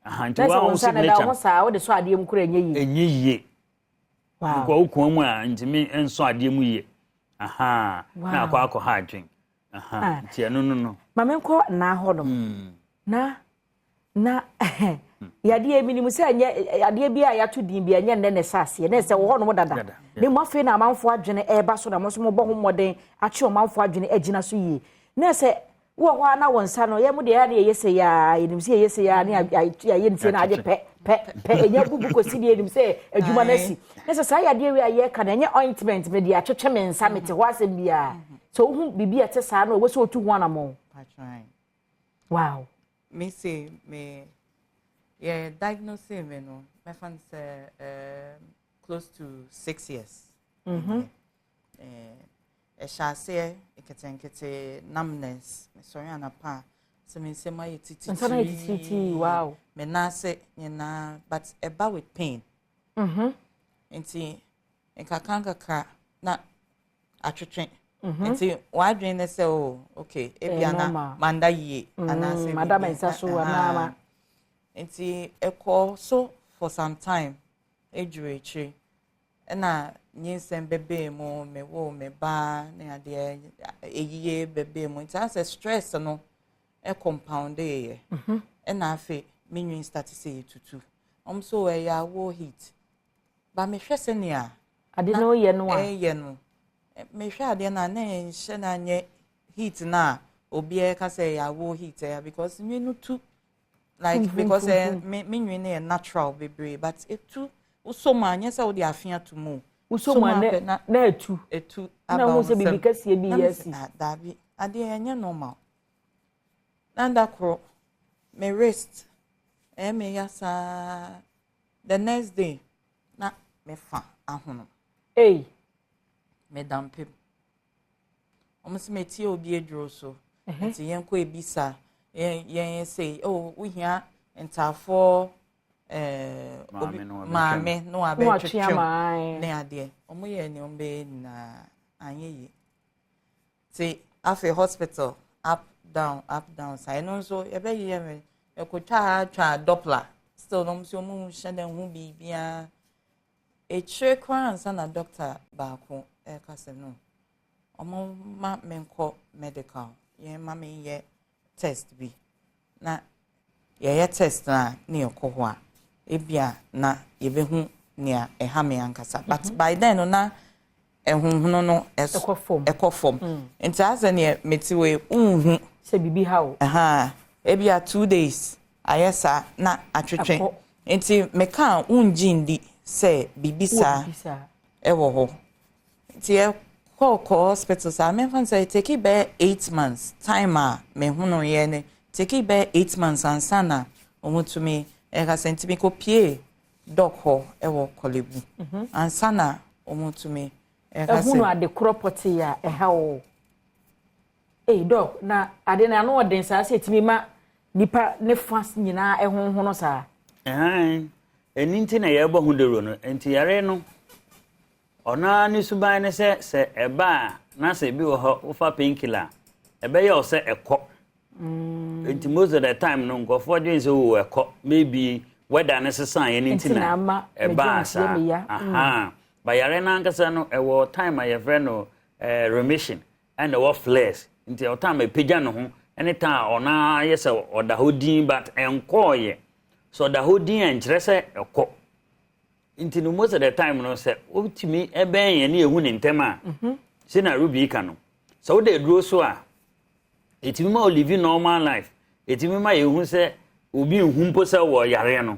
Speaker 8: Aha nti wa wo signature.
Speaker 2: Na sa wo de so ade mu kura enye
Speaker 8: yiye. Wow. Ko ukon mu a ntimi enso ade mu yiye. Aha. Na akọ ha adwen. Aha. Nti no.
Speaker 2: Mame nko na hodom. Na yade eminimu se anya yade bia ya to din bia anya ne sase ne se wo hono dada. Ne mo afi na amanfo adwene eba so na mo so mo bo ho moden achi o manfo adwene agina so yie. Ne se wo ho na wonsa no ye mu de ya ne yese ya enim se yese ya ne ya ye ntie na ade pe enya bubu ko si de enim se adwuma na si. Ne se sa yade wi aye ka na enya ointment me de atwetwe me nsa mete ho asem bia. So hu bibia te sa na wo so otu ho na mo. Wow.
Speaker 10: Me say me yeah diagnosing me no my friend say close to 6 years. Shall say ekete numbness me sorry anapa so me say my titi
Speaker 2: wow
Speaker 10: me na say na but about with pain enti enka na atwetwe enti wa dwen na say oh okay ebiana manda ye ana say
Speaker 2: madam ensa so na
Speaker 10: enti ekọ so for some time ejurechi na nyensem bebe mo me wo me ba na ade eyiye bebe mo enti as stress no e compound e na afi menwin start say tutu so ya wo heat ba me hwese ne a
Speaker 2: ade no ye no a
Speaker 10: ye no me hwe ade na nhye na nye heat na obi e ka say ya wo heat ya because me no too like because menwin na natural bebe but it too so manya say wo de afia to mo
Speaker 2: so na etu na wo se bibi kase bi yesi
Speaker 10: dabi ade enye normal nanda kro me wrist me yasa the next day na me fa ahono me dampe omo me tie obi eduro so nti yen ko ebisa yen say oh we here entafo mame no abetwetwe na ade omo ye ni ombe na anyeyi ti afi hospital up down sai no so ye be ye me e ko twa doppler still no so mu shede hu bibia e chekwa ansa na doctor ba ko e ka se no omo ma menko medical ye ma me ye test bi na ye test na ne ekoho a ebia na ye behu nia eha me ankasa but by then no na ehunhunu no ekofom enti ase ne metiwe unhu
Speaker 2: se bibi ha o
Speaker 10: ebia 2 days ayesa na atwetwe enti meka unjindi se bibisa ewo ho enti call hospital sa me fan say take be 8 months time a me hunu ye ne take be 8 months ansana omutumi eka sentimi ko pie doc ho ewo kolebu ansana omutumi eka
Speaker 2: hunu ade kropoti ya eha o doc na ade na no odin sa setimi ma nipa ne fas nyina ehunhunu sa
Speaker 8: eninti na ye bo hundero no enti yare no ona ni suban ne se eba na se bi wo ho ufa painkiller ebe ye o se ekọ enti most of the time no nkofo dwen se wo ekọ maybe weather ne se san ye ninti na eba sa ba yare na nkasa no ewo time a ye frɛ no remission and ewo flares enti o time pagya no ho anytime ona ye se oda hodin but enko ye so the whole day and dress a co. Into most of the time, no, say, oh, to me, a bang and you in Tema. Sina Ruby cano. So they drew so. It's more living normal life. It's me my who say, will be humposa or Yareno.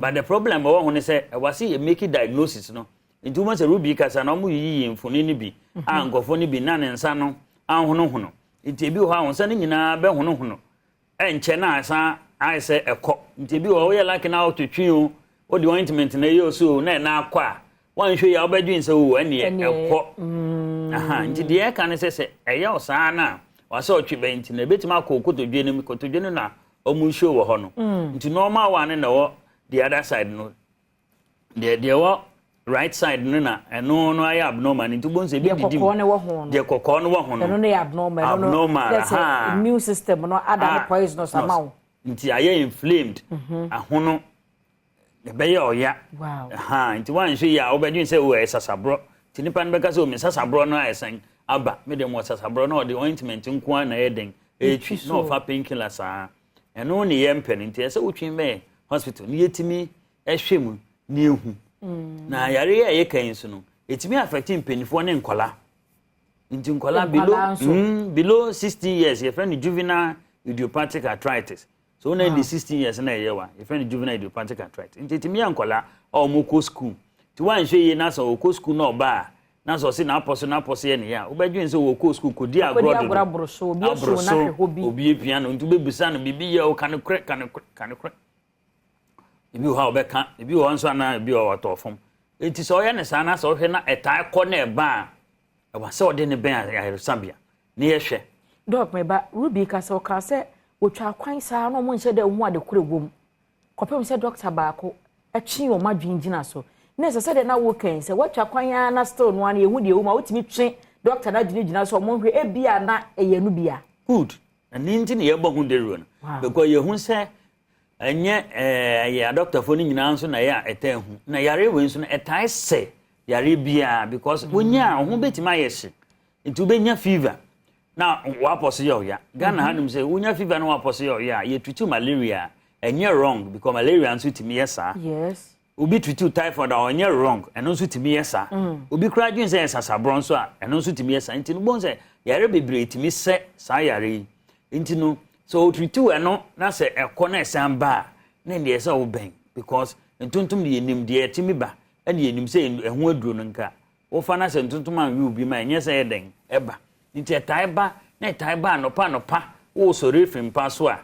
Speaker 8: But the problem, when I say, I was see a make diagnosis, no. In 2 months, a Ruby Casanomu in Foninibi, and go Fonibi Nan and Sano, and Hono. It's a bill how sending in a Behono. And Chena, sa. I say a cop. Nti bi we like now to tune o the ointment na yo so na akwa. Wan hwe ya obadwin se wo ane e cop. Nti de e kan se e ya osa na wa se otwe be nti na betima akokotodwe no mikotodwe no na omu show wo ho no. Nti normal one na wo the other side no. The wo right side no na eno no aye abnormal nti bon se bi didi.
Speaker 2: De kokko ne wo ho no.
Speaker 8: De kokko no wo ho no.
Speaker 2: Eno no abnormal. Abnormal. Immune system no ada poisonous amount.
Speaker 8: Nti aye inflamed ahono ebe ya oya nti wan hwe ya obedwin se wo esasabro ti nipa nbeka se o mesasabro no ayesan aba me dem wasasabro no the ointment nko na yeden etwi no fa painkiller saa eno ne yempe nti ese wotwin be hospital ni yetimi ehwemu ni ehu na yare ya ye kan so no etimi affecting penifo ne nkola nti nkola below 16 years ye friend juvenile idiopathic arthritis. So na the 16 years na yewa if any juvenile idiopathic arthritis nti timi ankola o mo ko school ti wan hwe ye na so ko school na oba na so se na aposo ye ne ya obadwen se wo ko school ko di agro
Speaker 2: so obi so na hwe hobi
Speaker 8: obi epia no nti bebusa no bibi ye o kan kre ibi ho obeka ibi ho nso na ibi o watofom enti so ye ne sa na so hwe na etai ko na eba e wa se ode ne ben ya sabia ne ye hwe
Speaker 2: doc me ba ruby ka se otwa kwan saa no mo nhyɛ da hu ade kuregom kopem sɛ doctor baako atwi o madwingina so na sɛ de na wo kan sɛ watwa kwan na still no an yehu de hu ma wotimi twe doctor na gyina so mo hwe ebia na eyanu bia
Speaker 8: good and ninti ne yebo hu de ru no because yehu sɛ enye ya doctor fo ni nyina nso na ya etan hu na yare we nso na etan sɛ yare bia because wonya ho betima yesi nti ubenya fever na wapose yo ya Ghana hanum say unya fever no wapose yo ya ye treat malaria enye wrong because malaria nso timi yesa
Speaker 2: yes
Speaker 8: obi treat typhoid or enye wrong eno nso timi yesa obi kra dwen say sasabro nso a eno nso timi yesa nti no bon say yare bebre timi se sa yare nti no so treat eno na say ekọ na esamba na ndi esa wo ben because ntuntum de enim de timi ba ene enim say ehu aduro no nka wo fa na say ntuntum an wi obi ma enye say den eba nti etaiba na etaiba anopa wo so refim pa so a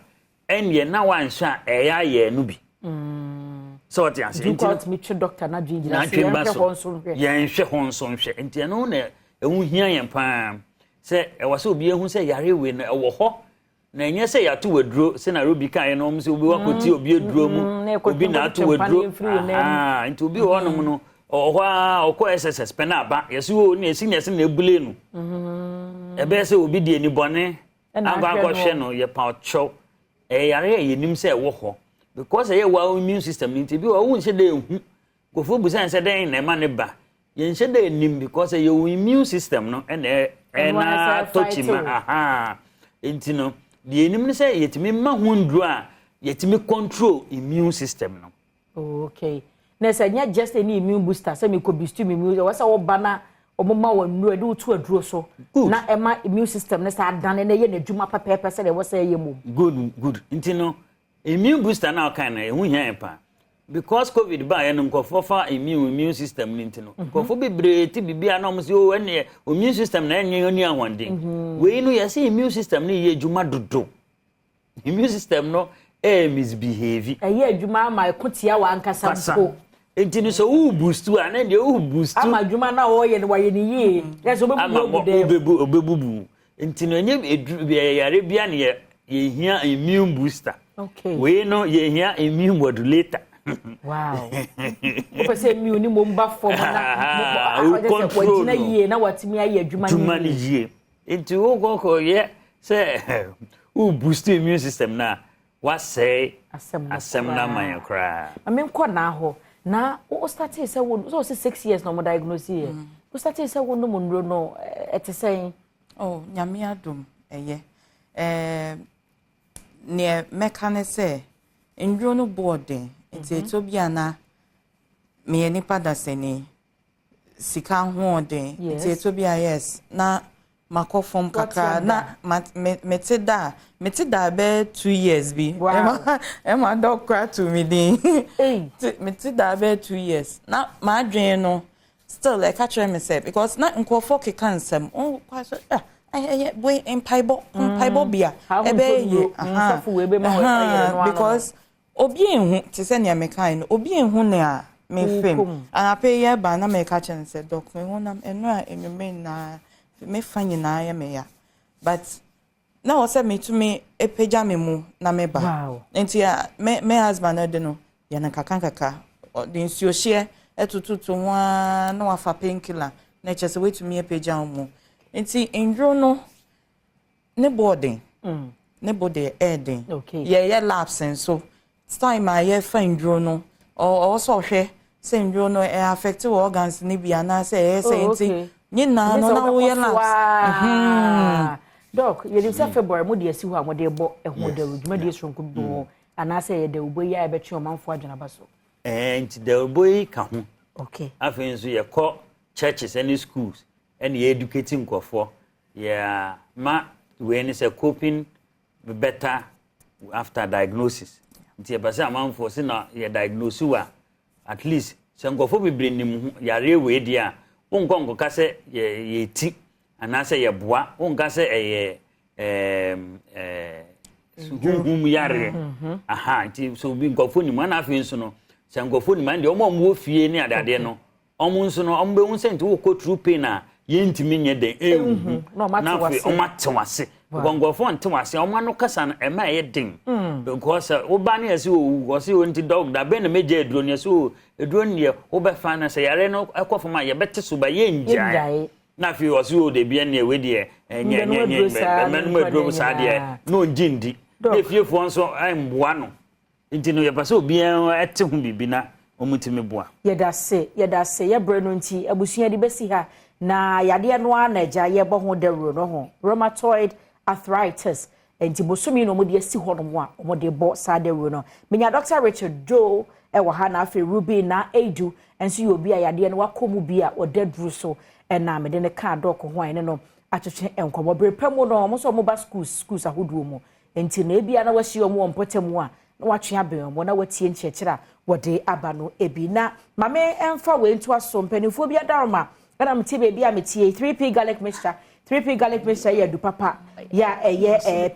Speaker 8: enye na wansha eya ye no bi so what you say
Speaker 2: nti me twe doctor na dwingina
Speaker 8: se ye nhwe honso nhwe nti no na ehu hia ye pa se e wase obi ehu se yare we na ewo ho na enye se ya to waduro se na robi kan no mo se obi wakoti obi aduro mu obi na to waduro nti obi ho no no ohwa okọ SSS pena aba yesi wo na esi na esi na ebule nu ebe se obi die ni bone anga akọhwe no ye pa ocho yare ye nim se wo ho because ye wa immune system nti bi wo nse de ehu kofo busan se den na ma ne ba yen she dey nim because your immune system no na touch ma aha enti no the enim ne say yetimi ma hundru a yetimi control immune system no.
Speaker 2: Okay. Na say nya just any immune booster say me ko boost immune we say wo bana omoma wa nru ade utu aduro so na ema immune system ne say adan na ye na dwuma papa say we say ye mom.
Speaker 8: Good enti no immune booster na kan na ehu hia pa because covid ba ye no nkofofa immune system ni enti no nkofo bebre ti bibia na mo say o ene immune system na enye oni ahwande we no ye say immune system ni ye dwuma dodo immune system no misbehave
Speaker 2: ye adwuma ma kotia wa ankasa ko
Speaker 8: enti no so u boost wa na de u boost
Speaker 2: ama adwuma na wo ye ni ye yes
Speaker 8: obebubu enti no enye yare bia ne ye hia immune booster.
Speaker 2: Okay.
Speaker 8: We no ye hia immune modulator.
Speaker 2: Wow. Ope say immune ni mo mba form na
Speaker 8: control
Speaker 2: na ye na watimi aye adwuma
Speaker 8: ni ye enti wo go ye say u boost immune system na what say asem na man kra
Speaker 2: amen na ho na o start say wo so 6 years no mo diagnose ye o start say wo no mo nro no etesen
Speaker 10: nyame adom ne mekane say ndro no boarding enti to bia na me nipa da seni sika ho den enti to bia yes na makofom kaka na meti da be 2 years bi ema dog cry to me din meti da be 2 years na ma dwen no still like catch myself because na nkofo ke kansem on kwa so boy in paibo bia ebe because obi enhu ti se ne mekan no obi enhu ne a me fem anape ye ba na me catch and say doc me hu na enu a enweme na me fanyi na ya me ya but na o se me to me epeja me mu na me ba enti me husband de no ya na kaka the nsuo hye etututu nwa na wafa painkiller na chese we to me epeja mu enti ndro no ne boarding ne body aiding ye lapse and so time I ndro no also hwe se ndro no affect organs ni bia na se enti nyina no na wo ye lapse
Speaker 2: doc ye dey say February mo dey si ho amode ebo ehun da ruduma dey sonko bo ana say ye dey oboyi a be twe omanfo adwena baso
Speaker 8: enti dey oboyi ka ho
Speaker 2: okay
Speaker 8: afenso so ye call churches and schools and ye educating nkofo yeah ma we ni say coping better after diagnosis nti e basa amanfo se na ye diagnose wa at least se nkofo bebre nim yare we dia wonkonko ka se ye ti anase ye boa wonka se hum yare aha nti so bi nkofo nim ana afi nso no se nkofo nim ande omo fie ni adade no omo nso no ombe hu se nti wo ko true pain a ye ntimi nye den na afi omatewase nkofo ntewase omo no kasa na ema ye den because wo ba na yesi wo se wo nti dog da be na meje eduro ne so eduro ne wo be fa na se yare no ekofo ma ye bete so ba ye njai na fi wo so de bia ne we de nye menu eduro sa de no njindi e fiefo nso amboa no nti no ye pa so bia ete hu bibina omutimi boa
Speaker 2: yeda se ye bre no nti abusua de besi ha na yade no anaja ye bo ho dawuro no ho rheumatoid arthritis enti bosumi no mo de asi ho no mo a mo de bo sa dawuro no menya Dr. Richard Joe wa ha na afi Ruby na Edu enso ye obi a yade no wakomu bi a odaduru so na me de ne ka doc ho ane no atwetwe enkomo brepam no mo so mo ba schools ahoduo mu enti na ebia na wahye omo ompotamu a na watwe aben mo na watie nchechira wode aba no ebi na mame emfa we nto aso mpanifo bia daroma na mtie bebi a metie 3p garlic mixture ya du papa ya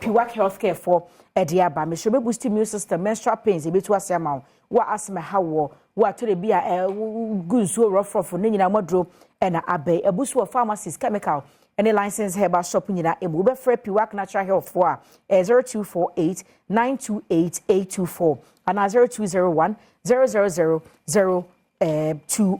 Speaker 2: Piwak Healthcare for de aba me shobe boost immune system menstrual pains ebetu ase ama wa asma hawo wa to de bia gunso rough ne nyina modro na abai ebusu of pharmacies chemical any license herbal shop nyina ebu be free Piwak natural health for 0248 928 824 and 0201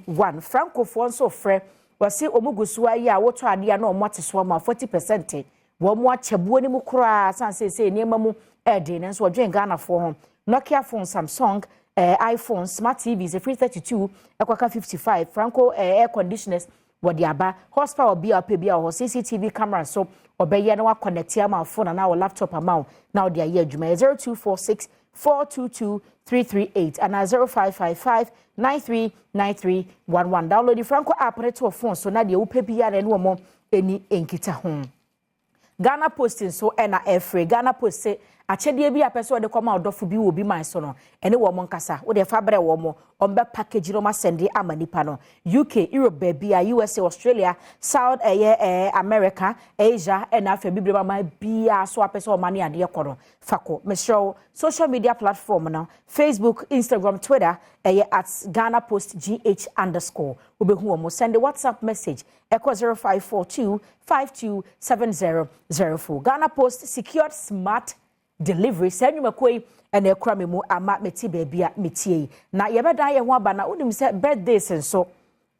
Speaker 2: 000 Franco Fonso free wase omugusu ayi a woto ade a na omoteso ma 40% wo mo achebuo ni mu kura san se niema mu ede ne so odwen Ghana fo ho Nokia phone Samsung iPhones, smart TVs, a free 32, Equaka 55, Franco air conditioners, what the aba, horsepower BRP or CCTV camera, so obey no connect my phone and our laptop amount. Now they are here, 0246 422 338 and 0555 939311. Download the Franco app on your phone so now the UPPR and one more any enkita home. Ghana posting so ena efre Ghana post say achede bi apeso de koma odofo bi wo bi man so no ene wo mo nkasa wo de fa bre wo mo ombe package no ma send amanipa no UK Europe baby USA Australia South America Asia and afa bibre ma bia so apeso mani ade kono fako mesro social media platform no Facebook Instagram Twitter at Ghana Post GH_ obehu wo mo send a WhatsApp message echo 0542 527004 Ghana Post secured smart delivery send you makoi and a crummy mu ama meti baby at metie na yebeda ye ho aba na unim say birthdays nso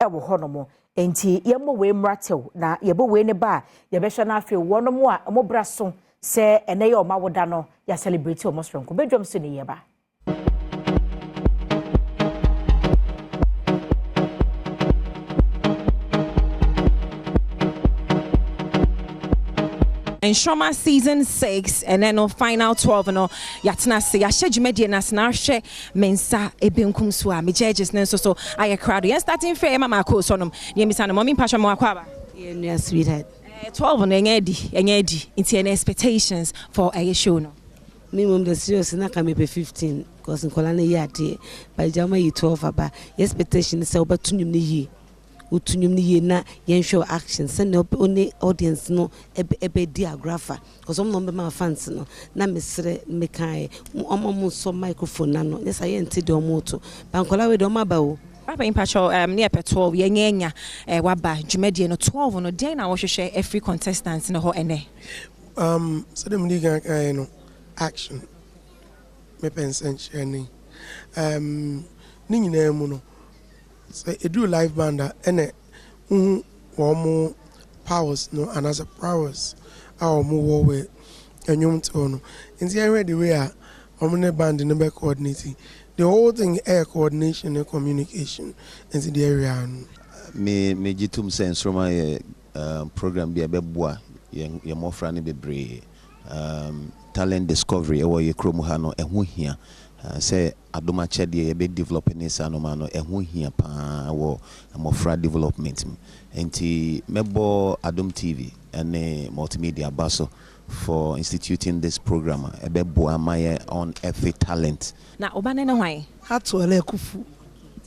Speaker 2: e wo hono mo enti yemo we mratew na yebo we ne ba yebehwe na afi wono mo a mo braso se ene ye o ma woda no ya celebrate o mo stronko bedwam so ne yeba.
Speaker 11: And Shoma season 6 and then final 12 no yatna se ya shejumedie na na hwe mensa ebenkum so a me judges nenso so aye crowd yes starting fair mama ko so no ye misa no mommy passion mo akwaba
Speaker 5: ye nua sweetheart
Speaker 11: 12 no enye di into any expectations for a show no
Speaker 5: minimum the serious na ka me 15 because nkola na ye ade by jama yi 12 aba expectation say obetunyum ne yi utunyum ni na yen show action send only audience no ebe diagrapher because some number my fans no na mesre me kai omo so microphone na no yes I enti do moto bankola we do maba o
Speaker 11: Papa Impacho near 12 yenya waba dwumedie no 12 no den na wo hwehwe every contestant no ho ene
Speaker 12: so dem ni gan no action me pensation ni ni nyina mu no say do live band ene wo powers no and as a powers our mo we enyum to no nti ready we are omne band no be coordinating the whole thing air coordination and communication into the area
Speaker 14: me jitum sense from my program be abeboa ye mofra ne bebre talent discovery e wo ye kromu ha no eho hia say adoma chede ye be developing this anoma no eho hia pa wo mofra development enti mebo Adom TV and multimedia baso for instituting this program ebebo amaye on every talent
Speaker 11: na obane na hwan
Speaker 5: hato ele kufu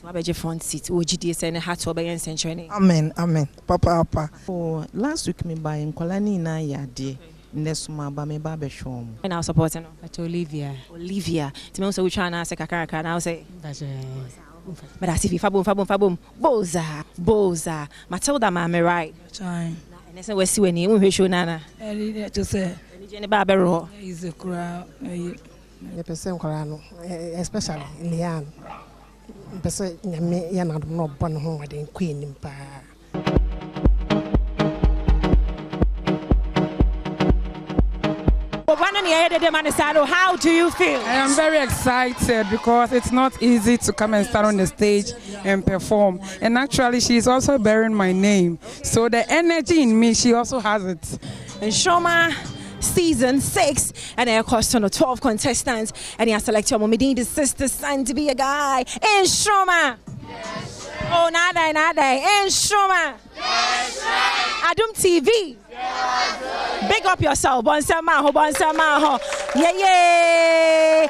Speaker 11: to abeje front seat ogidi say na hato obeyen century
Speaker 5: amen papa last week me buy nkola ni na yade nesuma ba me ba be hwom
Speaker 11: and our supporting no
Speaker 5: at Olivia
Speaker 11: ti me so we try na say kakaka now say but I see fabum boza Matilda mama right
Speaker 5: time
Speaker 11: and say we see when you hwe show nana
Speaker 5: to say
Speaker 11: ni ba bero
Speaker 5: is a crowd
Speaker 24: the person no especially Lian person nyame ya na no bon ho wade queen pa.
Speaker 11: How do you feel?
Speaker 25: I am very excited because it's not easy to come and stand on the stage and perform. And actually, she's also bearing my name. So the energy in me, she also has it.
Speaker 11: And Shoma, season 6, and there cost 12 contestants, and he has selected Momidin, the sister's son, to be a guy. And Shoma. Yes, oh, nada. And Shoma. Yes, Adom TV. Yes, big up yourself. Bonsama. Yeah.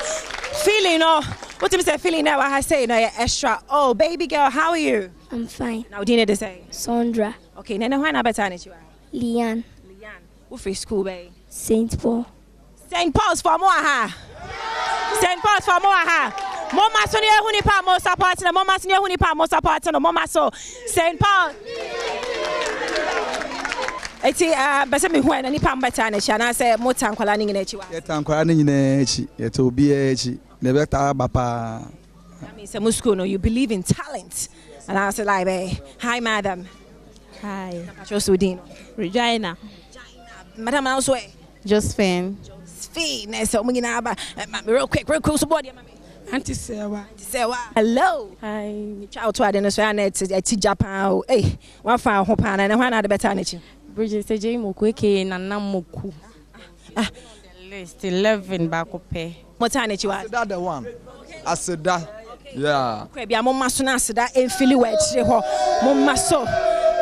Speaker 11: Feeling, what do you say? Feeling now? I say, no, extra. Oh, baby girl, how are you?
Speaker 26: I'm fine.
Speaker 11: Now, do you need to say?
Speaker 26: Sandra.
Speaker 11: Okay, then why not better you are?
Speaker 26: Lian.
Speaker 11: What free school, babe?
Speaker 26: St. Paul.
Speaker 11: St. Paul's for more, St. Paul's for more, Mama Sonia Hunipa, most apartment, Mama Sonia Hunipa, most apartment, Mama so St. Paul. Eti bese me hwan ani pam beta na cha na say motan kwala ni ngina chi wa
Speaker 27: yetan kwala ni ngina chi yeto obi echi ne beta bapa.
Speaker 11: I mean say musco no you believe in talent and I say like hi madam.
Speaker 26: Hi.
Speaker 11: Josudin.
Speaker 26: Regina.
Speaker 11: Madam also
Speaker 26: Josephine.
Speaker 11: Josephine so mo ngina ba real quick so body mami
Speaker 26: Auntie Sewa.
Speaker 11: Hello. Hi. Ciao to adeno so na eti Japan. Hey, one fa ho pa na hwan na de beta na chi.
Speaker 26: Bridget Sejay Mokweke na Namoku. The list 11 back up.
Speaker 11: What time na chi wa?
Speaker 27: That the one. Aseda. Yeah.
Speaker 11: Kwe bia mo maso na aseda emfili wa chire ho. Mo maso.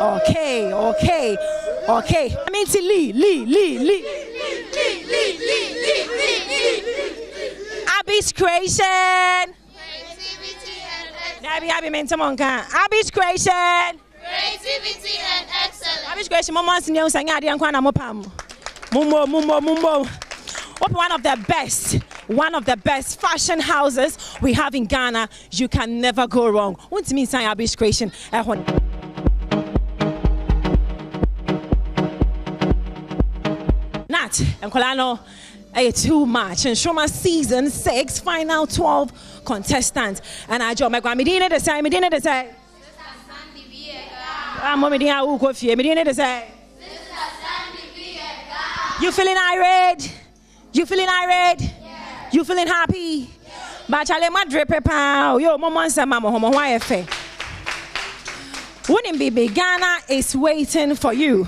Speaker 11: Okay. I mean to Lee. Abby's creation.
Speaker 3: Creativity and
Speaker 11: excellence. Abby mentomonka. Abby's creation.
Speaker 3: Creativity and excellence.
Speaker 11: Abby's creation. Mama sinyo sanya adi ankwa na mopam. Mumbo. One of the best fashion houses we have in Ghana. You can never go wrong. What means say Abby's creation? Nat Nkolano too much and Shoma season 6 final 12 contestants and I join my Medina the same You feeling irate? You feeling happy? But I my drip pow. Yo, mama say mama homo why fe. Wouldn't be Ghana is waiting for you.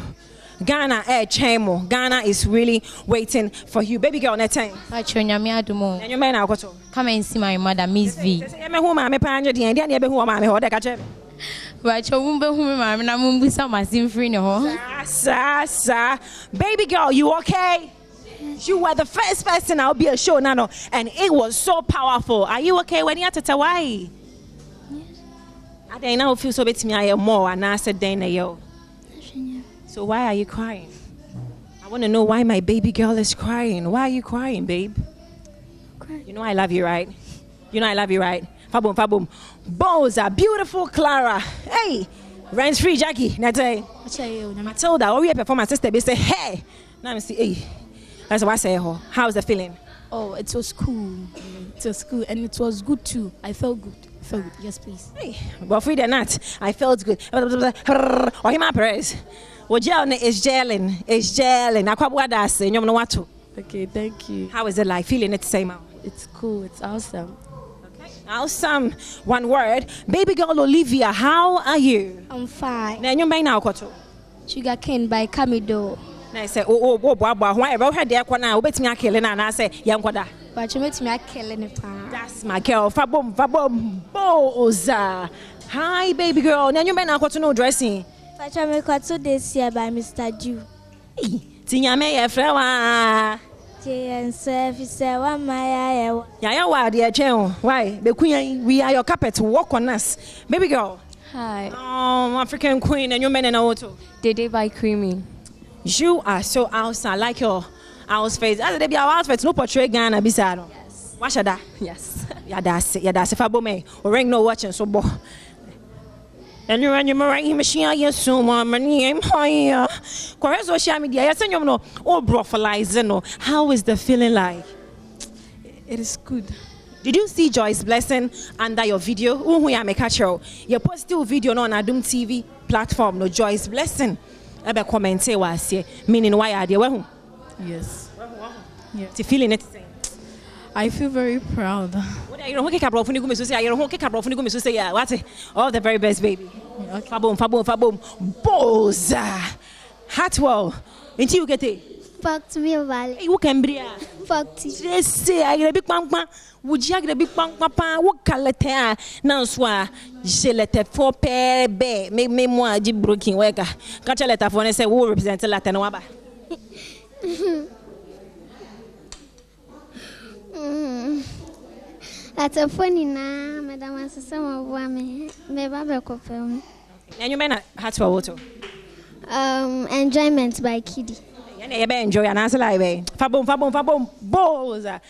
Speaker 11: Ghana Chemo. Ghana is really waiting for you. Baby girl, net time.
Speaker 26: And you may now come and see my mother, Miss V.
Speaker 11: But you baby girl, you okay? You were the first person I'll be a show, Nano, and it was so powerful. Are you okay when you're at Hawaii? I don't know if you so bit me I am more and I said Dana yo. So why are you crying? I want to know why my baby girl is crying. Why are you crying, babe? You know I love you, right? Fabum. Boza, beautiful Clara. Hey, rent free Jackie. Nate. Matilda, we performance sister. They say, hey. Now I see, hey. That's what I say. How's the feeling?
Speaker 26: Oh, it was cool. And it was good too. I felt good. Yes, please.
Speaker 11: Hey, but for the night, I felt good. Oh, him press. Well, gelling is gelling.
Speaker 26: Okay, thank you.
Speaker 11: How is it like feeling it the same out?
Speaker 26: It's cool. It's awesome.
Speaker 11: Awesome. One word. Baby girl Olivia, how are you?
Speaker 26: I'm fine.
Speaker 11: Now, you're now koto.
Speaker 26: Sugarcane by Camido.
Speaker 11: I say, oh, why about her there? Kwana, bet me a killing, and I say, young quada.
Speaker 26: But you met me a killing.
Speaker 11: That's my girl. Fabum, boza. Hi, baby girl. Now, you may now koto no dressing.
Speaker 26: But I make koto this year by Mr. Jew.
Speaker 11: Tinya me a frewa. Yaya wa dear Chen. Why? The queen, we are your carpet. Walk on us. Baby girl.
Speaker 26: Hi.
Speaker 11: Oh, African queen and your men in auto.
Speaker 26: They buy creamy.
Speaker 11: You are so outside, like your house face. As they be our outfits, no portray Ghana beside.
Speaker 26: Yes.
Speaker 11: Watch that.
Speaker 26: Yes.
Speaker 11: Yeah, that's if I me or ring no watching so bo. And you're running my machine, yes, so my name. Hi, social media. Yes, and you know, all brofalizing. How is the feeling like?
Speaker 26: It is good.
Speaker 11: Did you see Joyce Blessing under your video? Who I make catch you? Your positive video on Adom TV platform. No Joyce Blessing. I be comment say was here. Meaning why are they?
Speaker 26: Yes.
Speaker 11: Yeah. To feeling it.
Speaker 26: I feel very proud.
Speaker 11: You know, okay, Cabro, you say, you know, okay, Cabro, you say, yeah, what's it? All the very best, baby. Okay. Fabum. Boza. Hartwell. Until you get it.
Speaker 26: Fuck to me, Valley.
Speaker 11: You can be a
Speaker 26: fuck to
Speaker 11: just say, I get a big pampa. Would you get a big pampa? What color tear? Now, swa, je let a 4 pair bear. Make me more jibbrooking worker. Catch a letter for and say, who represents a Latin Waba.
Speaker 26: That's a funny na, Madam Assistant of Women. Maybe I'll confirm.
Speaker 11: And you may not have to auto.
Speaker 26: Enjoyment by Kiddy.
Speaker 11: You may enjoy an answer like Fabum, Boza.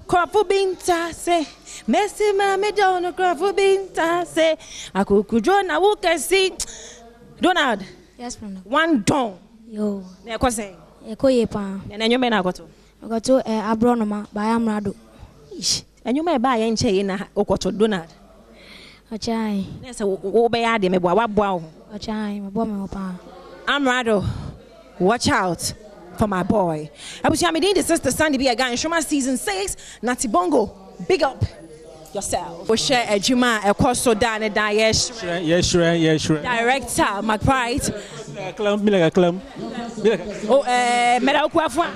Speaker 11: Crafu binta say, Messi, Mammy, don't crafu binta say, I could join a walk and see. Donald.
Speaker 26: Yes, Bruno.
Speaker 11: One don.
Speaker 26: Yo.
Speaker 11: Never say.
Speaker 26: Eko yepa.
Speaker 11: And then you may not go to.
Speaker 26: I got to Abronoma by Amrado.
Speaker 11: And you may buy and chain Okoto Donald.
Speaker 26: A chai.
Speaker 11: Yes, obey Adam, a wow.
Speaker 26: A chai, my bomb.
Speaker 11: Amrado, watch out for my boy. I was Yamidin, the sister Sandy be a guy in Shoma season 6. Natty Bongo, big up. yourself. We share a Juma, a costo dan and yes.
Speaker 6: Yes, sure.
Speaker 11: Director McBride.
Speaker 6: Clem.
Speaker 11: Oh, Medal Quafwa.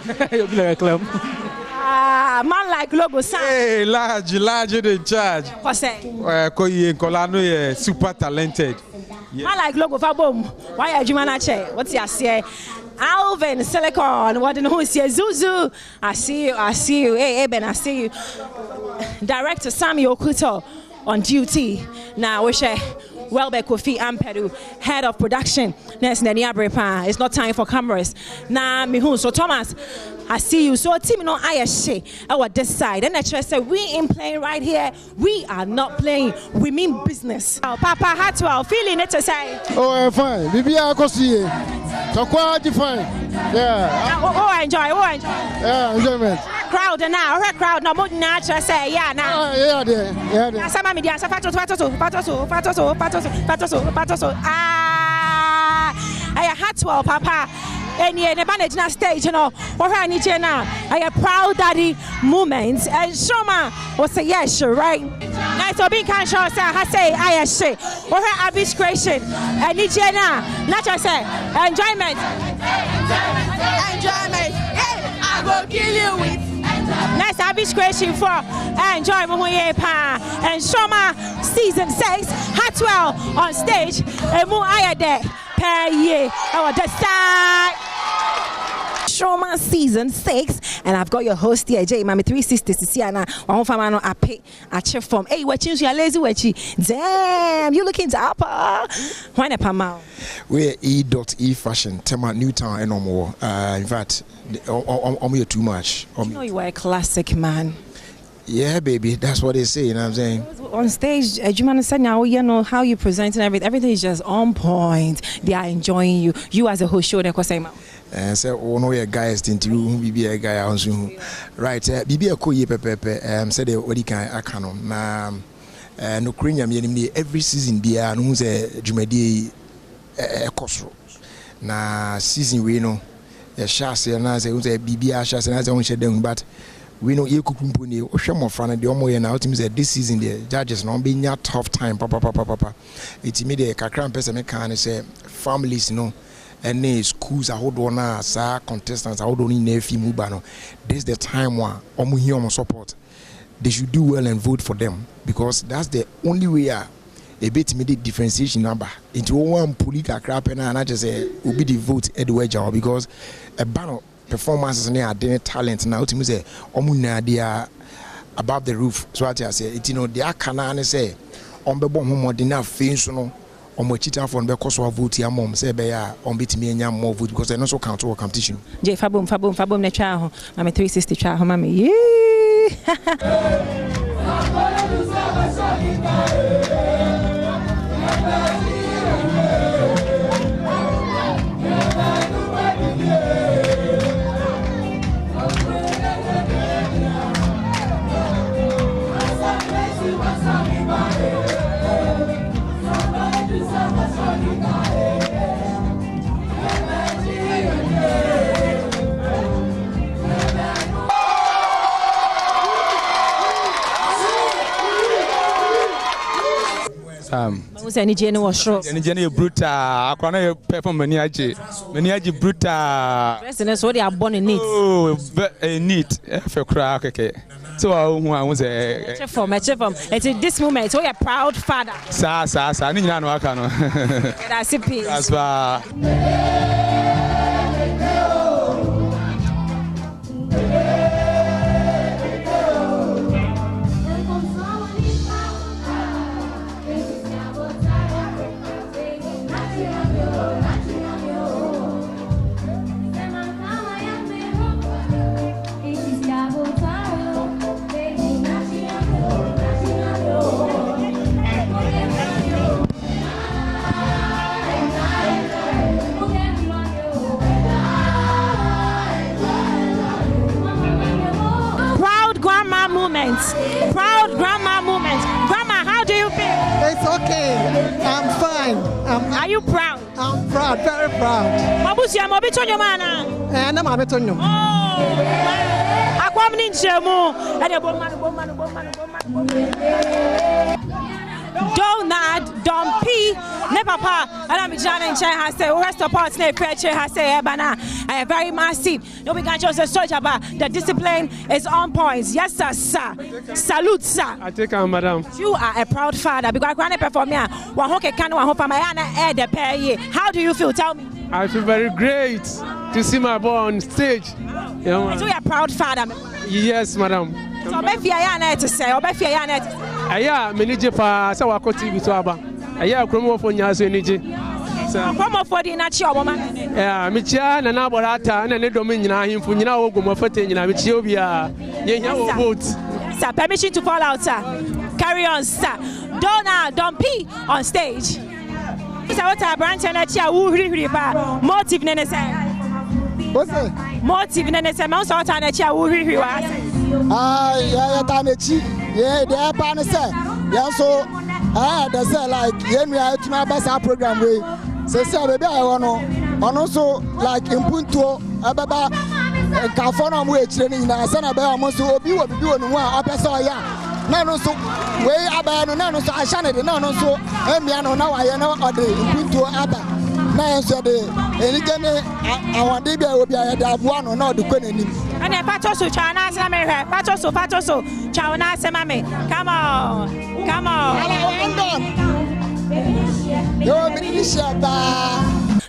Speaker 11: Man like logo sign.
Speaker 6: Hey, large in charge. Koye Kolano, super talented.
Speaker 11: Man like logo for boom. Why are you manache? What's your say? Alvin Silicon, what in who's here? Zuzu. I see you. Hey, Ben, I see you. Director Sammy Okuto on duty. Now we share Welbeck Kofi Ampedu, head of production. Next, it's not time for cameras. Now, so Thomas, I see you. So, team, no, I this side. And I say, we ain't playing right here. We are not playing. We mean business. Papa Hatwell, feeling it to say.
Speaker 13: Oh, fine. Maybe I'll go see you. So, quite fine. Yeah.
Speaker 11: Enjoy.
Speaker 13: Yeah, enjoyment.
Speaker 11: Crowd now, no more natural say, yeah, now.
Speaker 13: Yeah.
Speaker 11: Some media, Patoso. I Hatwell, Papa. And yeah, the management stage, or I need you now. I a proud daddy moment. And Shoma will say, yes, sure, right? Nice to be kind, sure, I say, I say, or her arbitration. I need you now. Not just say, enjoyment. Hey, I will kill you with. Nice arbitration for enjoyment. And Shoma season 6, Hatwell on stage, and more I there. Our side. Showman season 6, and I've got your host here, J Mami 360 Siana. One famano ape a chef from. Hey, what you lazy wechi? Damn, you looking to upper? Why not Pamao?
Speaker 22: We're E.E fashion, Tema Newtown and no more. In fact, I'm too much.
Speaker 11: You know you are a classic man.
Speaker 22: Yeah, baby, that's what they say, you know what I'm saying?
Speaker 11: On stage, Jumana said now, you know, how you present and everything is just on point. They are enjoying you. You as a whole show, they're saying,
Speaker 22: so, oh, no, your guys didn't you be a guy on Zoom. Right, Bibi a koye pepe, said what he can, I can't. No Korean, every season, be a who's a Jumadi a costro. Na season, we know, a chassis, and I say, who's a BB chassis, and I don't share them, but. We know you could company or share more fun and the Omo and out this season the judges not being a tough time, papa. It's immediate Kakran person can say families, you know, and schools are hold on sa contestants are hold on in Mubano. This is the time one Omo here support. They should do well and vote for them because that's the only way a bit immediate differentiation number into one police crap and I just say will be the vote at the wedge because a banner performances and their talent now to me say omuna they are above the roof so I say it you know they are can say on be bon mo de na fe so no on mo chita for be cause vote ya mom say be ya on bit me nya more vote because they no so count to competition
Speaker 11: J fabum na twa ho mama 360 twa ho mama Any Jenny was short.
Speaker 6: Any Jenny brutal. I can't perform many brutal.
Speaker 11: Residents, what they are born in it.
Speaker 6: Oh, neat. For crack, okay. So I was a
Speaker 11: chef from. It's this moment. So you're a proud father.
Speaker 6: Sa. I need to know.
Speaker 11: That's a piece.
Speaker 6: That's why.
Speaker 11: Proud grandma moments. Grandma, how do you feel?
Speaker 24: It's okay. I'm fine.
Speaker 11: Are you proud?
Speaker 24: I'm proud, very proud.
Speaker 11: Mabusia mobitonyo mana.
Speaker 24: Na mabitonyo.
Speaker 11: Oh. Akwam ni nchemu. Ade bomanu. Donald Dompi ne papa and I'm John and Chai has said rest support ne preacher has said bana very massive. No we can just search about the discipline is on points. Yes sir. Salute sir.
Speaker 1: I take on madam.
Speaker 11: You are a proud father because I perform here. Wa hoke kan wa ho pa my air the pair ye. How do you feel? Tell me.
Speaker 1: I feel very great to see my boy on stage. Yeah,
Speaker 11: so you are a proud father.
Speaker 1: Yes madam.
Speaker 11: So be fear ya na to say, be fear ya na to say.
Speaker 1: Aya menije pa say wa ko TV to aba. Aya kromo fo nya so enije.
Speaker 11: Kromo fo di na chi oboma.
Speaker 1: Yeah, me chia na na borata na ne do me nyina ahimfo nyina wo gomo fete nyina me chia obi a ye nya wo vote.
Speaker 11: Sir, permission to fall out, sir. Carry on, sir. Donald Dompi on stage. Is what a branch and a chia woo riba. Motive nene say.
Speaker 13: What's it?
Speaker 11: Motive nene say. Mouse out and a chia woo riba.
Speaker 13: Ah, yeah, Tanechi. Yeah, the Apan say. Yeah, so they say like, yeah, we are to my best program way. Say, baby, I want to. And also, like, in Punto, Ababa, California, we're training. I said, about almost to be what we do on one. I saw, yeah. No, so way about no, so I shan't. No, so Emiano now I know or the Punto Abba. Now, so the anything I want to be able to have one or not the Queen.
Speaker 11: And then Patoso, China, Sammy, Patoso, China, Sammy. Come on.
Speaker 13: You're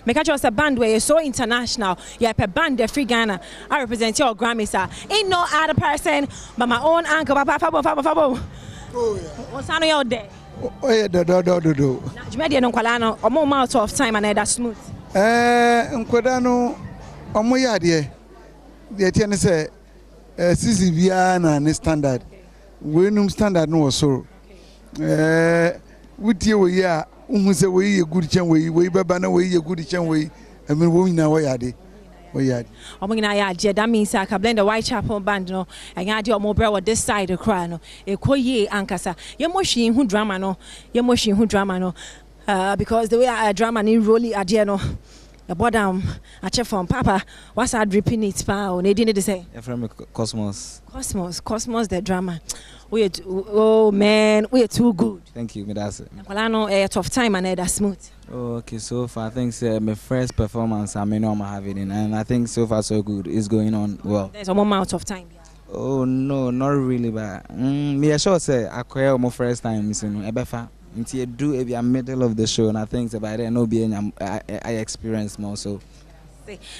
Speaker 11: Make sure a band where you're so international. You're a band the free Ghana. I represent your Grammy, sir. Ain't no other person but my own uncle, Papa. Oh, yeah. What's on your day?
Speaker 27: Oh, yeah, do.
Speaker 11: Jumedi no kwalano, omo amount of time and that smooth.
Speaker 27: Nkodano, omo yadie. The tiene say, sisi biana ne standard. We num standard no so. Wutie we ya. Say we a good chen we baba na we a good chen we. I mean we na we yade.
Speaker 11: That means I can blend the Whitechapel band no and I do more brother this side of cry no. A koye ankasa. Ye moshi who drama no. Because the way I drama ni really no. The Badwam I check from Papa. What's I dripping it pa or they didn't say.
Speaker 15: From Cosmos
Speaker 11: the drama. Oh man, we are too good.
Speaker 15: Thank you, Medase.
Speaker 11: Well, I know a tough time and that's smooth.
Speaker 15: Oh, okay, so far I think my first performance I may know I'm having it, and I think so far so good. It's going on well.
Speaker 11: There's a amount of time.
Speaker 15: Oh no, not really, but me sure say I quite my first time, Ebefa. Until you do a middle of the show, and I think about it, no being I experience more so.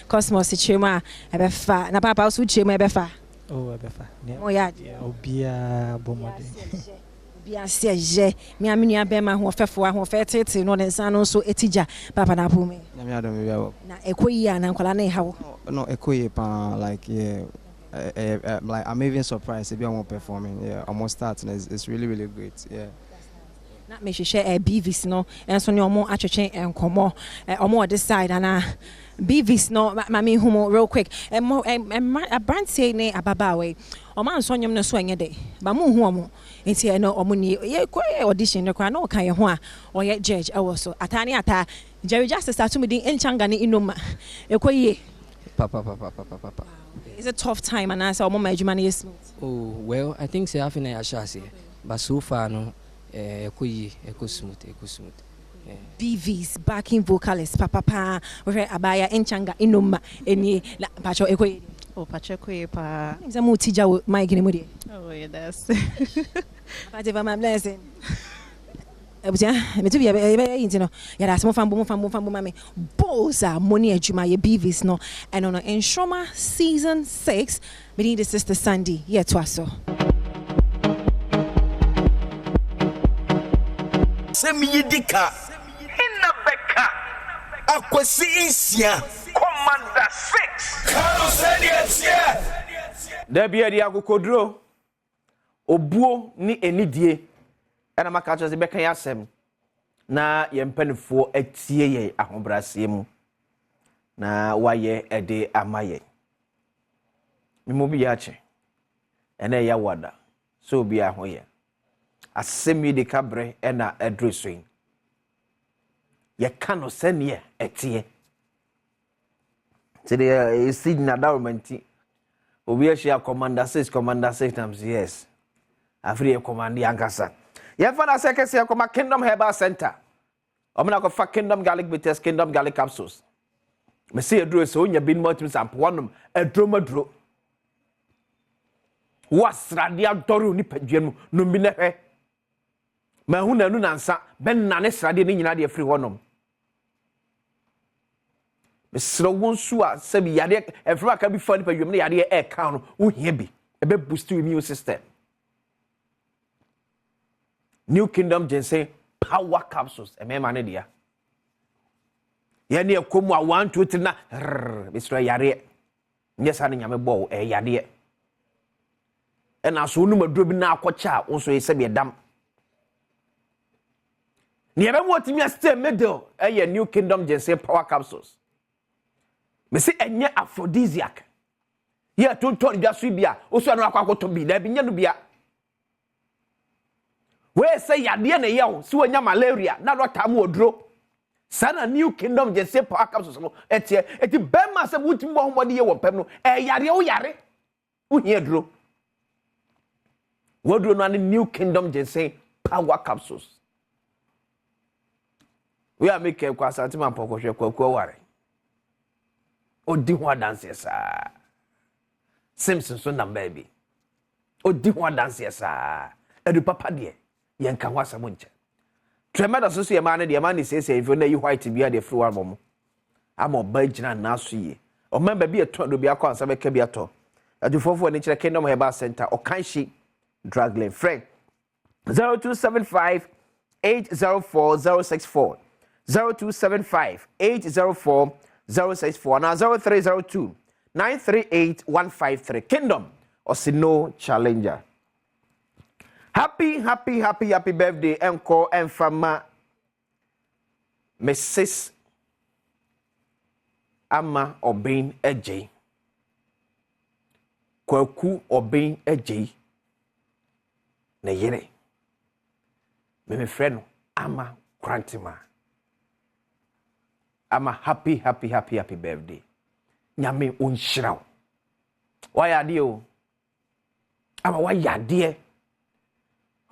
Speaker 11: Cosmos Chima, Ebefa, na Papa also Chima Ebefa.
Speaker 16: Oh, Ebefa.
Speaker 11: Oh yeah.
Speaker 16: Obia Bomode.
Speaker 11: Obia Serge. Me amini abema ho fefo ho fetete no den san no so etija Papa na pumi.
Speaker 15: Na me adom bia wo.
Speaker 11: Na ekoyi na nkwala na hawo.
Speaker 15: No, ekoyi pa like yeah. Like I'm even surprised if you're performing. Yeah, almost starting. It's really great. Yeah.
Speaker 11: Na me share BVs no enso ne omo atwetwe enkomo omo this side and BVs no mami humo real quick a brand say ne ababawe omo anso nyem no so enye de ba mu hu omo enti no omo ni ye audition ne kwa na o kan ye ho a o ye judge e wo so atani ata Jerry just start to me din enchanga ne inoma ekoyie
Speaker 15: papa.
Speaker 11: It's a tough time and I say omo majuma na smooth.
Speaker 16: Oh well, I think say afina ya shase but so far no Eco smooth.
Speaker 11: BV's backing vocalist Papa where abaya enchanga inoma eni la pacho ekoye.
Speaker 17: Oh pacho ekoye pa.
Speaker 11: Nzamu tija mic ni mudi.
Speaker 17: Oh yeah, that's.
Speaker 11: Pati va my blessing. Ebutia metu bia yinti no ya da fambo mame boza money adwuma ye BV's no and on Enshoma season 6 we need the sister Sandy here to us so.
Speaker 18: Semiyidika Hina Beka Akwesi Insia Commander 6 Kano Senior
Speaker 19: Debia di agokodro obuo ni enidie ana maka cho se beka yasem na yempanifo atie ye ahobrase mu na waye ede amaye mimo bi ya che ene ya wada so bi ahoye asemi de kabre ena edresoin ye kano senior etie today is na government obi a share commander 6 times yes Afri command yankasa. Yefana sekese koma Kingdom Herbal Center. Omna ko fa Kingdom Garlic Bitters, Kingdom Garlic Capsules. Me see adro so nya bin multi sample wanum adro. Wasradia doru ni padwam no bi na hwe. Ma hu na nu nansa ben na ne srade ni nyina de free wonom. Me sro wonsu a sabi yade efra aka bi fa ni padwam na yade e ka no wo hia bi e be boost your immune system. New Kingdom Ginseng Power Capsules e me mane dia. Ye ne ekomu a 1 2 3 na be sro yade. Nyesa ne nyame bo e yade. And as soon as you na akwacha also e sabi dam. Ni ebe mo timi stay middle e New Kingdom Ginseng Power Capsules. Me say enye aphrodisiac. Ye tonton dwa so bia, oso anu akwakoto bi, da bi nya no bia. We say yade na ye so anya malaria, na do tam odro. Sana New Kingdom Ginseng Power Capsules no eti be ma se wuti mo homode ye wo pem no yare wo yare. Wo hie dro. What do you know New Kingdom Ginseng Power Capsules? We are making a quasantima poko kwa ware. Odi ho dance sa. Simpson so na baby. Odi ho dance sa. Edu papa de yen kan wasa munche. Tremendous so ye man de man say if you na you white bia de free one amo ba gina na so ye. O member bi eto do bia kwa nsa be ka bia to. Adufofo ni kire Kingdom Herbal Center o kanshi drug lane friend 0275 804 064 0275 804 064 now 0302 938 153 Kingdom Osino Challenger. Happy birthday encore and fama Mrs. Ama Obin Ej Kwaku Obin Ej na yere me friend Ama Krantima Ama happy birthday nyame onhyiraw why ade o Ama why ade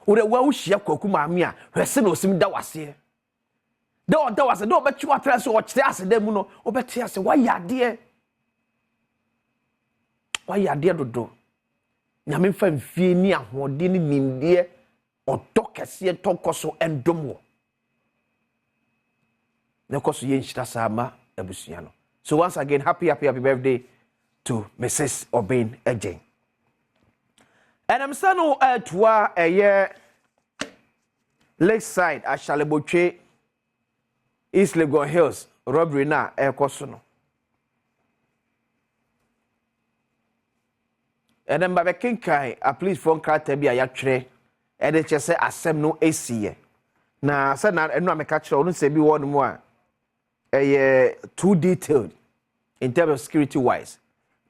Speaker 19: ore wa uhia kwaku maami a hwese na osim da wase da wase da obetwi watra so okire ase da mu no obeti ase why ade dodo nyame fa mfie ni ahode ni nimde odokese tokoso endomo na koso ye nshita sama abusua no. So once again happy birthday to Mrs. Obin Ejen. And I'm saying atwa eye Lakeside Ashalebotwe East Legon Hills robbery na ekoso no. And then Baba Kinkai, a police phone card to be a yatre, and it just say asem no AC. Na said na enu amekacho onu se bi one more. Too detailed in terms of security wise.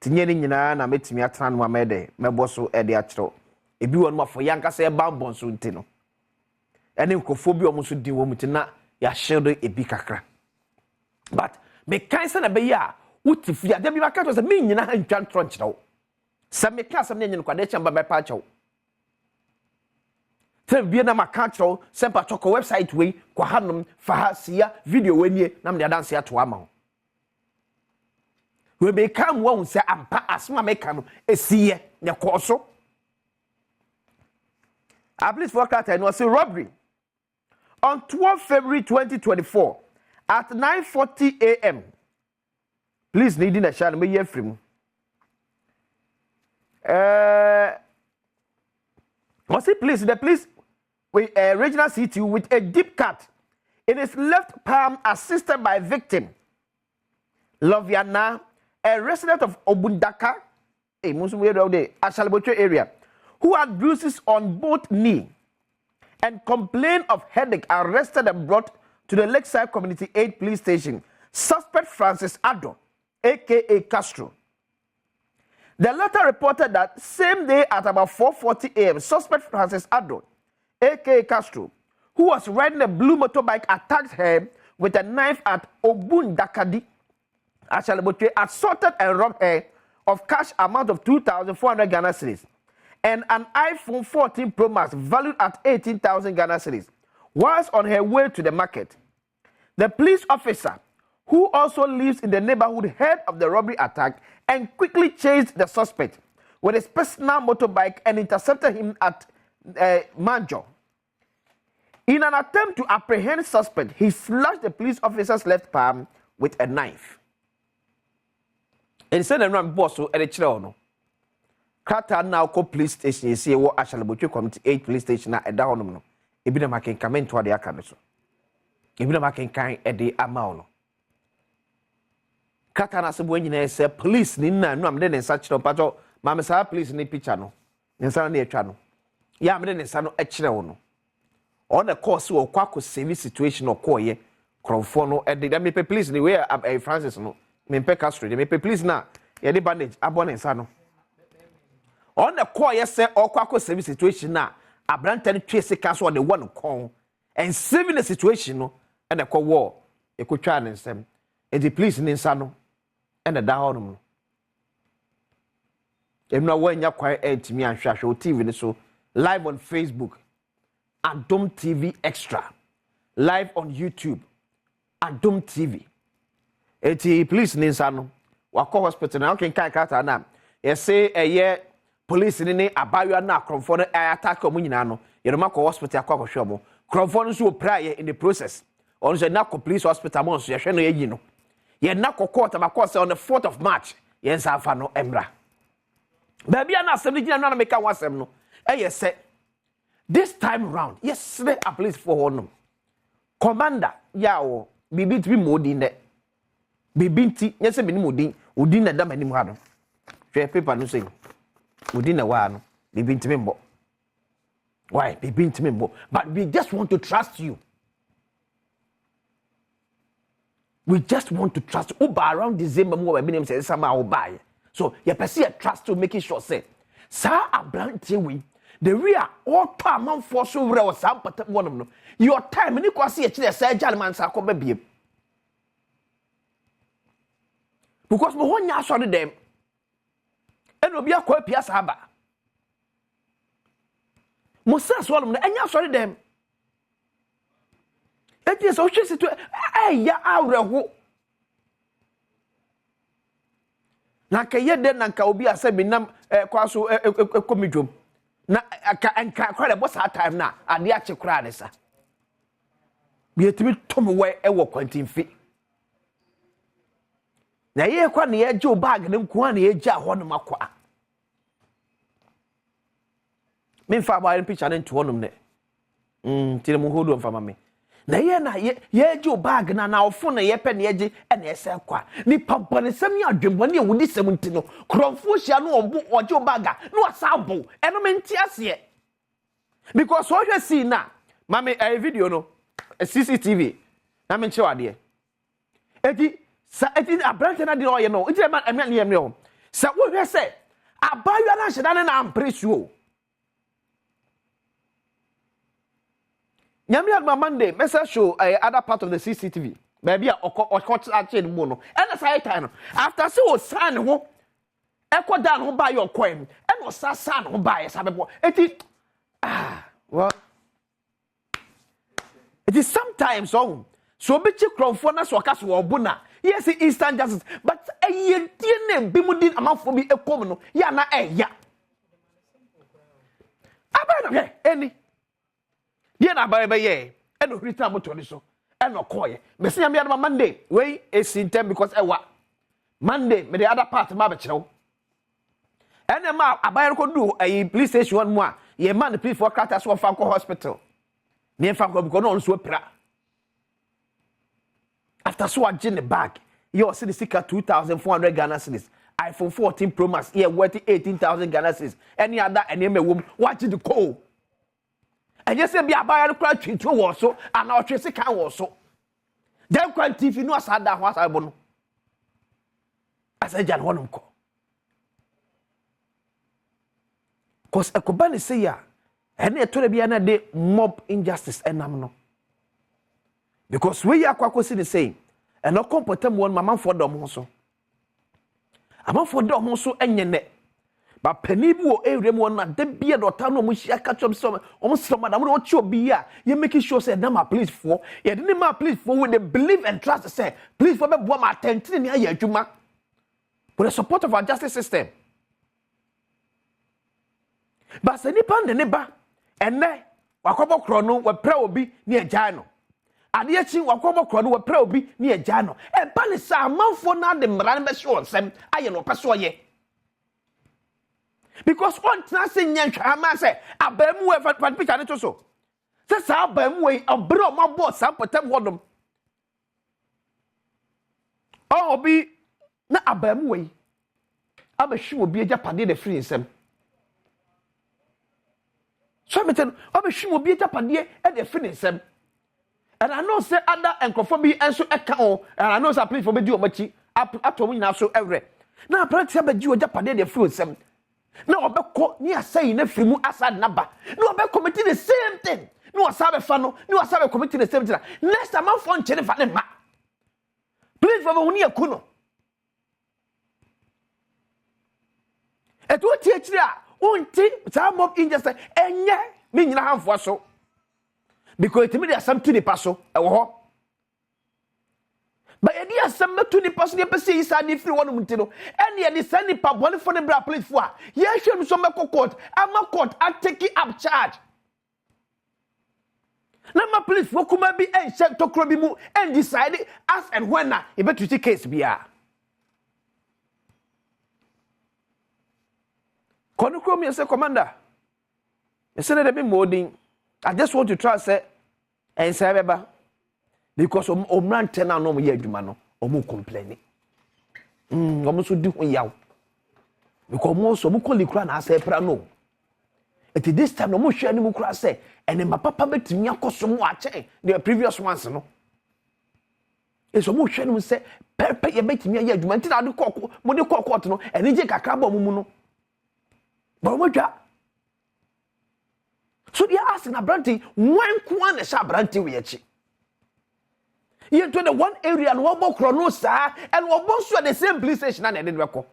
Speaker 19: Tinye ni nyina na metimi atran no amede mebo so e de achro. Ebi won ma for yanka say bambon so nti no. Ene nkofo bi omo so di wo mutina ya shield ebi kakra. But me kan say na be ya utifia de bi makacho say me nyina ha ntwa tronchro. Some class of name kwa decha mbaba pacho. Tell be na makacho sempa choko website we kwa hanum fahasia video wenye na mde dance ato ama. We be come won say ampa asma meka no esiye ne koso. A police forecast and was a robbery on 12 February 2024 at 9:40 a.m. Please need in a shine me hear from was it police? The police with regional CTU with a deep cut in his left palm, assisted by victim Loviana, a resident of Obundaka, a Muslim Ashaleboche area, who had bruises on both knee and complained of headache, arrested and brought to the Lakeside Community 8 police station. Suspect Francis Adom, aka Castro. The letter reported that same day at about 4:40 a.m., suspect Francis Adom, aka Castro, who was riding a blue motorbike, attacked her with a knife at Obundakadi, assaulted and robbed her of cash amount of 2,400 Ghana cedis and an iPhone 14 Pro Max valued at 18,000 Ghana cedis. Whilst on her way to the market, the police officer, who also lives in the neighborhood, heard of the robbery attack and quickly chased the suspect with his personal motorbike and intercepted him at Manjo. In an attempt to apprehend suspect, he slashed the police officer's left palm with a knife. And said the man boss at the children. Kata now call police station. You see what actually but you come to 8 police station at down no. Ibina making come into the akameso. Ibina making kind at the amount. Kata na se when say police ni na no am dey search no pato mama say police ni picture no. Nsa na etwa no. Ya am dey nsa no e kire wo no. On the course wo kwako save situation or koye krofo no e dey me police ni we Francis no. Me pe Castro dey me police na ye dey bandage abon nsa no. On the call, yes, sir, or quack service situation now. A Branton Tracy Castle on the one call and saving the situation, no, and a call war. You could try and send and the police in Insano and a down. You know when you're quiet to me and show TV, so live on Facebook, Adom TV Extra, live on YouTube, Adom TV. The police in Insano, Wako Hospital, now can carry now. You say a year. Police ni abayo na kromfo no attack omu nyina no yeroma ko hospital akwa hwe mo kromfo no so prayer in the process on so na ko police hospital mo so ye hwe no yi no ye na ko court ma ko say on the 4th of March ye nsa afa no emra ba bia na asem ni gina no na make one asem no ye say this time round yes the police for no commander ya wo bibi tibi modin de bibi nti ye say bini modin odin na da mani mu ha no hwe paper no say within a while, we been to me. Why? We been to me. But we just want to trust you. We just want to trust you. Oba around December, more by name says somehow buy. So you perceive a trust to make it sure say, sir, a blunt we the real all time for so real some but one of them. Your time and you can see a say gentleman sa come baby. Because we want you saw them. And obi akwa piasa aba Musa swalom na enya sori dem eti so hwe situ ya awreho na ka ye den na ka obi asabi nam kwa so komidwom na ka kwa le boss time na ade a chekura ne sa bi etimi tom we ewo kwantimfi na ye kwa na ye jo bag ne nko na ye gya ho no makwa me fa ba picture ne nto honum ne tire mo hodo mfa mame na ye jo bag na ofo na ye pe na ye gye na ye se kwa ni pabane sam ya adwembo na ye wudi sam nti no kromfo hia no ojo baga no asabo eno me nti ase because so hwe see na mame video no CCTV na me nche wade eti sa eti abrante na de oye no eti ma eme ne o sa wo hwe se abayo na hyeda na ampresuo Nyami on Monday, message show other part of the CCTV. Maybe a court action mono. And as I time after so san ho echo down who buy your coin and was san who buy sabebo. It well it is sometimes so be chi cromfo na so ka so obuna. Yes, instant justice, but a ye name bimudin amafo bi ekom no ya na ya. Abana any Ye na ba ye e no rita moto ni so e no koye me se me adama Monday we is in time because Monday me the other part ma be kirew ene ma abayar ko du police station one mo a ye man the police for crata so fa ko hospital me fa ko because no so pra after so agin the bag you see the sika 2,400 Ghana cedis iPhone 14 Pro Max here worth 18,000 Ghana cedis any other any me wom watch the call. And you say be a buyer crowd to also and our tracy can also. Then quite TV no sad that was I bon. I said Jan one call. Cause a Kobani say ya and it told be another day mob injustice and no. Because we are quite the same and no competent one mamma for them also. I'm for them also and ye net. But penny wo area mo na de bia do ta no mo hia ka chom so o so madam no chi obi a you making sure say na ma police for ye de ma police for with the believe and trust say police for be bo ma attention ni aye adwuma with the support of our justice system. But se nipa de ne ba enne wakobo kro no we pra obi ni agya no ade achi wakobo kro no we pra obi ni agya no e ba ne sa amanfo na de mra ne be sure nsem aye no peso ye. Because one nothing young man say, a bemu ever picture it so. Says our bemu a bro my boss, some potem wadum. Oh, be na a bemu. I'm a shoe will be a Japanese the free sem. So I'm a shoe will be a Japanese at the free sem. And I know say other and conform me and so account, and I know I play for me do much up to me now so every. Now, perhaps I'm a Jew Japanese the free sem. No, obeko ni asay na frimu asad naba. No, obeko commit the same thing. No, asabe fano. No, asabe commit the same thing. Next time I'm phone chene fa ne ma. Please for uni akuno. Eto ti akire a wonti some mob injustice enye me nyina hanfo so. Because it me dey asam to the paso e wo ho. But any asem to the person dey pese isa dey free one munti no any dey send the pabone for the bra police for ye hwem so make court ama court a take up charge na ma police for kuma bi en check to kro bi mu and decide as and when na e be treat case bia kono kro me say commander e say dey be moding I just want to try say en say beba because omran tena no mo ye adwuma no omo complaining omo so di ho yaw because mo so mo koli kura na say pra no at this time no mo hwe ani mo kura say ene ma papa betimi akoso mo ache the previous ones no eso mo hwe ni say pepe ye betimi ye adwuma ntina de kokko mo de kokko no ene je kakra ba mo mu no ba mo dwa so they ask na branti wan kwa na sha branti we achi you to the one area and one more chronos and one more so the same police station and then record.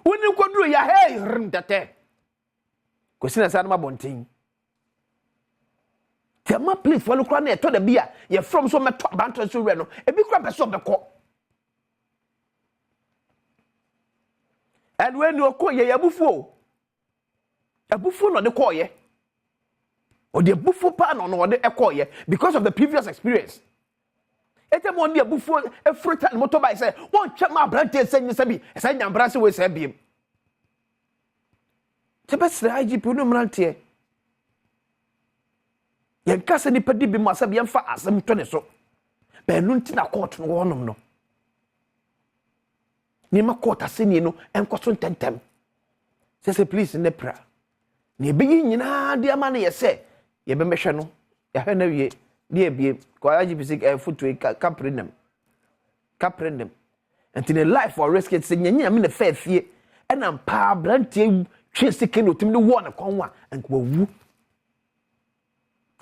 Speaker 19: When you go do your hey that question as I'm bonting. The ma police follow crown to the beer you from so much banter so reno a big crap of the court. And when you call ye a buffo on the call ye or the buffo pan on the call ye because of the previous experience. Ete mo ni abufu e fruta motorbike say won twa ma brante senyi sabi say nyambra se we say biem te besre IGP no mrante ye kase ni pedi bi mo asabi emfa asem to ne so be nu ntina court no wonom no ni ma court aseni no enkoso tentem say please ne pra ni be nyina de ama ne ye say ye be mehwe no ya hwe na wie die bie ko IGP footway caprinem and in a life for risk it say nyanya me na fa fie and am pa brantie twe sike no tim ne wo na konwa and ko wu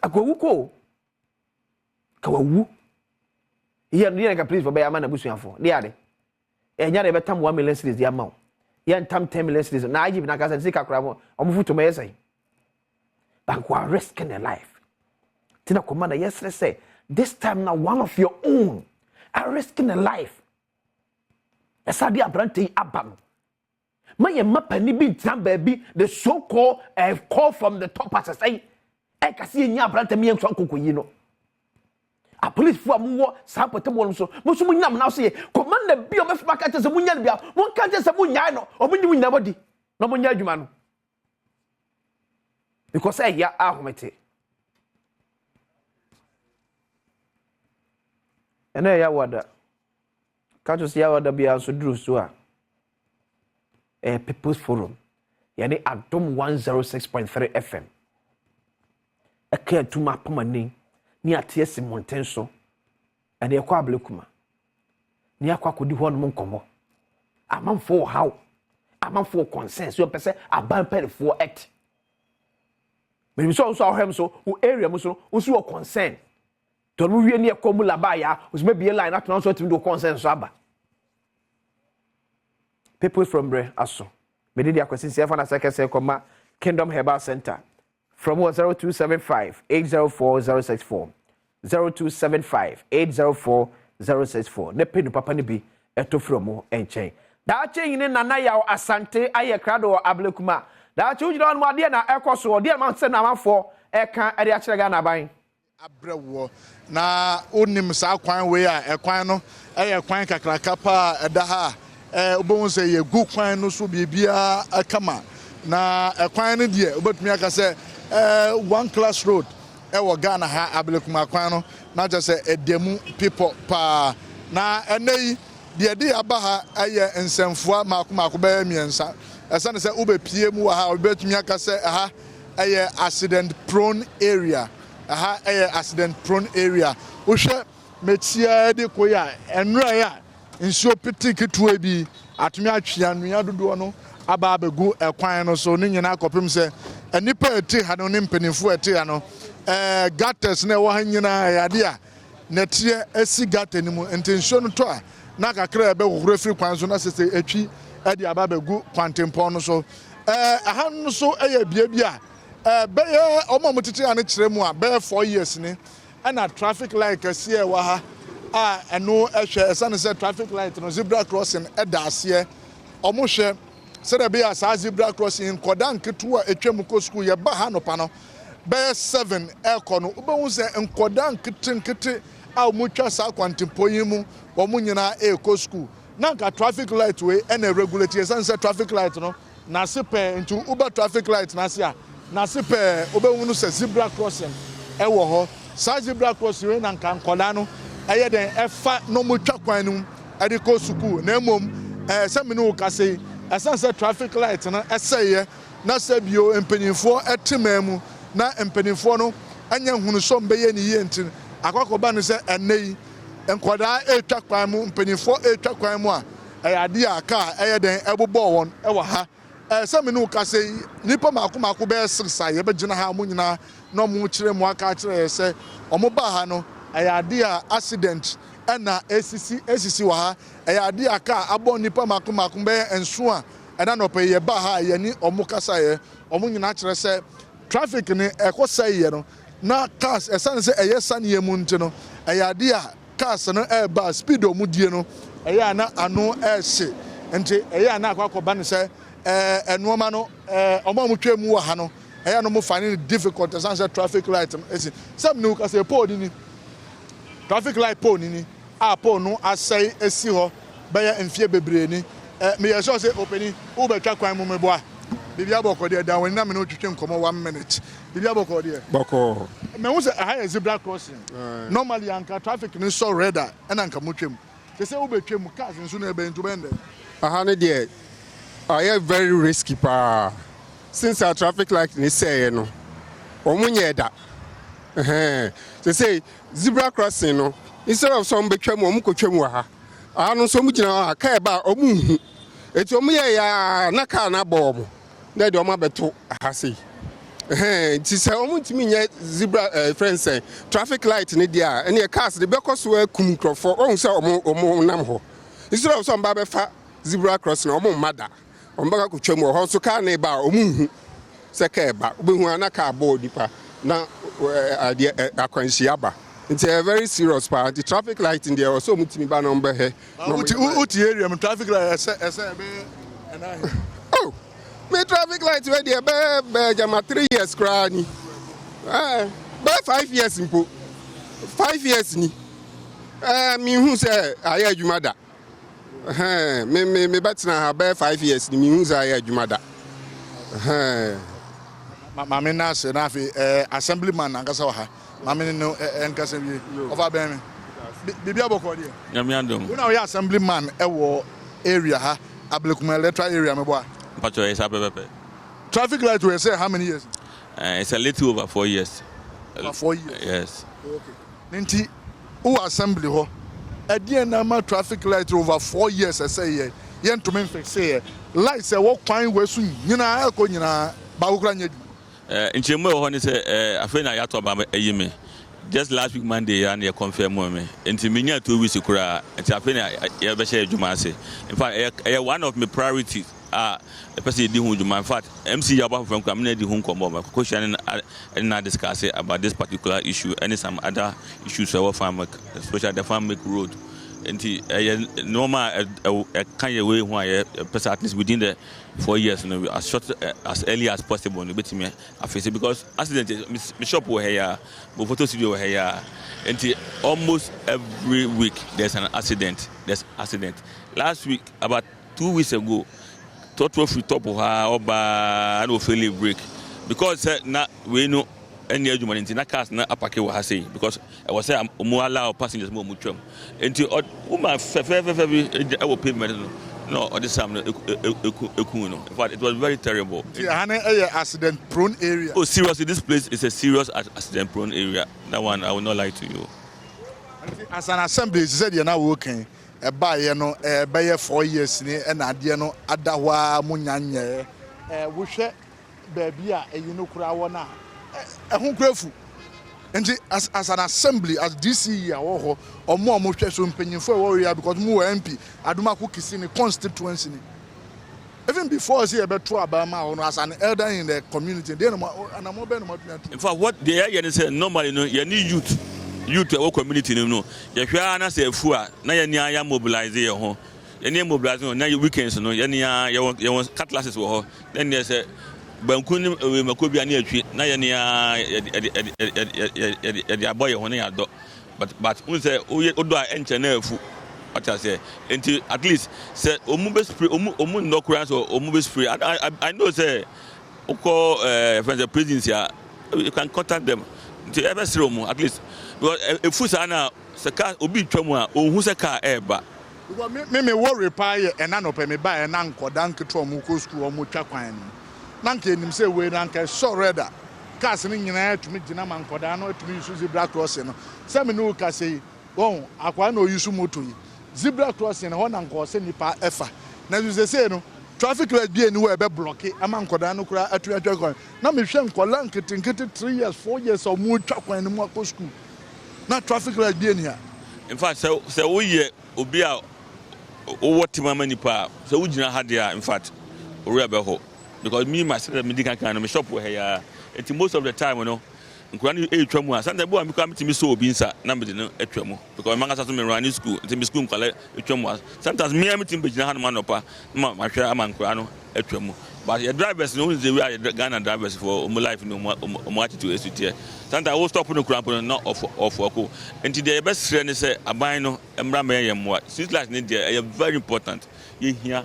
Speaker 19: akwa ko ka wu ye no ka please for be ama na busuafo de ade enya de betam 1 million cedis de amount ye ntam 10 million cedis na IGP na ka say sika kra mo omo futo me say bank wa risk in their life. Tina commander, yes, let's say, this time now one of your own are risking a life. Esadi abrante abam. My mapa ni bi tam baby, the so-called call from the top as I say, I can see nya abrante mi enso akoko yi no. A police for mu support mo so. Mo so mu nyam now say, commander bi o mefa ka tese mu nya bia. Mo ka tese mu nya no. O mu nyi nya body. No mo nya adwuma no. Because I ya ahomete. Ene ya wada. Katos ya wada bia so duru so a. People's Forum. Yani Adom 106.3 FM. Eke tuma pomani ni atie Simonten so. Ene kwa ablekuma. Ni akwa kodi ho no nkomo. Amanfo how. Amanfo consent so pese aban pelfo act. Me so hem so who area mo so wo consent. To no wie ne ekomu laba ya, wo se be line atna so timi do consent so aba. People from Bre aso. me did akwasi sefa na second say koma Kingdom Herbal Center from 0275 804 064 0275 804 064 ne penu papa ne bi eto from enchen da chen ni nana ya asante aye krado ablekuma da che ujira no ade na ekoso ode ma se na mafo eka ade a kire ga na ban
Speaker 4: abrewo na onim sa kwan we a ekwan no eye kwan kakraka pa eda ha obon se ye gu kwan no so bibia akama na ekwan no de obetumi aka se one class road ewo Ghana ha ablekuma kwan no na just say edemu people pa na enei de aba ha aye nsemfua makoma ba miensa esane se obepie mu ha obetumi aka se ha aye accident prone area aha accident prone area wohwe metia de koya enra ya nsuo pitiki tuo bi atumi atwea nua dodo no aba abegu ekwan no so ne nyina akopem se enipa eti ha no ne mpanifo eti ha no gutters na wo ha nyina yade a netie esi gutter ni mu ntensuo no to a na kakra ebe wohoro free kwan so na sese etwi ade aba abegu kwantempo no so aha no so bia beye omo mutiti ane kire mu a be 4 years ni na traffic light kase wa ha eno ehwe esane se traffic light no zebra crossing ase omo hwe se da be ya sa zebra crossing koda nketu a etwam ko school ye ba ha no pa no be 7 eko no obehu se nkoda nkete a omutwa sa kwantempo yi mu omo nyina eko school na ka traffic light we na regulate esane se traffic light no na se pe ntu uber traffic light na se a na sepe obewunu se zebra crossing ewo ho sa zebra crossing we na nka nkola no eye den efa no mutwa kwan no ade ko suku na emom se me no ka sei esanse traffic light na eseye na sabio empanifo etemamu na empanifo no anya hunu so mbeye ni ye ntin akwakoba no se enei enkoda etwa kwan mu empanifo etwa kwan mu a ade aka eye den ebobo won ewo ha some no ka say nipa mako be sirsa ye be gina ha mu nyina no mu kire mu aka kire se omo ba ha no ayade a accident na esisi wa ha ayade aka abo nipa mako be enso a na no pe ye ba ha ye ni omo kasa ye omo nyina kire se traffic ni ekosa ye no na cars esan se eye sane mu nti no ayade a cars no ba speed omu die no eya na ano ehye nti eya na akwakoba ne se enoma no omo mutwe mu wa ha no eya no mo find it difficult as answer traffic light esi some no ka say pole ni traffic light pole ni a pole no asai esi ho be ya mfie bebre ni me ye sure say openi u be twa kwan mu mebo a bibia boko de dan woni na me no twetwe nkomo 1 minute bibia boko de boko me hu say a zebra crossing normally anka traffic ni so red a na anka mutwem they say u be twem cars nso na ebe ntu bende aha ne de I am very risky pa. Since our traffic light ni say no. Omunye da. They say zebra crossing no. Instead of some betwem omu ko twem wa ha. Anu so mu gina ka e ba omu. Eti omu ye ya na ka na bo omu. Na de omu abeto ha sei. Ti say omu ntimi nye zebra friends say traffic light ni dia ene cars de bekoso akum krofo. Ohun say omu nam ho. Instead of some ba be fa zebra crossing omu mada. Ombaga kutwemu ho so ka na ba omuhu se ka ba obehu anaka abo dipa na ade akwansi aba nti very serious pa the traffic light in there so mutimi ba no mbe he uti area me traffic light ese be ana oh me traffic light we there be jama 3 years kra ni be 5 years mpo 5 years ni mi hu se aye adwuma da me batina ha be 5 years ni mi hunza ya adwumada mama na se na fi assemblyman na ngasa wa ha mama no enkasa bi over be me bibia boko de nyame andom una we assemblyman e wo area ha ablekuma electoral area me bo a pacho is apepepe traffic light we say how many years it's a little over 4 years over 4 years yes okay nti o assembly ho Adie na ma traffic light over 4 years say ye to me say light say what kwan wesu nyina akọ nyina ba wokra nya nchemu ho ni say afa na ya to ba ayime just last week Monday and you confirm me nti menya 2 weeks kura nti afa na ya be share adwuma ase in fact one of my priorities
Speaker 7: the person did who in fact MC Yaba from community home come question and not discuss about this particular issue and some other issues our farm, especially the farm make road. And normal kind of way why person at least within the 4 years, as short as early as possible, I face it because accident my shop over here, but photo studio over here, and almost every week there's an accident. Last week, about 2 weeks ago, total free top of her or by no failure break because now we know. Any argument in that case, not a packet was saying because I was saying more allow passengers more mutual. Until my our payment no or this time in fact it was very terrible.
Speaker 4: Accident prone area.
Speaker 7: Oh seriously, this place is a serious accident prone area. That one I will not lie to you.
Speaker 4: As an assembly, you said you're not working. A buy no buy 4 years and adie no adawa munyanye. We share baby you know kura and as an assembly, as DC or more so mpanyinfo because more MP aduma ku kisi constituency. Even before I see about Abama as an elder in the community,
Speaker 7: in fact, what they are say normally, you need youth or community, you are say fua, na ya mobilize your home. You mobilize na your weekends, you cutlasses were then there's a Bankuni Makobi and Yatri, Nayania, the boy on your dog. But we say, Odo engineer, what I say, until at least say, Omubes free, Omun no crowns or Omubes free. I know, say, Oko, from the prisons here, you can contact them to ever see at least. Because if Fusana, Saka, Obi Tromwa, or who's a car ever.
Speaker 4: Me worry pie and an open me buy an uncle, Danke Tromuko school or Muchaquine. Nanke nim say we nanke so reda cars ni nyina to me gina man koda no to me use zebra crossing no say me no ka say won akwa na oyusu moto yi zebra crossing ho nanko se nipa efa na use say no traffic light bi eni we be block ama nkoda no kura atuatwa kwan na me hwe nkola nkete 3 years 4 years o mu twa kwan no mu akọ school na traffic light bi eni ha
Speaker 7: in fact say we ye obi a o wotima manipa say we gina ha dia in fact ori abeho because me myself medical kind of shop where here most of the time nkwani etwamu asante bo am me so obi nsa na me de no etwamu because manga saso me run school me school kwale etwamu sometimes me am team be gina han man opa ma hwe amankwa no etwamu but your drivers no the way Ghana drivers for life no attitude is here sometimes I will stop no cramp no of work until the best friend say aban no emra me yemwa street light need there very important you here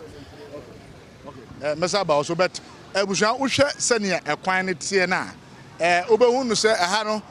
Speaker 4: Mesa ba also bet ebusuan wo hwe senia ekwan ne tie na obehu no se aha no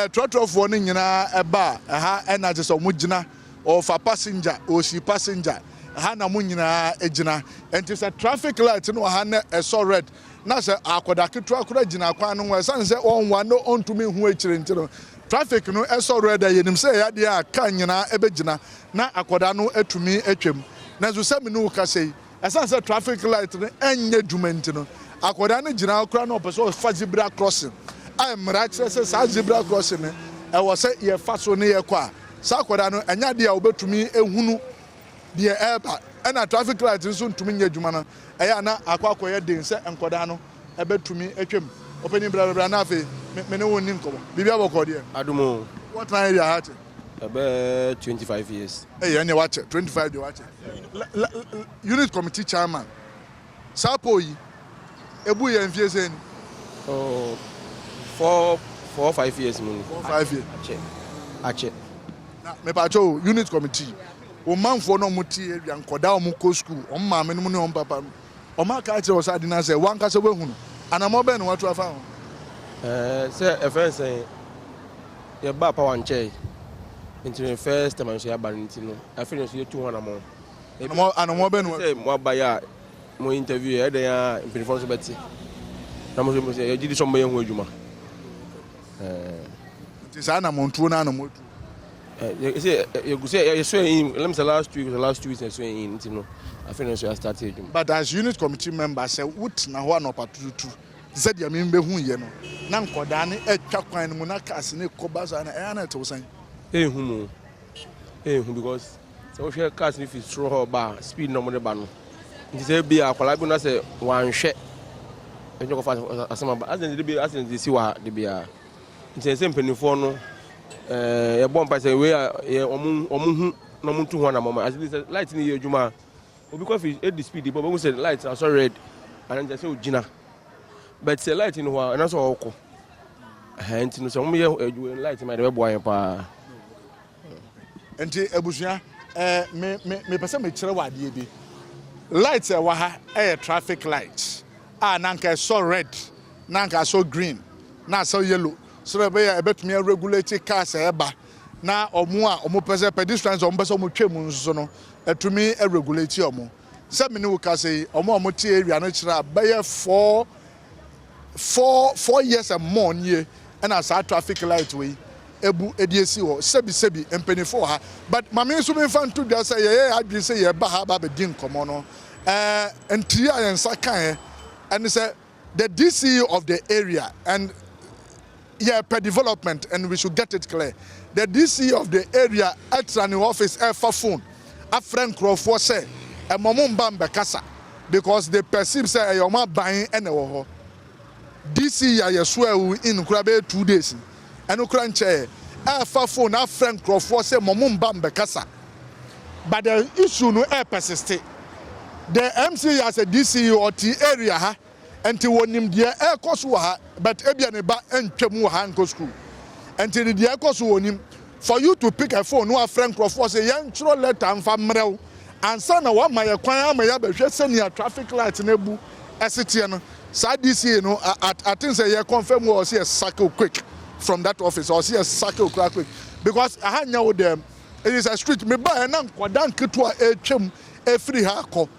Speaker 4: trotrofo no nyina eba aha na je so mo gina o fa passenger o si passenger aha na mo nyina egina enti se traffic light no aha na so red na se akoda ketu akora gina kwan no we san se onwa no ontumi hu akire ntiro traffic no so red yenim se ya de aka nyina ebegina na akoda no atumi atwam na zo se me no ka sei as a traffic light enye dwumenti no akoda ne gina akora no person fa zebra crossing I am right say zebra crossing e was say ye fa so ne ye kwa sa akoda no enya de a obetumi ehunu de eba na traffic light nso ntumi nya dwuma no eya na akwakoye den say enkoda no ebetumi atwam openi bra na afi me ne woni nkobo bibia boko de
Speaker 8: Adumo
Speaker 4: what time you had
Speaker 8: about 25 years.
Speaker 4: Hey, you watch 25 you watch unit committee chairman Sapoyi ebu ye mfie sen
Speaker 8: oh 4 5 years money
Speaker 4: 5 years
Speaker 8: ache
Speaker 4: na me pa cho unit committee o manfo no muti ewia nkoda o mu ko school o maame no mu ne o papa o ma ka che o sa dina se wan ka se we hunu anamo be no watu afa ho
Speaker 8: say a friend say ye ba pa wan che into the first time I say about no I finish you 200 more
Speaker 4: anamo be no
Speaker 8: say mo ba ya mo interview e dey in performance beti na mo say you did some be hu adwuma
Speaker 4: it is ana montuo na ana motu
Speaker 8: you say you swear in let me say last 2 weeks I swear in you know I finish I started
Speaker 4: but as unit committee member say what na ho na patutu said ya me be hu ye no na nkoda ne atwa kwan mu na cars ne kobaza na e na tewsan
Speaker 8: because so we cars if it's throw her bar speed no money ban nti sɛ bi akwala bi na sɛ wanhwɛ enyo ko fa asema ba asen de bi asen de si wa de bia nti sɛ mpanimfoɔ no yɛ bɔ mpa sɛ we ɔmo hu na ɔmo tu ho na mama as light ni yɛ adwuma obi ko fi e speed but we say light are so red and just say ogina but say light ni ho na so ɔkɔ nti no sɛ ɔmo yɛ light ma de bɛ boa yɛn pa
Speaker 4: nti ebusua me pese me kyerɛ wade bi light e wa ha traffic light nanka so red nanka so green na so yellow so be ya ebetumi regulate cars eba na omo pese pedestrians omo pese omo twem nso no etumi regulate omo se me ne wo ka say omo tie area no kyerɛ be 4 years and more nie and as traffic light we ebu ediesi ho sebi empenifo ha but mame so me fan to dey say ye adwin say ye ba ha ba be din komo no entri ayensa kan and say the DC of the area and per development and we should get it clear the DC of the area at an office for phone a friend crofo say e momum ba mbekasa because they perceive say e ma ban ene wo ho DC ya yeso in kura be 2 days and ukran chair for phone a friend crofo say momum ba mbekasa but the issue no persist the MC as a DC or T area ha until wonim dia koso ha but ebia ne ba entwam ha nko school until the dia koso wonim for you to pick a phone no a friend crofo say yan chro letter amfa mrew ansa na wa ma ye kwan ama ya behwe senia traffic light na bu esitie no sa DC no I think say ye confirm we see a cycle quick from that office or see a cycle quick because I hanya with them it is a street me ba na nkwadan ketua etwam efiri ha akọ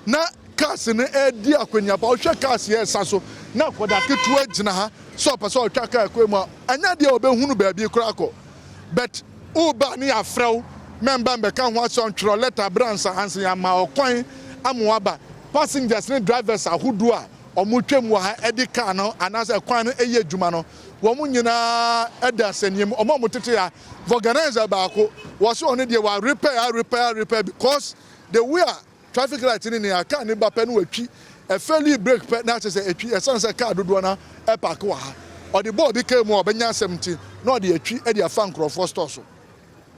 Speaker 4: na cars ne edi akwanya ba ohwe cars ye saso na koda ketu agina ha so pese o twa car kwemu anya de obehunu ba bi kura akọ but uba ni afrew member be kan ho aso ntro letter branch hansen ya ma okwan amoaba passengers ne drivers ahudu a omutwem wa ha edi car no anase kwan no eye adwuma no wo mu nyina eda sanim omotete ya organizer ba ko wo so on de wa repair because the way traffic light in the car ni ba pe no atwi e fairly brake pe na say atwi e san say car dodo na e park wa ha or the board came more benya 70 no the atwi e dia fan crofo store so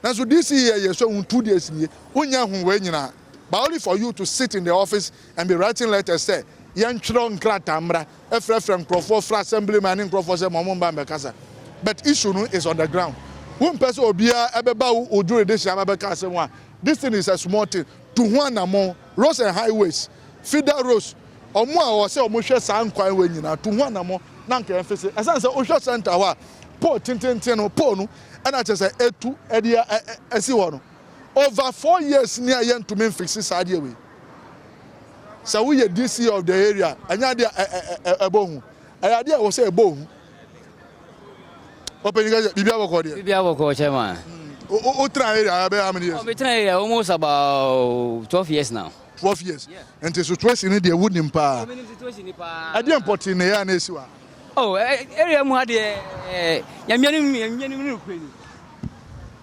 Speaker 4: na so this year so 2 days ni unya hu we nyina but only for you to sit in the office and be writing letters say yan chro nkrata mra e frefrem crofo fra assemblyman in crofo say momomba mbekasa but issue no is on the ground one person obia ebeba wo do this amabeka say one this thing is a small thing to one among roads and highways feeder roads omo a wo say omo hwe san kwan we nyina to one among na nka emfese esan say ohwe center wa pole tintintin no pole no and I just say etu e dia esi wo no over 4 years near yen to me fix this idea we so we DC of the area anya dia ebohu aya wo say ebohu open you guys bibia woko
Speaker 2: chairman
Speaker 4: o try area how many years?
Speaker 2: We try almost about 12 years now.
Speaker 4: 12 years. And the situation in the wooden pa. I didn't put in the air na esiwa.
Speaker 2: Oh, area mu had yamianu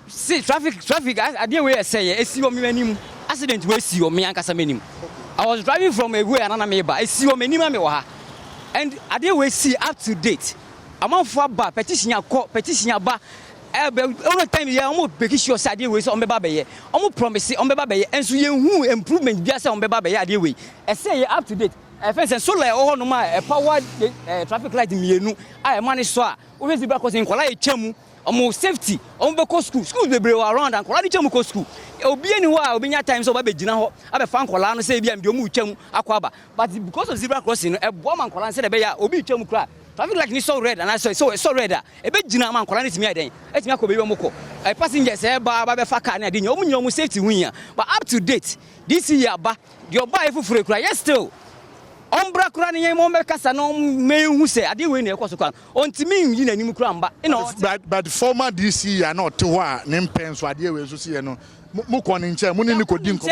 Speaker 2: see traffic I dey wey say esi o me anim accident wey si o me ankasa menim. I was driving from a way anana me ba esi o me anim me wo ha. And I dey wey see up to date. Amanfo ba petition ba all time ya omo beki sure say ade we say ombeba be ye omo promise ombeba be ye enso ye hu improvement bia say ombeba be ye ade we e say up to date e fence so like oh no ma e power traffic light mienu I manage so a we see back in kwala e twam omo safety omo be ko school be brew around and kwala di twam ko school obi eni ho a obi nya time so ba be gina ho abe fa kwala no say bia me omo twam akwaba but because of zebra crossing no e bo man kwala say de be ya obi twam kra traffic light ni so red and I so red e be gina man kwala ni timi aden e timi akobe we moko passengers e ba be fa car na de nya omo nya omo safety hunya but up to date this year ba the oba efufure kura yes still ombra kura ni yem me kasa no me hu say ade we na e koso kwan ontimi yi na nim kura mba
Speaker 4: but former DC are not to wa ne mpenso ade we so see no mo kon ni nche mo ni ko din ko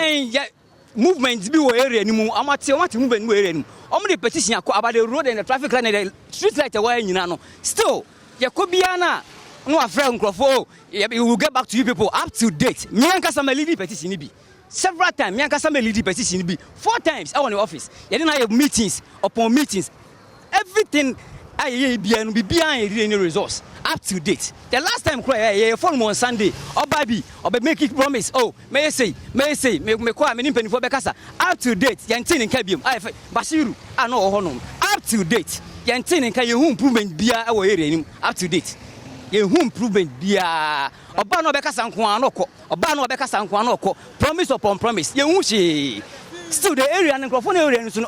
Speaker 2: movement bi wo area ni mu amate movement ni wo area ni mu omo de petition akọ about the road and the traffic light and the street light wa nyina no still yakobia na no afre nkrofo you will get back to you people up to date me ankasa ma lead petition ni bi several times me ankasa me lead petition bi 4 times I won the office ye dey na meetings upon meetings everything aye bia no bibia any results up to date. The last time cry phone on Sunday or baby or make it promise may say me kwa me nimpani for bekasa up to date yantin in kabium Bashiru I know honum up to date yantin in ka ye improvement bia our area up to date ye improvement bia oba no bekasa nko anoko oba no bekasa nko anoko promise upon promise ye hu she still the area and microphone area so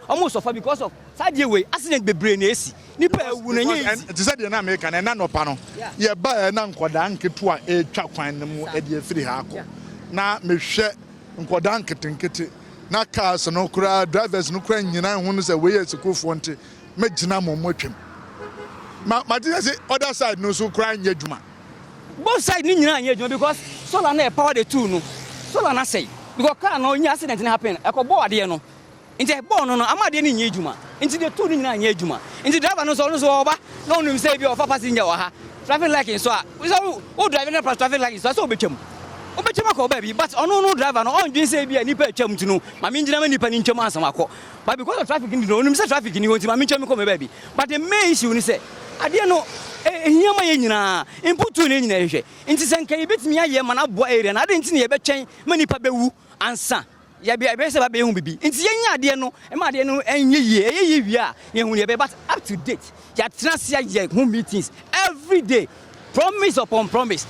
Speaker 2: almost suffer because of sadie way accident bebre na esi nipa ewu na nye
Speaker 4: ti say na America na no pa no ye ba na nkoda nketu a etwa kwan ne mu e de afiri ha akọ na mehwe nkoda nketenkete na cars no kura drivers no kura nyina hu no say we ye sikofo nte magina momotwem ma ti say other side no so kura nya djuma
Speaker 2: both side ni nyina nya djuma because solar na power the two no solar na say because car no nya accident na happen e ko board ade no nti board no amade ni nya djuma nti the two ni nyina nya djuma nti driver no so oba na onu say bi ofa passenger wa ha traffic light so o driver na traffic light so obetwam ko baby but no driver no on say bi nipa atwam nti no ma me ngina ma nipa ni ntwam ansam akọ but because of traffic ni no onu say traffic ni wonti ma me ntwam ko me baby but the main issue ni say ade no ehiyama ye nyina inputu ni nyina hwehwe nti se nka yebetimi aye ma na bo area na ade nti ne yebetwen ma nipa bewu ansa ya bi ebe se ba be hu bibi nti ye nya ade no e ma ade no enye ye wi a ye hu ne be but up to date ya transia ye hu meetings every day promise upon promise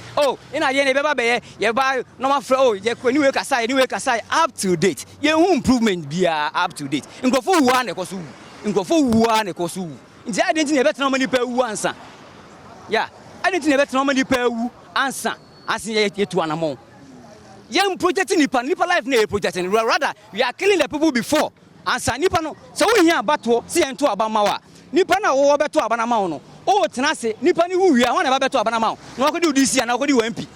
Speaker 2: ina ye ne be ba be ye ba normal fro ye ko anyway kasai up to date ye hu improvement bia up to date nkofo wu an e koso nti ade nti ne be tena mani pa wu ansa ya ade nti ne be tena mani pa wu ansa asin ye tu anamo ye project nipa life na ye projecting rather we are killing the people before ansa nipa no so we here abato se ento abama wa nipa na wo beto abana ma no tena se nipa ni wu wi a wana ba beto abana ma no akodi udisi na akodi MP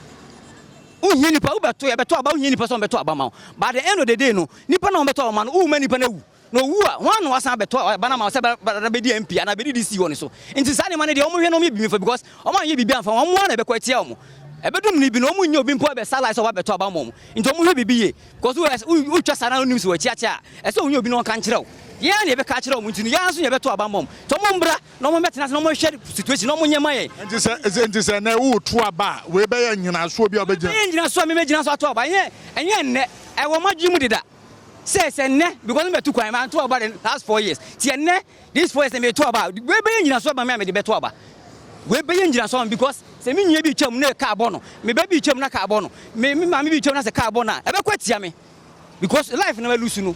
Speaker 2: unyi nipa ubeto ye beto aba unyi nipa so beto abama by the end of the day no nipa na beto abama no ma nipa na wu no wu a wan wasan beto abana ma se be di MP ana be di DC woni so nti sa ne ma ne de omo hwe no me bi because omo anye bibi anfa omo na be ko atia omo ebedum ni bi no omo nya obi mpo be salary so ba beto abama omo nti omo hwe bibi ye because u twa sana no news wo atia e so onya obi no kan kire ya na ebe ka kire omo nti ya so ye beto abama omo to omo mbra no omo metena no omo hwe situation no omo nyema ye
Speaker 4: nti se na wu to aba we be ya nyina so obi obegina
Speaker 2: nyina so me megina so ato aba enye nne e wo madwum deda say ne because me to kwan man to about the last 4 years ti ne this 4 years me to about we be nyina so ba me de beto aba we be nyina so because se me nyia bi twam na ka abo no me ba bi twam na ka abo no me ma me bi twam na se ka abo na e be kwatia me because life na lose no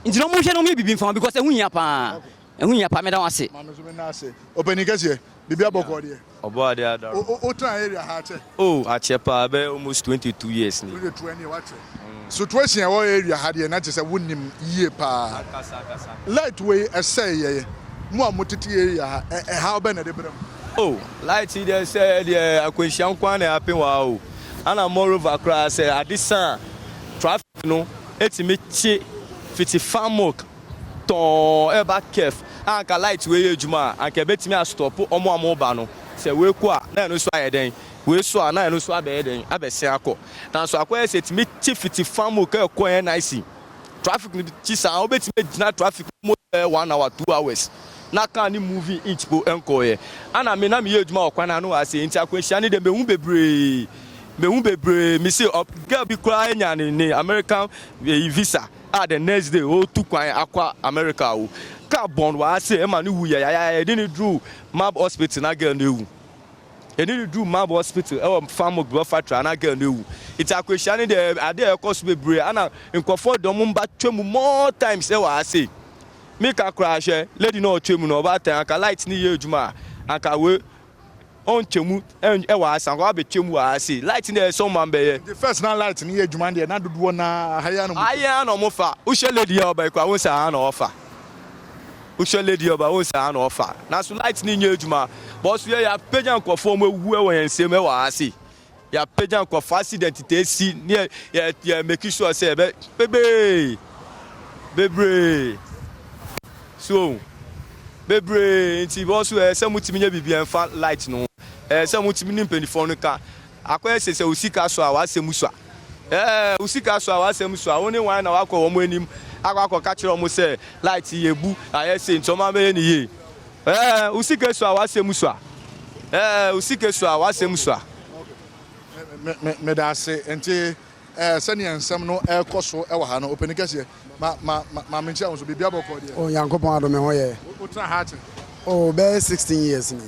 Speaker 2: nti no mo hwe no me bibi mfa because ehunya pa me da wase
Speaker 4: ma me so me na ase openikase bibi aboko de
Speaker 8: obo ade ada
Speaker 4: o try area ha che
Speaker 8: ache pa be almost 22 years ni
Speaker 4: 20 what situation e wo area ha de na che se wonim yie pa light way say ye mo amotiti area ha how be na de bram
Speaker 8: light dey say the akwenhia nkwan na happen wa ana moreover cry say adisa traffic no etimi chi fiti farmwork to eba kef anka light we ejuma anka betimi a stop omo amoba no se we ku a na no so ayeden we so a na no so abeyeden abese akọ na so akọ etimi chi fiti farmwork e ko NIC traffic ni chi sa obetimi gina traffic mo 1 hour 2 hours na kan ni movie inch po enko ye ana me na me ejuma okwana no ase nti akwanhia ni de mehu bebre me say up girl bi kra enya ni American visa the next day to kwan akwa America carbon wa say e ma ni wu ya didn't drew mab hospital na girl na wu e didn't drew mab hospital e farm of factory na girl na wu it akwanhia ni de ade e cost bebre ana nkofo dom mba twemu more times e wa say me ka crash lady no twemu no ba tan aka light ni ye ejuma aka we on twemu e wa asan ko be twemu wa say light ni e so man be
Speaker 4: the first na light ni ye ejuma de na dodo na haya no
Speaker 8: mo fa u she lady ya ba kwa won sa na offer u she lady ya ba won sa na offer na so light ni ye ejuma boss ye ya pejan nkofo mo wu e won ensem e wa say ya pejan nkofo accident te si ni ya make sure say bebre so bebre nti boss we se mutimi nya bibia mfa light no se mutimi ni mpanifo no ka akoye se osika so a wa se muso usika so awasem so awoni wan na wakọ wo mo enim akọ ka kire mo say light yebu aye say ntoma me ni ye usika so awasem so usika so awasem so
Speaker 4: me da se enti sani ansam no ekoso e wa ha no openi kase ma menchi awon so bibia boko de
Speaker 9: o yankopon ado me ho ye
Speaker 4: o tra hat
Speaker 9: o be 16 years ni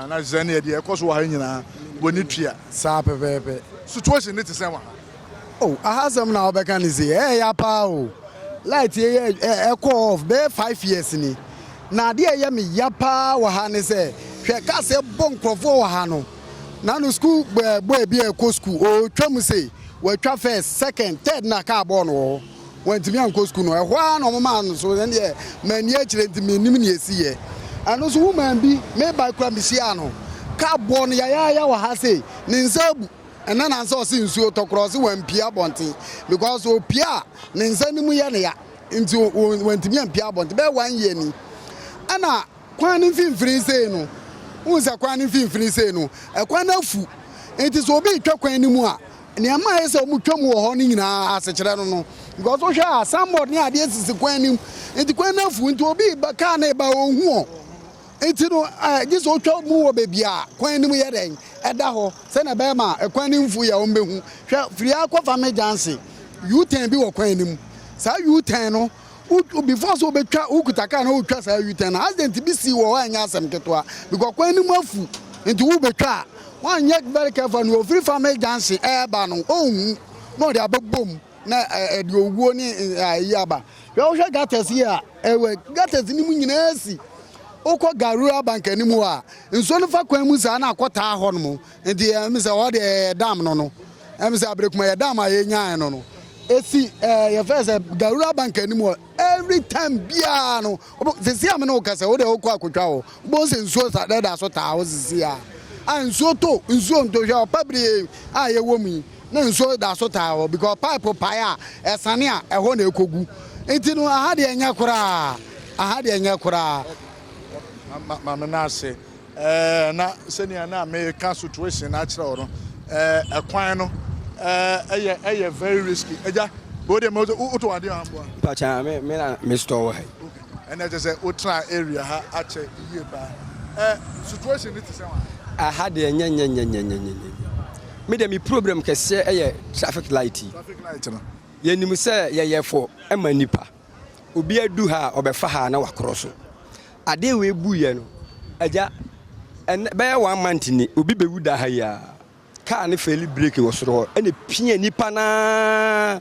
Speaker 4: na zani de ekoso wa ha nyina boni tua
Speaker 9: sa pepepe
Speaker 4: situation it say wa
Speaker 9: oh ahazam na obeka ni say ya pa o light ye echo off be 5 years ni na de ye me ya pa wa ha ni say hwe ka se bon krofo wa ha no na no school boy bi e ko school o twam say we twa first second third na ka bo no went me anko school no e hwa na mo man so then ye mani a kire ntimi nim ni esiye ano so woman bi me by kra mi sia no ka bo no ya wa ha say ni nsabu ena na nsa o si nsuo to cross wan pia bonten because o pia ni nsa ni mu ye ne ya nti went me pia bonten be 1 year ni ana kwan ni finfiri say no unza kwan ni finfiri say no e kwan afu enti so obi twa kwan ni mu a ne ama ye say o mu twam wo ho ni nyina asechire no because o hwa somebody ni ade sisi kwan ni enti kwan afu enti obi ba ka na ba ohu o enti no just o twa mu wo bebia kwan ni mu ye den eda ho se na be ma kwan ni mfu ya o mbehu hwa firi akwa me janse U10 bi wo kwan ni mu sa U10 no before so betwa ukutaka na utwa sa U10 na accident bi si wo anya asem ketwa because kwan ni mu afu enti wo betwa one yet very careful no free family janse ba no ohun no de abobom na de owuo ni yaba yo hwe gates here ewe gates ni mu nyina asi okọ garura bank ni mu a nso no fa kwan mu sa na akọta ho no mu enti me se o de dam no me se abrekuma ye dam aye nyan no esi ye first garura bank ni mu every time bia no se si am no kasa o de okọ akotwa ho bo se nso sa da so ta ho sisi a nso to hwe pabri a ye wo mu na nso da so ta ho because pipe pie a esane a eho na ekogu enti no aha de enya kora
Speaker 4: ma na se na senia na me ka situation na kire wo no ekwan no eye very risky eja bo de mo to ade ambo
Speaker 10: pa cha me na me store wa
Speaker 4: and I just say ultra area ha ache yie ba situation it is one
Speaker 10: aha de nya me de mi problem kese traffic light
Speaker 4: no
Speaker 10: yenim se ye for ema nipa obi adu ha obefa ha na wakroso ade we buye no aja be 1 month ni obi bewu da ha ya car ne fairly break wo soro ene pia nipa na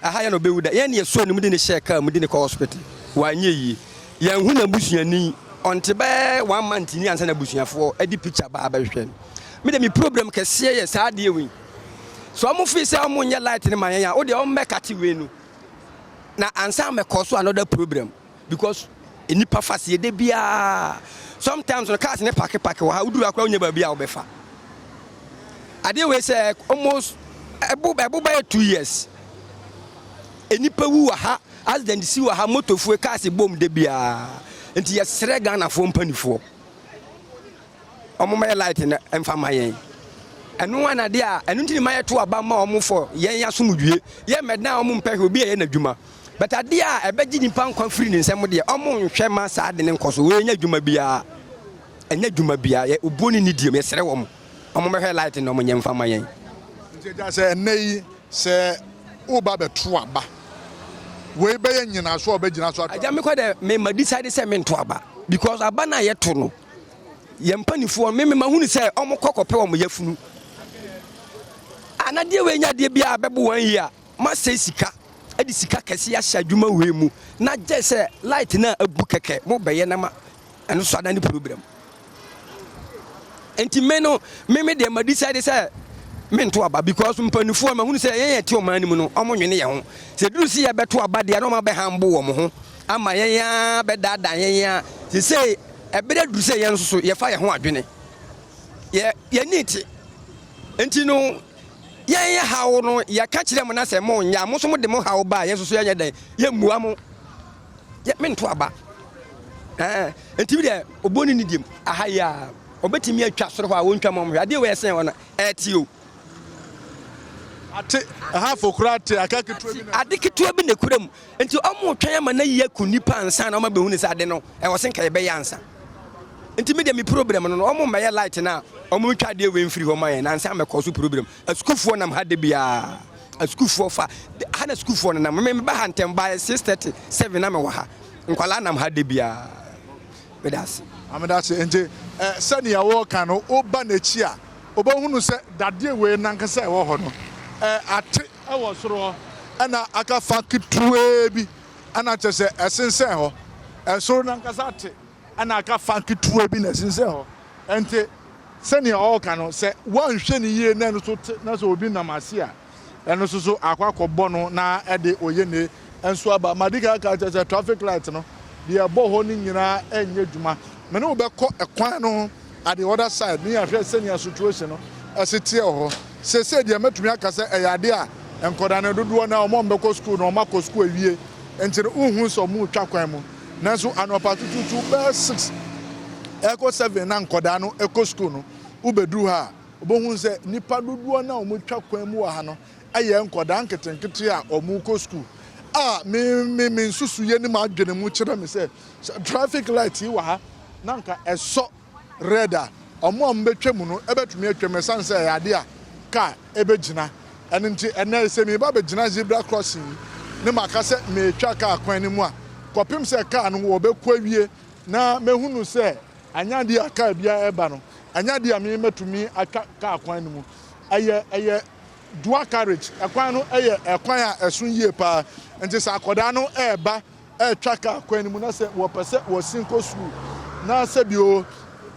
Speaker 10: aha ya no bewu da ye ne so ne mu de ne share car mu de ne hospital wanye yi yan hu na busuani onte be 1 month ni ansa na busuafo edi picture ba hwe me de mi problem kese ye sa ade we so am fi se am nya light ne man ya o de o mekati we nu na ansa me cause another problem because enipa fase de bia sometimes the cars ne park wa uduru akwa nya ba bia obefa ade we say almost ebo by 2 years enipa wu wa ha accident si wa ha motor fu cars bom de bia enti ye sere Ghana fo mpanifo omo my light na emfa mayen enu wana de a enu ntini maye to aba ma omo fo yen yasomdue ye meda omo mpehwe obi ye na dwuma but ade a ebeji nipa nkwa free ne nsem de omo nhwe ma sa ade ne nkoso we nya dwuma bia enya dwuma bia ye oboni ni die me sere wo mo omo mehwe light na omo nyemfa mayen
Speaker 4: nti ja se nei se oba be to aba we be ye nyina so obegina so
Speaker 10: aja me kwa de me ma decide se me to aba because aba na ye to no ye mpanifo me ma hunu se omo kokope omo yafunu anade we nya de bia bebo 1 year ma se sika edi sika kese ya hadwuma we mu na je se light na abu keke mo beye na ma eno so adani problem enti me de ma decide se me nto aba because mpanifo ma hunu se ye ti o mani mu no omo nwene ye ho se duru si ye beto aba de no ma be hambo wo mo ho ama ye ya be dada ye ya se ebere duru se ye nso so ye fa ye ho adwene ye niti enti no ye hawo no ya ka kire mo na se mo nya mo so mo de mo hawo ba ye so so ye den ye muwa mo ye me nto aba enti bi de oboni ni dim aha ya obetimi atwa soro ho a wontwa mo hwe ade we sen wona etio
Speaker 4: ate half okrate akake tuo bi na
Speaker 10: ade ketewa bi na kuram nti omo twan ama na yɛ kunipa ansa na omo behu ne sade no ɛwɔ sen kai bɛyɛ ansa nti me de me problem no omo mɛyɛ light na omo twa de we mfiri hɔ ma yɛ na ansa mɛkɔ so problem askufoɔ nam ha de bia askufoɔ fa ha na askufoɔ no nam me ba ha ntem ba 6:37 na me wɔ ha nkwala nam ha de bia bedas
Speaker 4: amedase nje sani awo kan no oba na chi a obahunu se dade we nankasa e wo ho no ate e wo soro ana aka fa kitue bi ana chese esensen ho esoro nankasa ate ana aka fa kitue bi na esensen ho ente sani awo kan no se wan hwe ni yie na no so na so obi namase a eno so akwakobọ no na ede oye ne enso aba madika ka chese traffic light no de ebo ho ni nyina enye dwuma me no be ko ekwan no at the other side me ahwe senior situation no asete ho se de matumi aka se eyade a enkoda na dodo na omo mbeko school na omo school awie entire unhu so mu twa kwan mu nanso anopa tututu be 6 eko 7 na enkoda no eko school no ubedu ha obohu se nipa dodo na omo twa kwan mu wa ha no aye enkoda nketenkete a omo ko school me susu ye ni ma adwene mu kire me se traffic light yi wa ha nanka eso reda omo ambetwa mu no ebetumi atwam sanse yade a car ebegina enenti ene se me ba begina zebra crossing ne makase me twa car kwan ni mu a kopim se car no wo bekwa wie na mehunu se anyade a car bia eba no anyade a me metumi aka car kwan ni mu eye dual carriage ekwan no eye ekwan a esun yie pa enti sa akoda no eba twa car kwan ni mu na se wo pese wo sinko school na se bio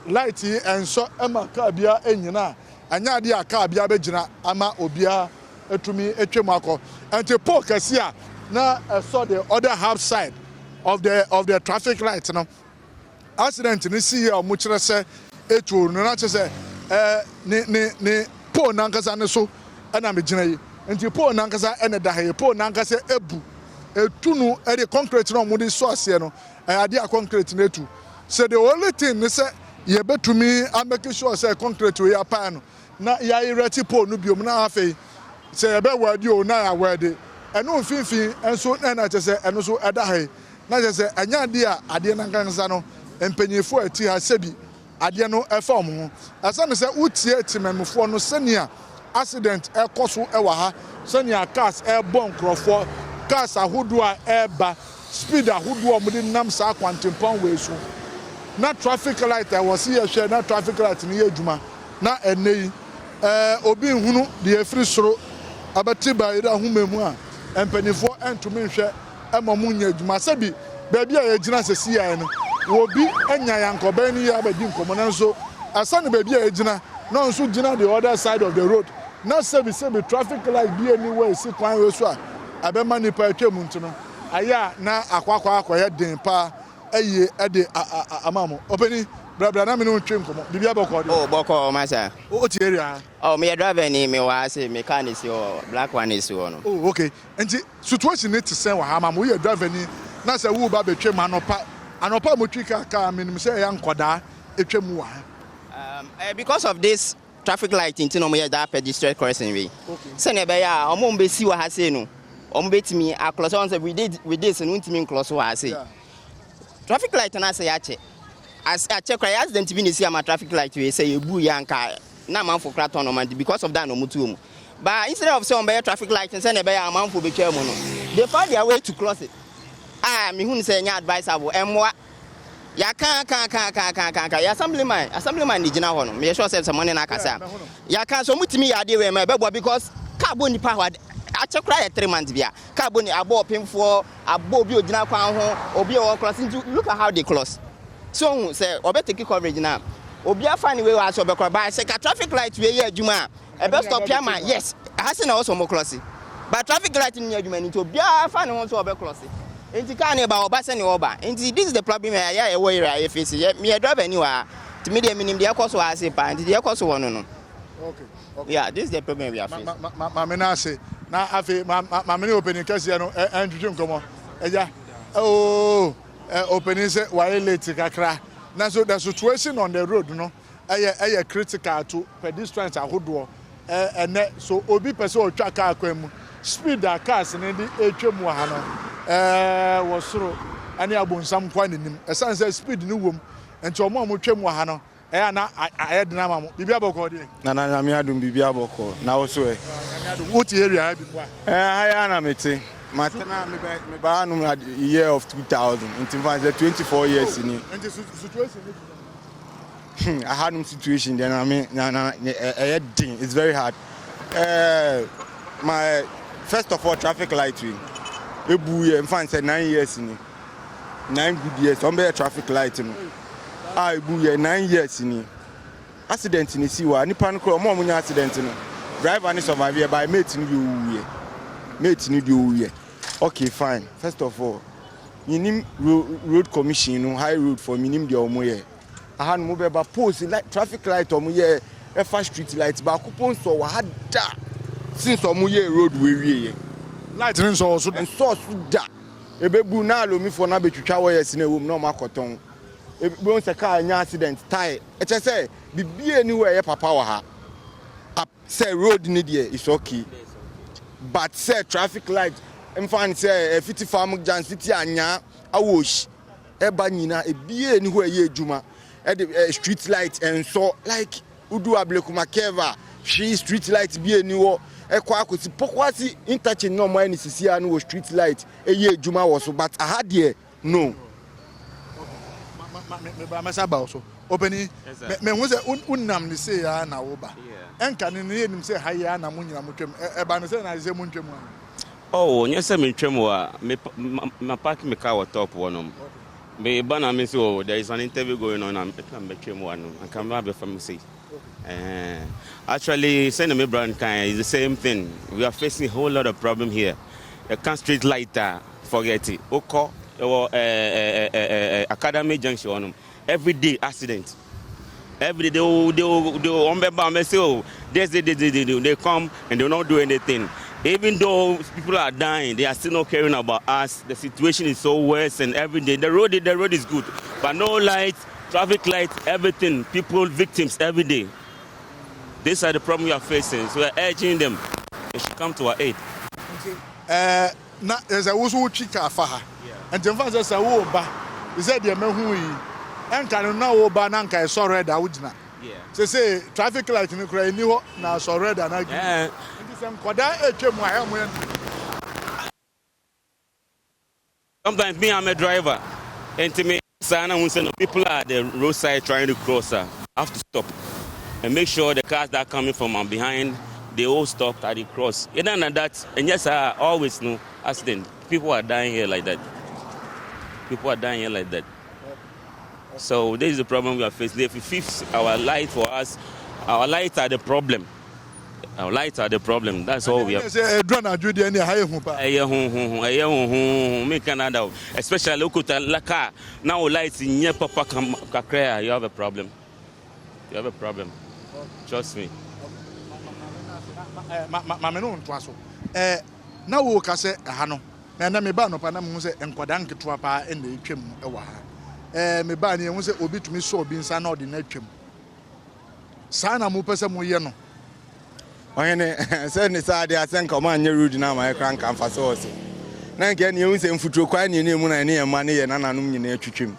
Speaker 4: light enso ema car bia enyina anyade a car bia begina ama obia etumi etwem akọ enti pole kase a na saw the other half side of the traffic light no accident ni see here omo kire se etu no na che se ne pole nankasa ne so ana megina yi enti pole nankasa ene da he pole nankasa ebu etunu e the concrete no mo di so ase no ade a concrete na etu so the only thing is say ye betumi am make sure say concrete we apa no na ya ireti pole no biom na afei say ye be wadi o na ya wadi eno mfimfin enso na che say eno so eda hai na che say anya de a ade na nkansa no empanyefo ati ha sebi ade no efa omo asa me say utie timemfo no senia accident ekoso ewa ha senia cars bon crofo cars ahodo a eba speed ahodo o mudi nam sa kwantempon we so na traffic light I was here share na traffic light ni adwuma na enei obi nhunu de afiri soro abati ba ira humemu a empanifo entumi hwe emamu nya adwuma sabi baabi a yagina sesi ya no obi enya yankoba ni ya abadi nkomo na nso asa ne baabi a yagina na nso gina the other side of the road na sabi traffic light bi anywhere si kwan we so a abema nipa atwam ntuno aya na akwakwa akoye den pa aye ede amamo openi bra na me no twem komo bibia boko de
Speaker 5: oh boko masa
Speaker 4: o ti area
Speaker 5: oh me driver ni me wa say mechanic o black one is one
Speaker 4: oh okay enti situation need to say wa amamo you driver ni na say wo ba betwem anopa mo twika ka menim say ya nkoda etwem wa
Speaker 5: because of this traffic light in no me that pedestrian crossing way okay say na be ya omo mbesi wa ha say no omo betimi across on say we did no ntimi close wa say traffic light na say ya che as a check accident bi ni see am traffic light we say ebu ya nka na manfo kraton no man because of that no mutu mu but instead of say on be traffic light say na be ya manfo be twa mu no they find their way to cross it me hu say nya advisable emwa ya kan ya assemblyman ni gina ho no me sure say someone na akasa ya kan so mutimi ya de we ma be because carbon ni power achekura ya 3 months bia carbon ni abo pemfo abo bi ogina kwan ho obi o cross into look at how they close so say obe take coverage na obi afa ni we wa so be cross by say ka traffic light we ye adwuma e be stop ya ma yes hase na also mo cross but traffic light ni adwuma ni to obi afa ni ho so obe cross enti ka na ba oba se ni oba enti this is the problem ya e wo ira face me driver ni wa to me dey minim dey cost wa say pa enti dey cost wo no
Speaker 4: okay
Speaker 5: yeah this is the problem we are facing
Speaker 4: ma me na say na afi ma me opening case no entwetwe nkomo eja opening say why late kakra na so the situation on the road no eye critical to pedestrians ahodo ene so obi pese o twa car kwan mu speed that cars ne di etwam wa ha no wo soro ane abonsam kwa nenim esan say speed ni wom enti omo twam wa ha no na ayedina ma mo bibia boko de
Speaker 3: na me adum bibia boko na wo so
Speaker 4: what area bi mo
Speaker 3: haya na mete matena me ba no year of 2000 until 24 years ni
Speaker 4: enti situation
Speaker 3: I had no situation then I mean it's very hard. My first of all traffic light we ebu in fact 9 years ni 9 good years on be traffic light no ebu 9 years ni accident ni si wa nipa no kro mo nya accident no driver ni survive by mate ni di owie okay fine first of all minim road commission no high road for minim di omoye ahan mo be ba post like traffic light omoye efa street light ba kupon so wa hada since omoye road we wie
Speaker 4: light rin so
Speaker 3: da ebebu na alomi for na betwitwa wires na ewom na makoton ebon se car nya accident tie eche say bibie ni we ye papa wa ha say road ni there is okay but say traffic light in fact say 50 farm jam city anya awosh eba nyina ebie ni ho ye adwuma street light and so like udu ablekuma keva she street light bie ni wo ekwa akosi pokwasi interchange no mo ani sisia no street light eye adwuma wo so but aha de no
Speaker 4: me ba masaba so openi me hu se unnam ni se ya na wo ba enka ni ne nim se haya na munyina mutwem eba no se na se muntwem
Speaker 12: oh nyese me ntwem wa me park me car top wonom me bana me so there is an interview going on I'm betwem one and come back from say actually send me brand kind is the same thing we are facing a whole lot of problem here the can street lighter forget it oko academy junction every day accident every day they on say oh they come and they don't do anything even though people are dying they are still not caring about us the situation is so worse and every day the road is good but no lights traffic lights everything people victims every day these are the problem we are facing so we are urging them they should come to our aid
Speaker 4: na there's a wusu chika faha and the fact say wo ba is that the mehu yi enka na wo ba na nka so red awugina say traffic light ni kura ni ho na so red na gi
Speaker 12: sometimes me I'm a driver and to me people are at the roadside trying to cross I have to stop and make sure the cars that are coming from behind they all stop at the cross other than that and yes I always know accident people are dying here like that so this is the problem we are facing if we fix our light for us our lights are the problem that's all we have
Speaker 4: say drone adwudi any high hu pa
Speaker 12: me Canada especially okuta laka now lights nye papa kakra you have a problem trust me
Speaker 4: me no nto aso na wo ka se ha no na me ba no pa na mu se enkwada nketo pa e na etwem e wa ha me ba ne hu se obi tumi so obi nsa na odi na etwem sa na mu pese mu ye no
Speaker 3: oyene say ni sa dia say nka ma anya road na ma ekran kan fa so so na nke ne hu se mfuturo kwan ne mu na ne yema ne ye nananom nyina atwitwem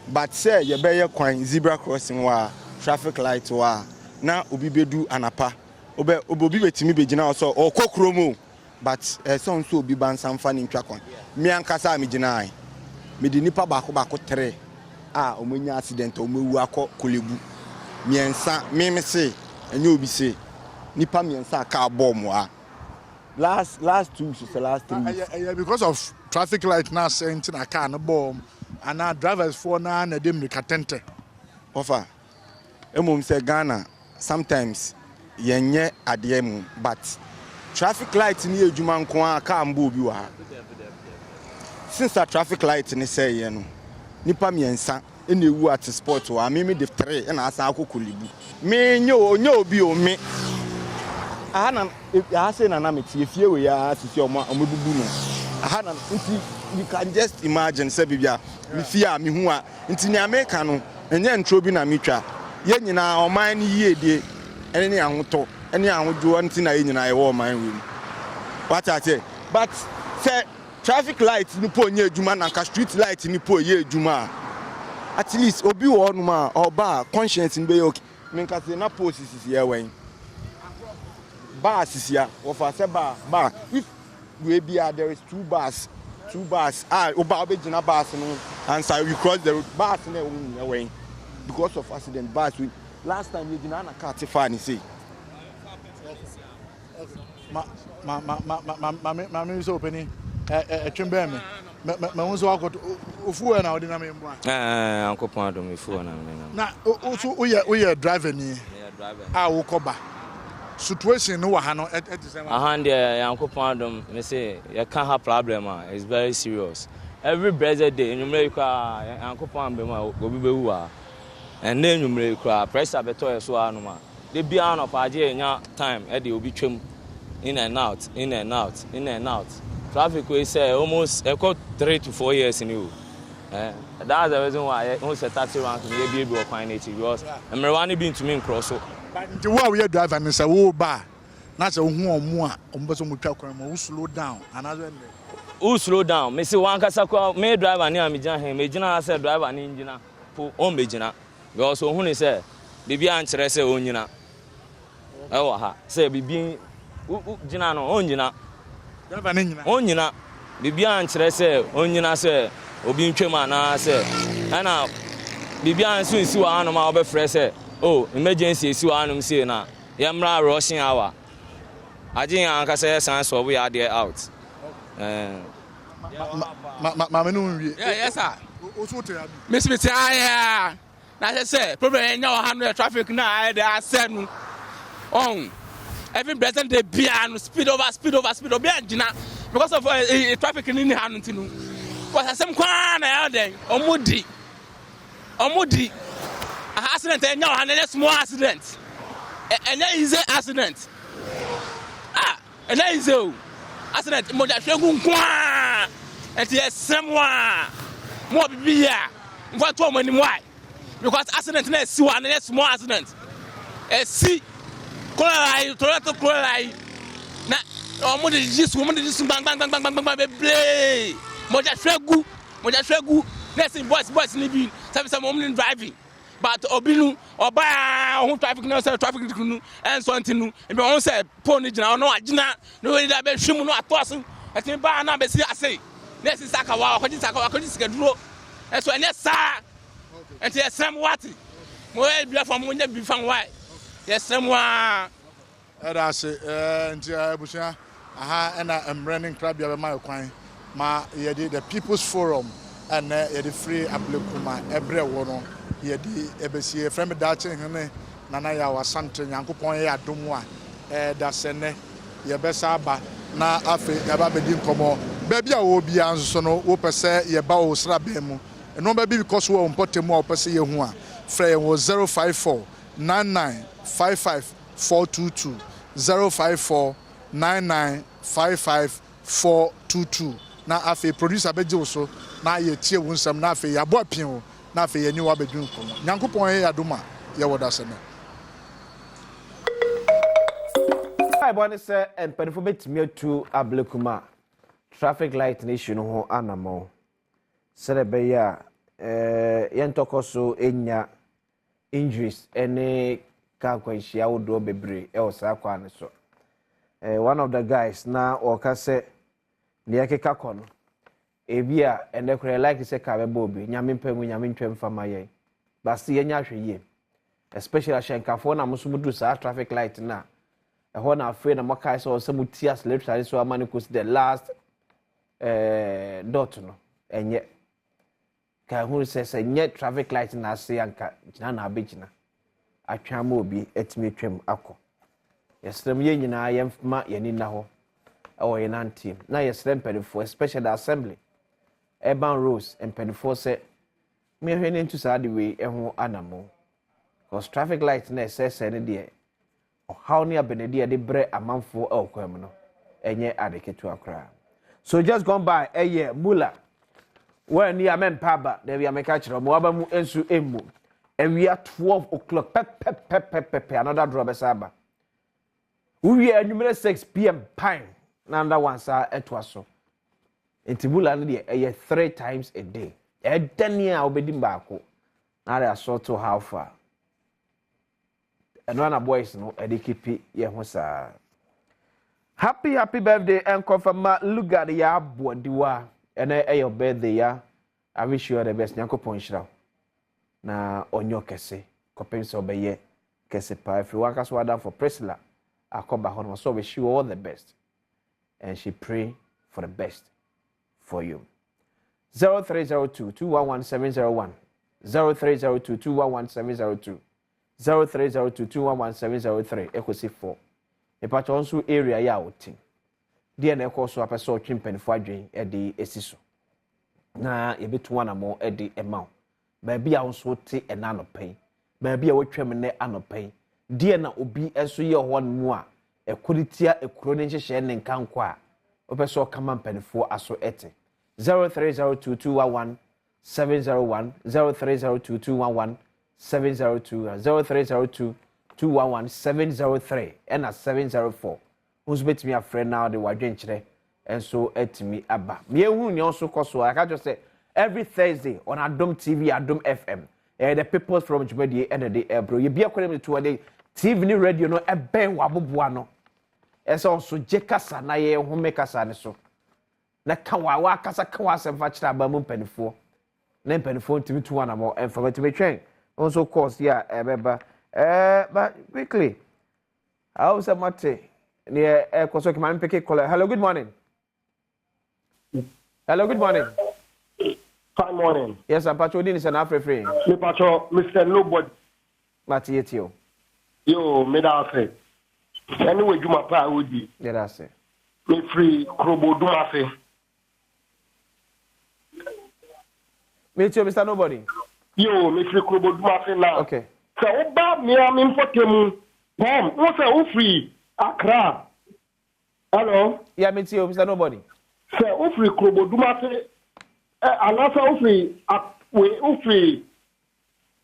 Speaker 3: but say ye be ye kwan zebra crossing wa traffic light wa na obi bedu anapa obi betimi begina so okokromo but so nso obi bansan fa ni ntwa kwan me ankasa me gina ai me di nipa ba ko 3 omonya accident omewu akọ kolebu miensa me se enye obi se nipa miensa ka bomb last 2 to the last 3
Speaker 4: because of traffic light now saying na car no bomb and now drivers for na dem rekatente
Speaker 3: offer emom say Ghana sometimes yenye adiem but traffic light ni ejuma nko aka mbo obi wa since that traffic light ni say ye no nipa miensa ena ewu at sport wa me de 3 ena asa akokolibu me nye obi o me ahana say na meti efie we ya sisi omabubu no ahana nti you can just imagine say bibia me fia me hu a nti ni America no enye ntro bi na metwa ye nyina oman ni yiedie ene ne ahoto any and do one thing in I war my room. What I say, but say traffic light in po nye juma and street light in po ye juma. At least obi one ma or bar conscience in Bayoki. Minka say na post is here when bars is here or for say bar if we be there is two bars oba be jina bars no and so we cross the road bars na way because of accident bars we last time we jina na car te fa ni say
Speaker 4: ma so openi twembe me hunso akot ofu na odi na me mbo
Speaker 14: ankopon adom efu
Speaker 4: na uye driver ni wo koba situation no wa ha no
Speaker 14: ahande yankopon adom me say you can't have problem it's very serious every blessed day enumre kwa yankopon ambe ma obi bewu a and enumre kwa pressure beto yeso anoma de bia no pa age nya time e de obi twem in and out traffic we say almost 3 to 4 years in you that's the reason why we set taxi rank we be open it because emrewani been to me cross so
Speaker 4: the way we driver and say wo ba na say hu omo a ombe so mutwa kwan mo slow down another
Speaker 14: who slow down me say one kasa kwa me driver ni amija he me gina say driver ni ngina po on be gina because hu ni say bibi an kire say onyina e wa ha say bibi gina no onyina
Speaker 4: driver ni ngina
Speaker 14: onyina bibi an kire say onyina say obi ntwema na say ana bibi an so nsi wa anoma obefre say oh emergency esi wa anum say na yamra rushing hour agin an ka say san so we are there out
Speaker 4: ma me no wie
Speaker 1: yes sir
Speaker 4: o so te abi
Speaker 1: miss aya na say problem enya o hanu traffic na I dey asenu on every present dey bia no speed over be angina because of traffic ni hanu tinu was asem kwa na ya den omudi accident enya o hanu small accident enya easy accident enya easy accident mo ja hwegu nkwa enti esemwa mo bibia mfa to mo anim why because accident na si wa na small accident si kolai toleto kolai na mo de jisu bang be play mo ja hwegu na si boys ni bi sabi mo mo driving but obinu oba ho traffic no say traffic nu and something nu e be won say pole ni gina no agina no we da be hwemu no atoaso etin ba na be si ase na si saka wa akodi sika duro eso ene sa enti esem wati mo e bia fam mo nya bi fam why yesem wa
Speaker 4: era se enti abusia aha na emrenin krabia be my kwan ma ye the people's forum and ye the free ablekuma ebre wo no yedi ebesie frem dache hene nana ya wasante nyankopon ye adom a da sene ye besa aba na afi ya ba bedi nkomo ba bia wo bia nso no wo pese ye ba wo srabe mu eno ba bi because wo mpotemu wo pese ye hu a frɛ wo 054 9955 422 054 9955 422 na afi producer beji wo so na ye tie wo nsam na afi ya bo apin wo na afi ye ni wa bedu nkomo nyankopon ye adoma ye wo da sene
Speaker 19: I want to say and performate me to ablekuma traffic light nation ho anamo serebe ya yentokoso enya injuries any ka kwanhia wodo bebre e osa kwa ne so one of the guys na oka say ne yakeka kono ebia ene kure like say ka be bobi nyame mpamu nyame ntwem fama yen basi yenya hweye especially shankafo na musumudu sa traffic light na ehona na afraid na makai so some tears literally so amani cause the last dot no enye ka hu say nye traffic light na se anka gina na abegina atwa ma obi etimi twem akọ yesrem ye nyina yemma yani na ho ewo ye nan team na yesrem pedifo especially the assembly urban roads and pedifo say me hwene ntu sa de we eho anamo because traffic light na say ne de how near Benedia de bre amanfo elkwem no enye adeketu akra so just gone by a year mula when near Paba there we are make catch mo aba mu ensu emu and we are 12 o'clock pep another drop saba we are numerous 6 p.m. pine nanda wansa etwaso entibula no de 3 times a day edania obedim baako na re asoto how far and one boys no edikipi ye ho saa happy birthday and confirm luga de ya bodiwa ene your birthday ya I wish you all the best nyakopon hira na onyo kese kopenso obeye kese pa if you want us to for Priscilla akoba hono so wish you all the best and she pray for the best for you 0302211701 0302211702 0302211703 ekosi 4 epacho nso area ya oti de na ekoso apeso otwempanifo adwen e de esiso na yebetu wana mo e de emaw ba bia nso te enanopen ba bia wotwem ne anopen de na obi enso ye ho nmu a ekuritia ekuro ne nhyehyɛ ne nkanko a opeso kama mpanifo aso ete 0302211701 0302211702 0302211703 and 704 who's bet me a friend now the wadwenkyere and so etimi aba me hu ni also koso I can just say every Thursday on Adom TV Adom FM the people from Jumadi and the bro you be according to the TV ni radio no eben waboboa no eso so je kasa na ye hu me kasa ne so na kan wa kasa kan wa sem fa kyera ba mu mpanifo na mpanifo ntimi tu wana mo emfa ntimi twen also course beba but quickly how is mate near koso ki man peke call hello good morning
Speaker 6: fine morning
Speaker 19: yes I'm Pacho Din is an Afri
Speaker 6: me Pacho Mr. Nobody
Speaker 19: Matiyetio
Speaker 6: yo me da afe anyway juma pa odi
Speaker 19: yeah that's it
Speaker 6: me free krobo do afe
Speaker 19: me too Mr. Nobody
Speaker 6: yo me free krobo do afe now
Speaker 19: okay
Speaker 6: so oba me am infotemu bom wo say wo free Accra hello
Speaker 19: yeah me too Mr. Nobody
Speaker 6: say wo free krobo do afe anasa wo free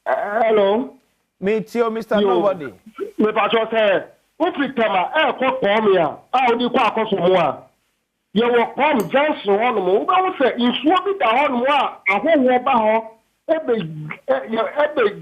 Speaker 6: hello
Speaker 19: me too Mr. Nobody
Speaker 6: me Pacho say wo free tema ko pom ya odi kwa akoso mo a ye wo pom Johnson hono mo wo say insuo bi da hono mo a ahowo ba ho ebe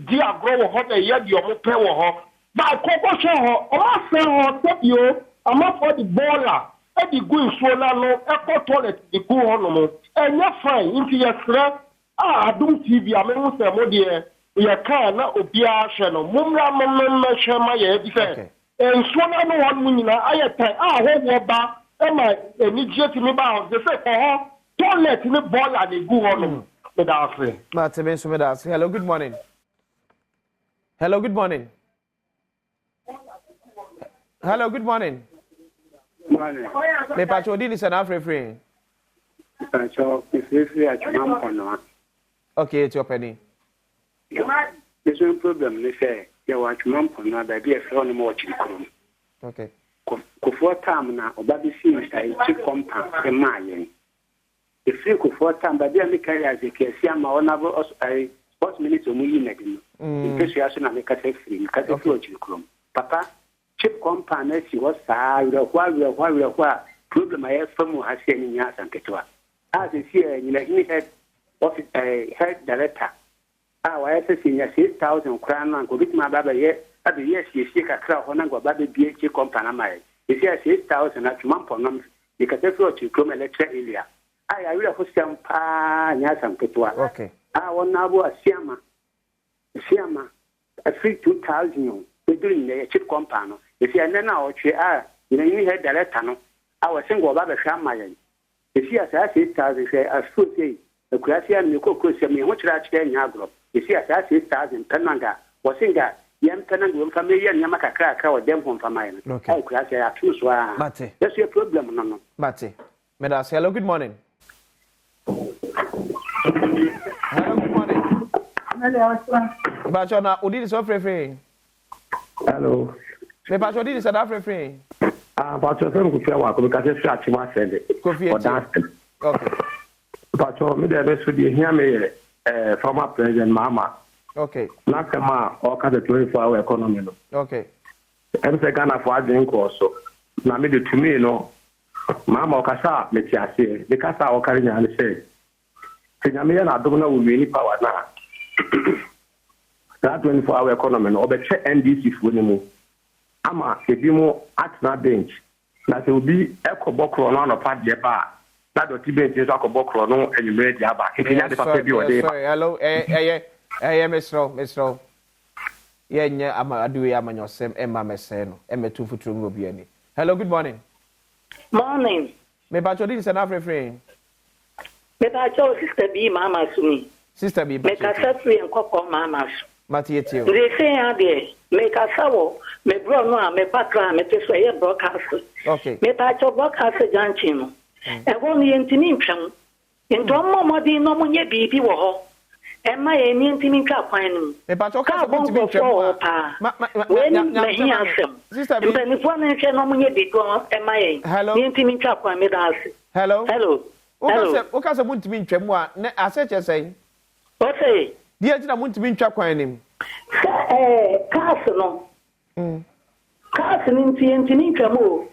Speaker 6: di agro ho na ye di omo pe wo ho ba koko hwe ho o ma se ho tebio ama for the baller e di go insuo na no e ko toilet di go hono mo enya fine inti ye sra Adom TV amenu se mo de ye kan na obi a hwe no mumra mmemme hwe ma ye bi se ensuo na no won mu nyina ayetan ahowo ba e ma eni jeti mi ba ho de se ko ho toilet ni baller ni go hono
Speaker 19: Hello, good morning. Hello, good morning. Hello, good morning.
Speaker 6: Morning.
Speaker 19: Me Pacho Din is an Afri.
Speaker 6: Pacho, if you are
Speaker 19: okay, it's your penny.
Speaker 6: There's no problem. They say you watch mum on that be a phone watching.
Speaker 19: Okay.
Speaker 6: For time now, or baby seems a cheap compound a mile. If you could for time, but then the carrier as a case, I'm honorable a sports minutes or movie making. In case you are make a free, because if you are Papa, cheap compound, she was sad, while problem I have from has seen in Yas and Ketua. As is here, in the head office, head director. Our SSC 6,000 crown and go with my baby yet. At the year she shake a crowd on and go baby BH company. If you are 6,000 at Mamponum, you can take you come a lecture area. I will have some pa Yasam Ketua.
Speaker 19: Okay.
Speaker 6: I want now a Siama, a free 2,000. We're doing the cheap company. If you are now, you know, you had the letter. I was single about a shamayan. If you are 6,000, I should say, the Gracian Nico Kusami, which are in Yagro. If you are 6,000, Penanga, was singer, young Penang will come here and Yamaka crack our dem from mine. Okay, Gracia, two swan. Mate, that's your problem, no.
Speaker 19: Mate, Medas, hello, good morning. Hello, good morning. Bachona, Udi is offering.
Speaker 6: Hello.
Speaker 19: Me Bachona is an offering.
Speaker 6: Bachona, who fell out because it's such a mass.
Speaker 19: Okay.
Speaker 6: Bachona, me the best with you hear me former President Mama.
Speaker 19: Okay.
Speaker 6: Nakama, or kind of 24-hour economy.
Speaker 19: Okay.
Speaker 6: I'm saying Ghana for drink also. Now me the to me no. Mama okasa me ti ase. The kasa okari nya ne say. Senyame na adom na wo wi ni power na. That 24-hour economy no obeche NDC fu ni mu. Ama ebi mo atna bench. Na se obi ekobokro no pa de ba. Na do ti bench so akobokro no enyumere di aba. Enya de papa bi ode.
Speaker 19: Hello, Mr. Yenye ama aduwe ama nyosem emma meseno. Emme tu futuru ngobi ani. Hello, good morning.
Speaker 20: Morning.
Speaker 19: Me ba chodi se na frefre.
Speaker 20: Me ba cho sister B mama sumi.
Speaker 19: Sister B.
Speaker 20: Me ka free nkoko mama su.
Speaker 19: Matiyetio.
Speaker 20: They say ade me ka sawo me bro no a me patra me te so ye broadcast.
Speaker 19: Okay.
Speaker 20: Me ba cho broadcast janchi no. E ho ni ntimi ntwam. Ndo mmomodi no munye bibi wo ho. Emma ye ni ntimi ntwa kwan no.
Speaker 19: Me ba cho ka so ntimi ntwam.
Speaker 20: Sister B. Mbeni fo na hwe no munye bibi wo emma ye. Ni ntimi ntwa kwan me da ase.
Speaker 19: Hello.
Speaker 20: Hello.
Speaker 19: Oka se ntimi ntwam a ne ase che sei.
Speaker 20: Okay.
Speaker 19: Die tina ntimi ntwa kwan nim.
Speaker 20: Cars no. Cars ni ntimi ntwam o.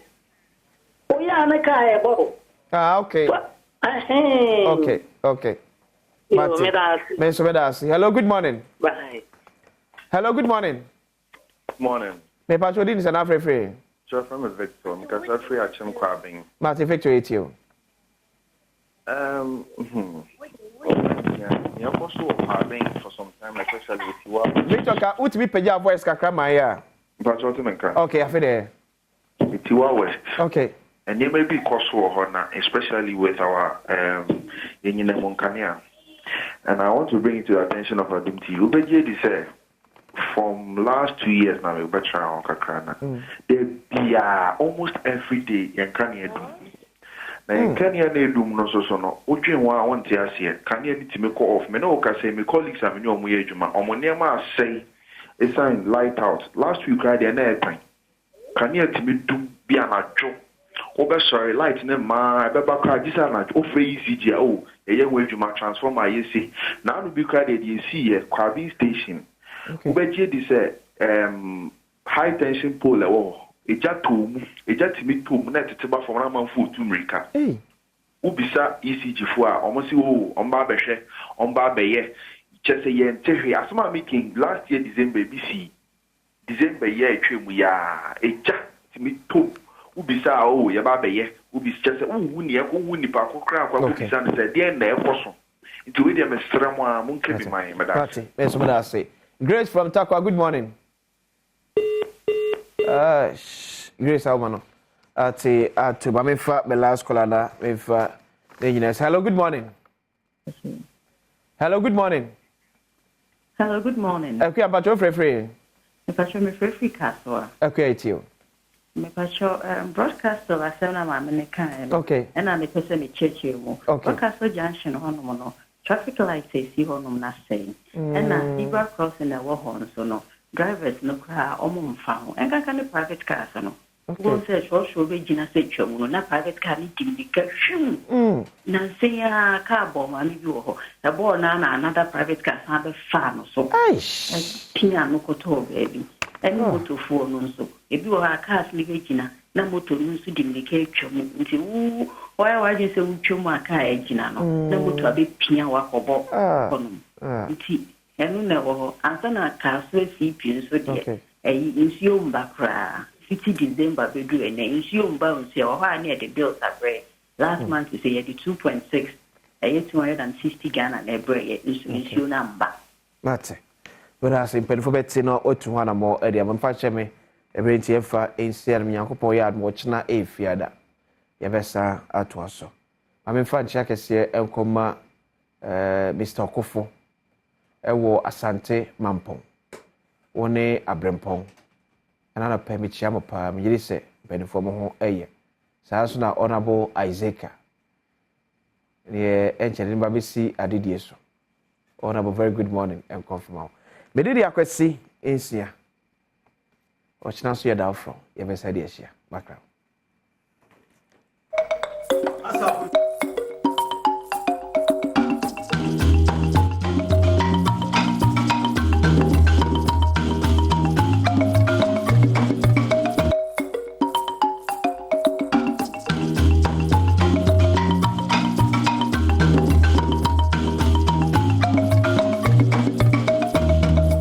Speaker 20: Oya na ka e bo.
Speaker 19: Ah, okay. Okay. Hello, good morning.
Speaker 20: Bye.
Speaker 19: Hello, good morning.
Speaker 21: Morning.
Speaker 19: Me pacho din se na free.
Speaker 21: So from Victor, because I free at Chem Crabbing.
Speaker 19: Martin Victor it you.
Speaker 21: Yeah, also having for some time, especially with you.
Speaker 19: Victor, can you be peja voice kakra maya?
Speaker 21: But what you
Speaker 19: okay, I feel there.
Speaker 21: With you west.
Speaker 19: Okay.
Speaker 21: And there may be cost for now, especially with our Union Moncania. And I want to bring it to the attention of Adom TV. Ubejedi say from last 2 years now, we better on Kakrana. There be almost every day in Kanye Dum. Now in Kanye Dum no so no. Ujin wa want to see Kanye need to make off. Me no say my colleagues have no mu ejuma. Omonema say it's sign light out. Last week I did an airplane. Kanye to me do be an ajo. Obe sorry light ne ma be ba ka disa na o fe ECG o eye we dwuma transformer ye see na no bi ka de see here Kwabi station obe je di say high tension pole e wo eja timi tom na tete ba from na man fu tu mrika ubisa ECG fu a omo si o omba behwe omba beye chese ye ntehwe asoma making last year December year etwemu ya eja timi tom ubisa o ya ba beye ubisa chese wuni e ko wuni pa ko kra kwa ubisa ne se de na e koso nti we de mestra mo a mun kebi mai meda
Speaker 19: so meda say Grace from Takwa, good morning. Grace Almano at Bamefa the last caller with the engineers. Hello, good morning. Okay, about your free.
Speaker 22: Free castle.
Speaker 19: Okay, it's you.
Speaker 22: Broadcaster la sena ma meneka.
Speaker 19: Okay.
Speaker 22: And I'm the person in church you. Broadcaster junction hono traffic lights is honum na saying. And na zebra crossing the horn so no. Drivers no car found. And can private cars no. Won't say show Regina say na private car need to na say car bomb and you a boy na another private car have a fan so. Piano koto baby. And motor phone so. If you are cars Regina, na motor no so dimicate chum until why just say uchuma car egina no. Na motor be pia wakobo konum. And no, Antona Castle CP so dear. In Bakra, 50 December, we do an insume bounce or how near the bills are break. Last month, you say 2.6, 260 Ghana and a break, issue number.
Speaker 19: Mate, but I say, Penfobetsino or to one more, Eddie, I'm fetching me a very TFA in Sierra Yanko yard watching a fiada. Yavesa at Wasso. I'm in fact, Jack is here, Elcoma, Mr. Kofo. Ewo Asante Mampong. One Abrempong. Another permit Yamapa, Milise, Benformo Eye. Sasuna Honorable Isaac. The ancient Babisi Adidieso. Honorable, very good morning and confirm. Medidi Akwesi, Asia. Watch now, see a down from. You have said yes, background.